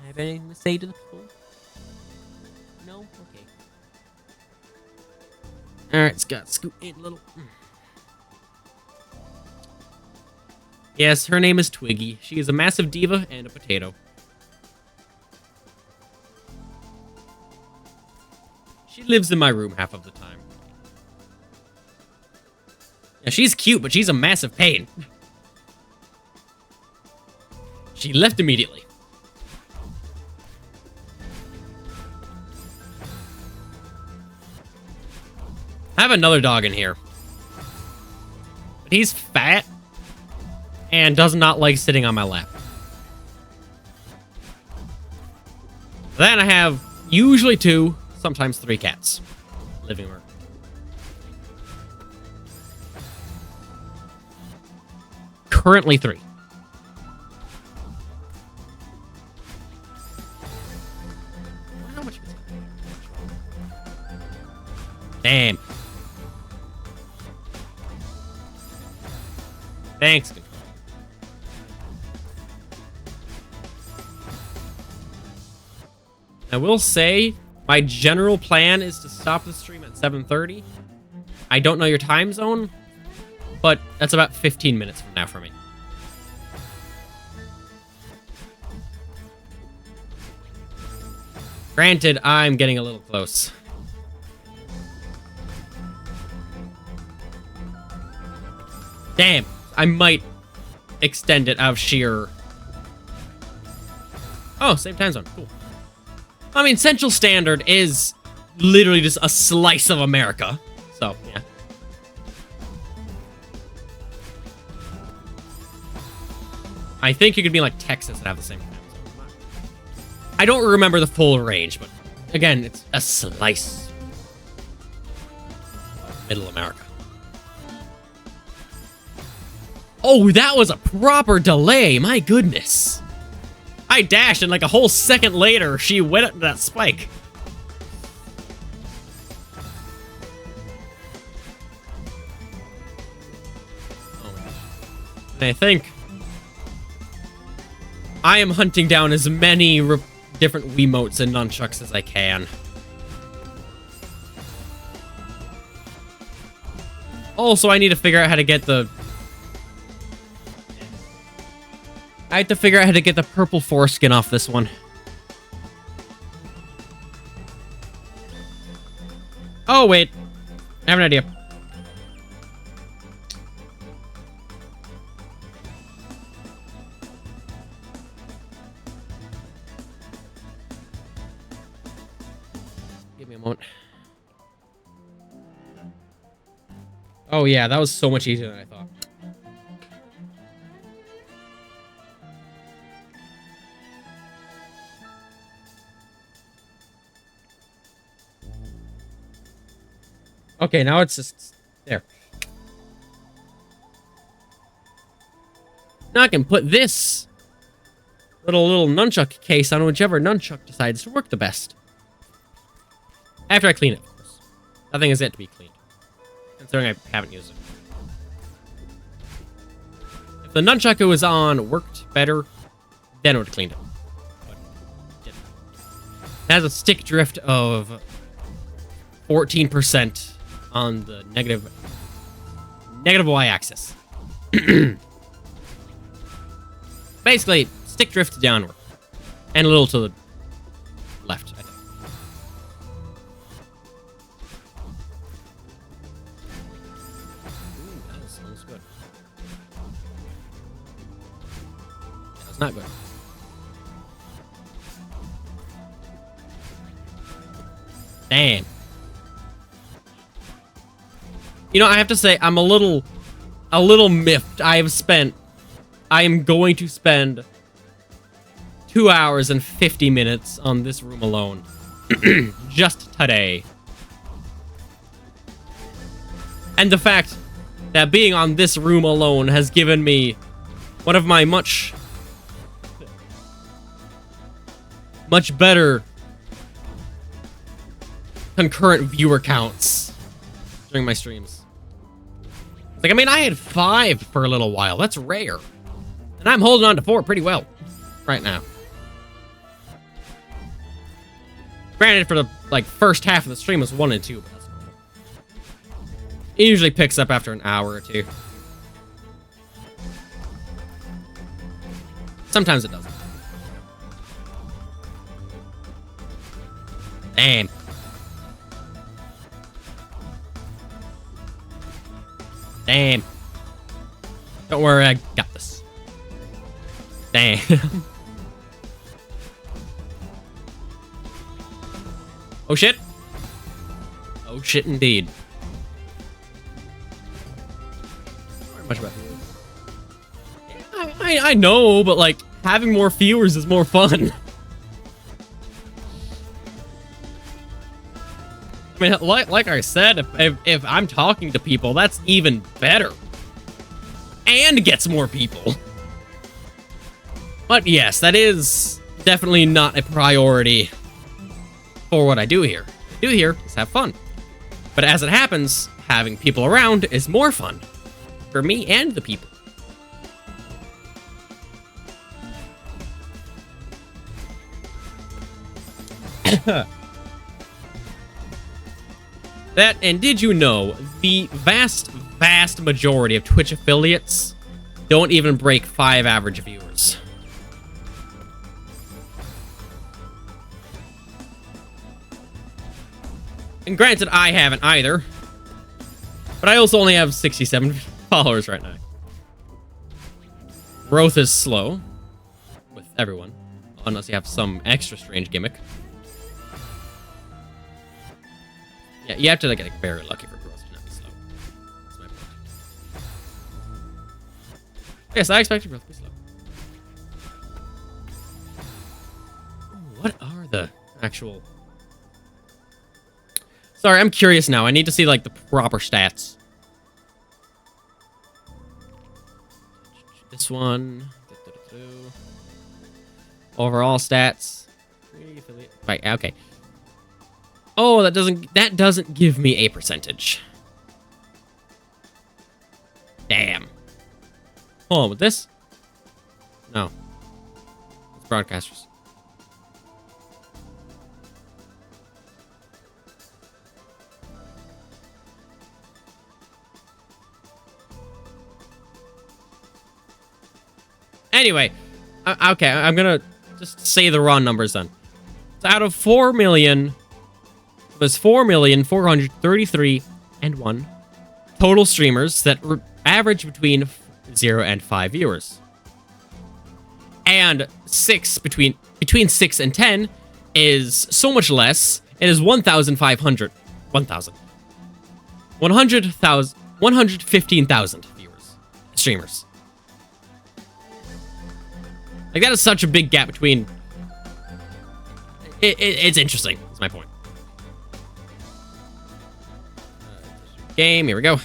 Have anything to say to the people? No? Okay. Alright, Scott, scoot in a little. Yes, her name is Twiggy. She is a massive diva and a potato. She lives in my room half of the time. Yeah, she's cute, but she's a massive pain. She left immediately. I have another dog in here. But he's fat and does not like sitting on my lap. Then I have usually 2, sometimes 3 cats living room. Currently 3. How much? Damn. Thanks. I will say, my general plan is to stop the stream at 7:30. I don't know your time zone, but that's about 15 minutes from now for me. Granted, I'm getting a little close. Damn, I might extend it out of sheer... Oh, same time zone. Cool. I mean, Central Standard is literally just a slice of America. So, yeah. I think you could be like Texas and have the same time zone. I don't remember the full range, but again, it's a slice of Middle America. Oh, that was a proper delay. My goodness. I dashed, and like a whole second later, she went up to that spike. Oh my gosh. And I think I am hunting down as many different Wiimotes and nunchucks as I can. Also, I need to figure out how to get the... I have to figure out how to get the purple foreskin off this one. Oh, wait. I have an idea. moment. Oh yeah, that was so much easier than I thought. Okay, now it's just there. Now I can put this little nunchuck case on whichever nunchuck decides to work the best. After I clean it, of course. Nothing is yet to be cleaned, considering I haven't used it. If the nunchuck it was on worked better, then I would have cleaned it. But it didn't. It has a stick drift of 14% on the negative y-axis. Basically, stick drift downward. And a little to the left, I think. Ooh, that sounds good. That was not good. Damn. You know, I have to say, I'm a little miffed. I am going to spend 2 hours and 50 minutes on this room alone. Just today. And the fact that being on this room alone has given me one of my much better concurrent viewer counts during my streams. Like, I mean, I had 5 for a little while. That's rare. And I'm holding on to 4 pretty well right now. Granted, for the, like, first half of the stream was 1 and 2, but that's normal. It usually picks up after an hour or 2. Sometimes it doesn't. Damn. Damn. Don't worry, I got this. Damn. Oh shit. Oh shit indeed. Don't worry much about it. I know, but like, having more viewers is more fun. I mean, like I said, if I'm talking to people, that's even better. And gets more people. But yes, that is definitely not a priority for what I do here. What I do here is have fun. But as it happens, having people around is more fun. For me and the people. That, and did you know, the vast majority of Twitch affiliates don't even break 5 average viewers. And granted, I haven't either. But I also only have 67 followers right now. Growth is slow. With everyone. Unless you have some extra strange gimmick. Yeah, you have to get very lucky for growth to not be slow. That's my point. Yes, I expected growth to be slow. Ooh, what are the actual... Sorry, I'm curious now. I need to see, like, the proper stats. This one. Overall stats. Right, okay. Oh, that doesn't give me a percentage. Damn. Hold on, with this? No. It's broadcasters. Anyway, okay, I'm gonna just say the raw numbers then. So out of 4 million, was 4,433,001 total streamers that average between 0 and 5 viewers. And between 6 and 10 is so much less. It is 1,500. 1,000. 100,000. 115,000 viewers. Streamers. Like, that is such a big gap between... It's interesting, is my point. Game, here we go.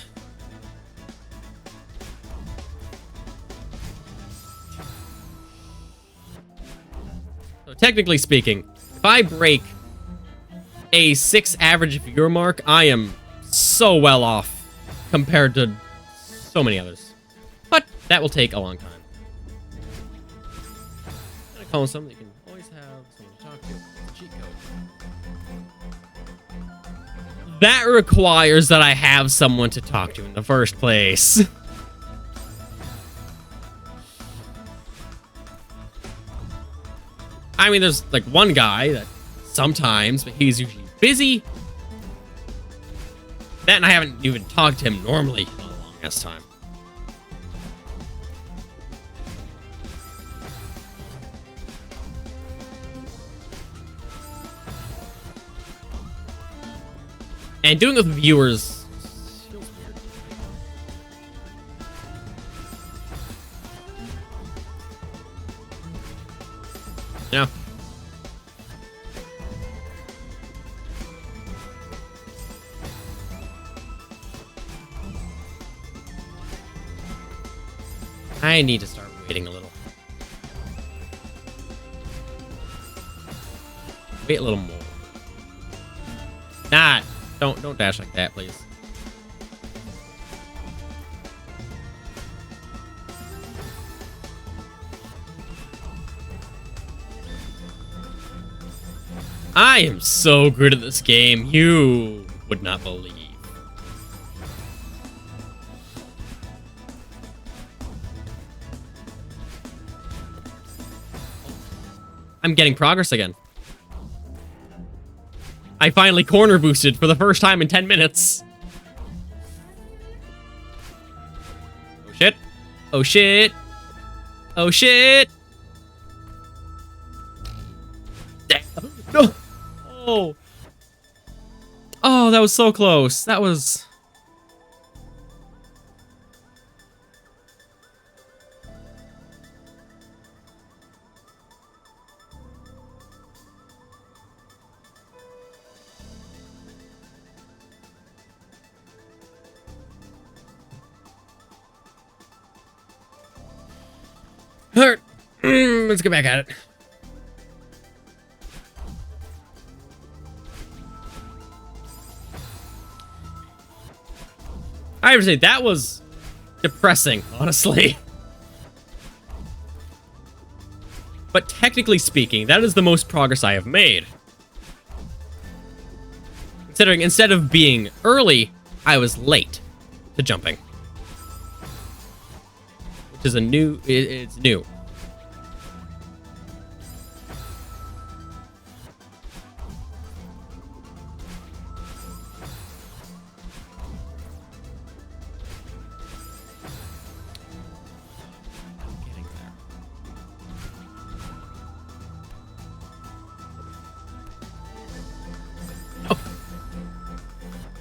So, technically speaking, if I break a 6 average viewer mark, I am so well off compared to so many others. But that will take a long time. I'm gonna call something you can always have someone to talk to. It's a cheat code. That requires that I have someone to talk to in the first place. I mean, there's like one guy that sometimes, but he's usually busy. That and I haven't even talked to him normally in a long ass time. And doing it with viewers feels weird. You know? I need to start waiting a little. Wait a little more. Nah, don't dash like that, please. I am so good at this game, you would not believe. I'm getting progress again. I finally corner boosted for the first time in 10 minutes. Oh shit. Oh shit. Oh shit. Damn. No. Oh. Oh, that was so close. That was... Alright, let's get back at it. I have to say, that was depressing, honestly. But technically speaking, that is the most progress I have made. Considering instead of being early, I was late to jumping. Which is a new... It's new.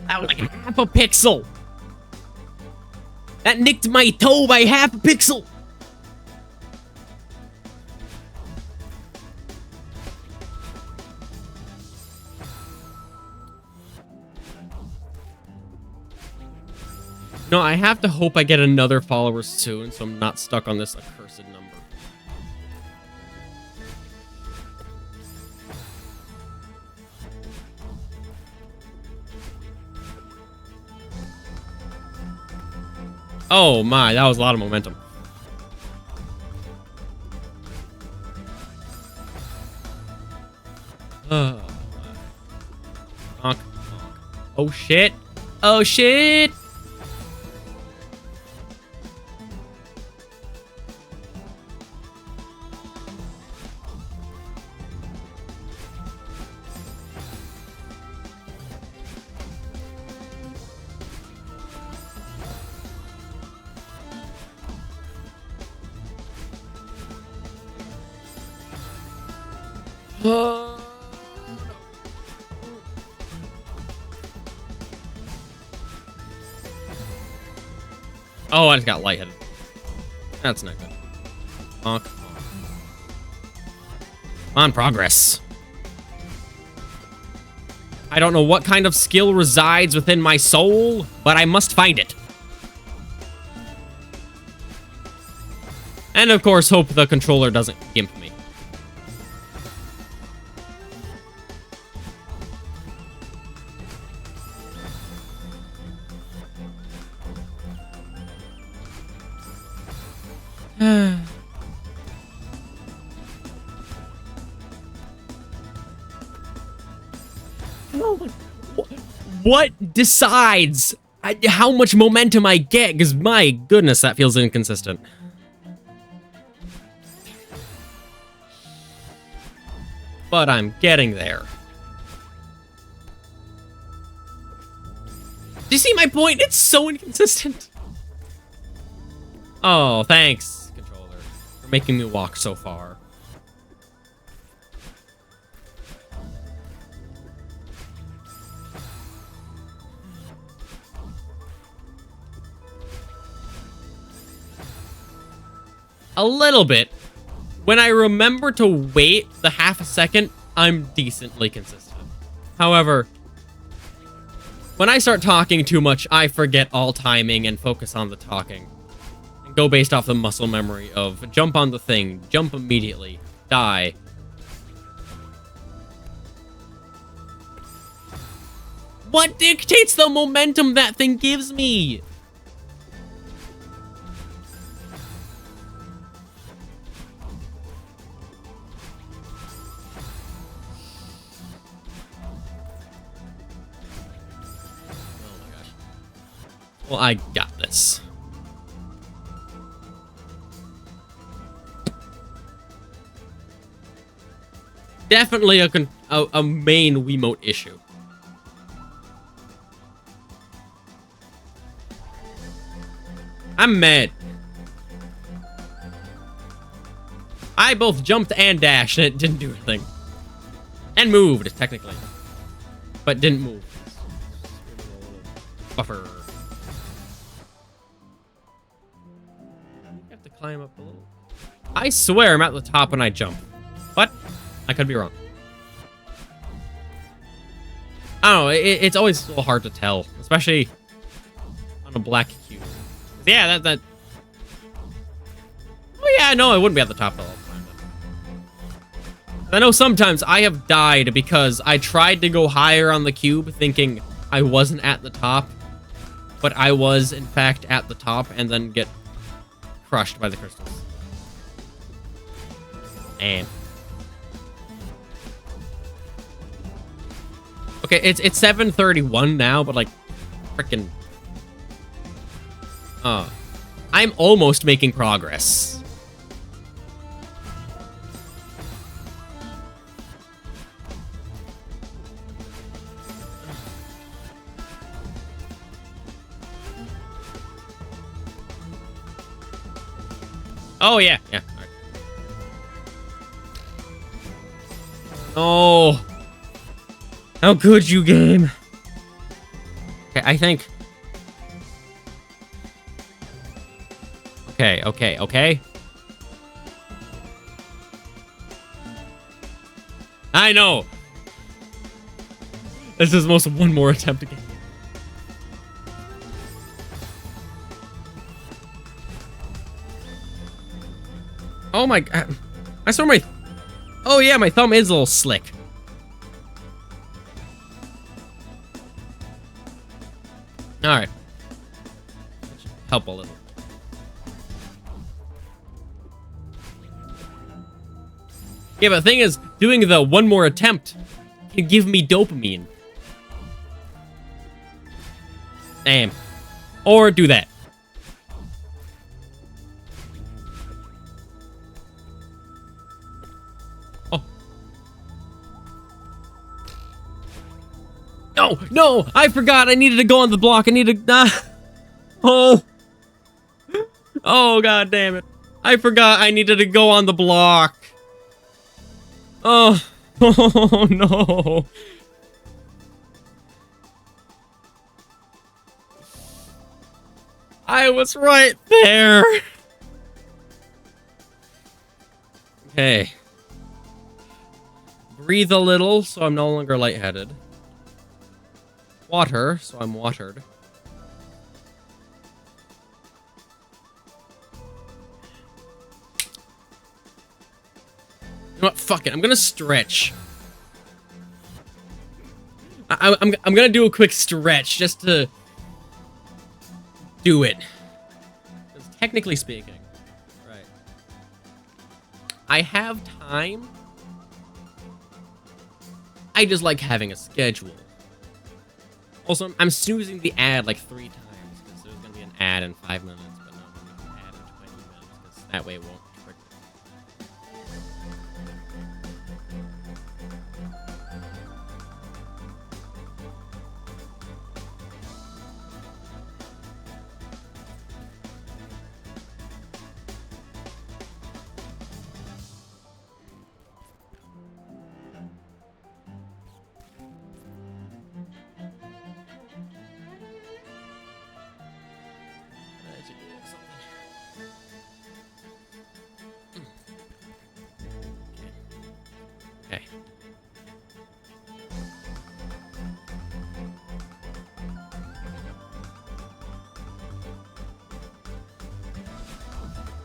That was like half a pixel. That nicked my toe by half a pixel. No, I have to hope I get another follower soon, so I'm not stuck on this accursed number. Oh my, that was a lot of momentum. Oh, honk, honk. Oh shit. Oh shit. Oh, I just got lightheaded. That's not good. Oh, come on, progress. I don't know what kind of skill resides within my soul, but I must find it. And of course, hope the controller doesn't gimp me. What decides how much momentum I get? Because my goodness, that feels inconsistent. But I'm getting there. Do you see my point? It's so inconsistent. Oh, thanks, controller, for making me walk so far. A little bit. When I remember to wait the half a second, I'm decently consistent. However, when I start talking too much, I forget all timing and focus on the talking. And go based off the muscle memory of jump on the thing, jump immediately, die. What dictates the momentum that thing gives me? Well, I got this. Definitely a main Wiimote issue. I'm mad. I both jumped and dashed, and it didn't do anything. And moved, technically. But didn't move. Buffer. Climb up a little. I swear I'm at the top when I jump. But I could be wrong. I don't know. It's always so hard to tell, especially on a black cube. Yeah, that. Oh yeah, no, I wouldn't be at the top all the time. I know sometimes I have died because I tried to go higher on the cube, thinking I wasn't at the top, but I was in fact at the top, and then get crushed by the crystals. And okay, it's 7:31 now, but like freaking I'm almost making progress. Oh, yeah. Yeah. All right. Oh. How could you, game? Okay, I think. Okay. I know. This is almost one more attempt again. Oh my god. I saw my... Oh yeah, my thumb is a little slick. Alright. Help a little. Yeah, but the thing is, doing the one more attempt can give me dopamine. Damn. Or do that. No, no, I forgot I needed to go on the block. I needed to... Oh. Oh, god damn it. I forgot I needed to go on the block. Oh. Oh, no. I was right there. Okay. Breathe a little, so I'm no longer lightheaded. Water, so I'm watered. You know what? Fuck it. I'm gonna stretch. I'm gonna do a quick stretch just to do it. Because technically speaking, right? I have time. I just like having a schedule. Also, I'm snoozing the ad like 3 times because there's gonna be an ad in 5 minutes, but no, there's an ad in 20 minutes because that way it won't trigger. Okay.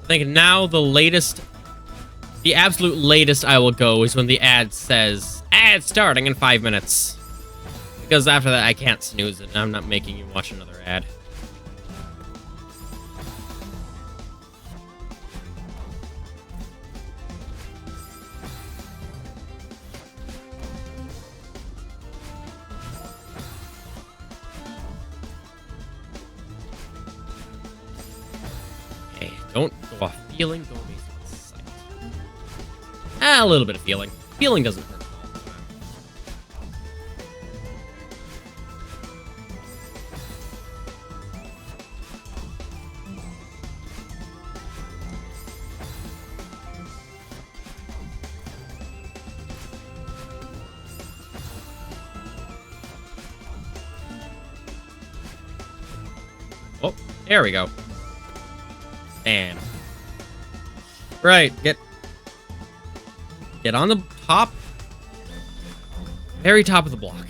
I think now the absolute latest I will go is when the ad says, ad starting in 5 minutes. Because after that, I can't snooze it, and I'm not making you watch another ad. Okay, don't go off feeling, go based on sight. A little bit of feeling. Feeling doesn't hurt. Oh, there we go. Damn. Right, get on the top. Very top of the block.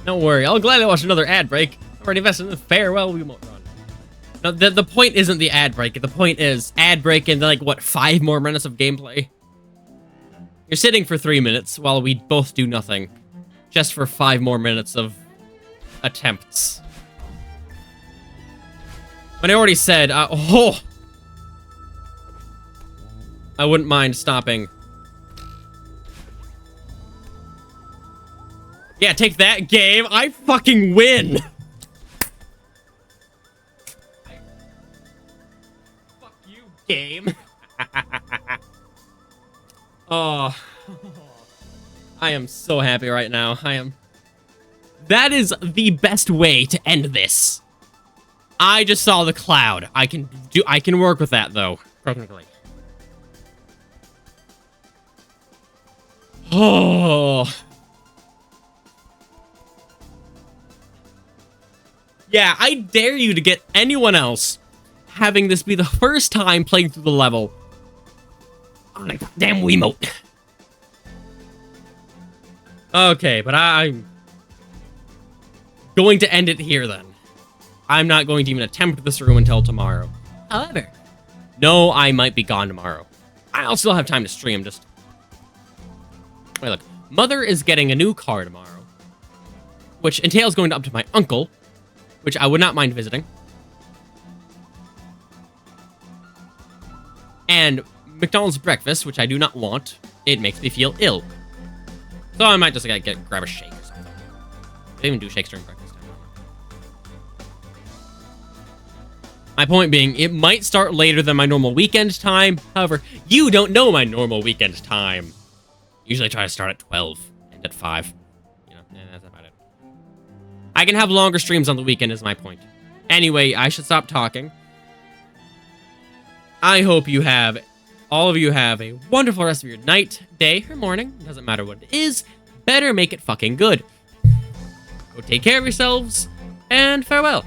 Don't worry, I'll gladly watch another ad break. I've already invested in the farewell we won't run. No, the point isn't the ad break. The point is ad break and like, what, 5 more minutes of gameplay? You're sitting for 3 minutes while we both do nothing. Just for 5 more minutes of attempts. But I already said, I wouldn't mind stopping. Yeah, take that, game. I fucking win. Fuck you, game. Oh. I am so happy right now. That is the best way to end this. I just saw the cloud. I can work with that though, technically. Oh. Yeah, I dare you to get anyone else having this be the first time playing through the level on a goddamn Wiimote. Okay, but I'm going to end it here then. I'm not going to even attempt this room until tomorrow. However, no, I might be gone tomorrow. I'll still have time to stream, just... Wait, look. Mother is getting a new car tomorrow, which entails going up to my uncle, which I would not mind visiting. And McDonald's breakfast, which I do not want. It makes me feel ill. So I might just like, grab a shake or something. They even do shakes during breakfast time. My point being, it might start later than my normal weekend time. However, you don't know my normal weekend time. Usually I try to start at 12, end at 5. You know, that's about it. I can have longer streams on the weekend is my point. Anyway, I should stop talking. I hope all of you have a wonderful rest of your night, day, or morning. Doesn't matter what it is. Better make it fucking good. Go So take care of yourselves, and farewell.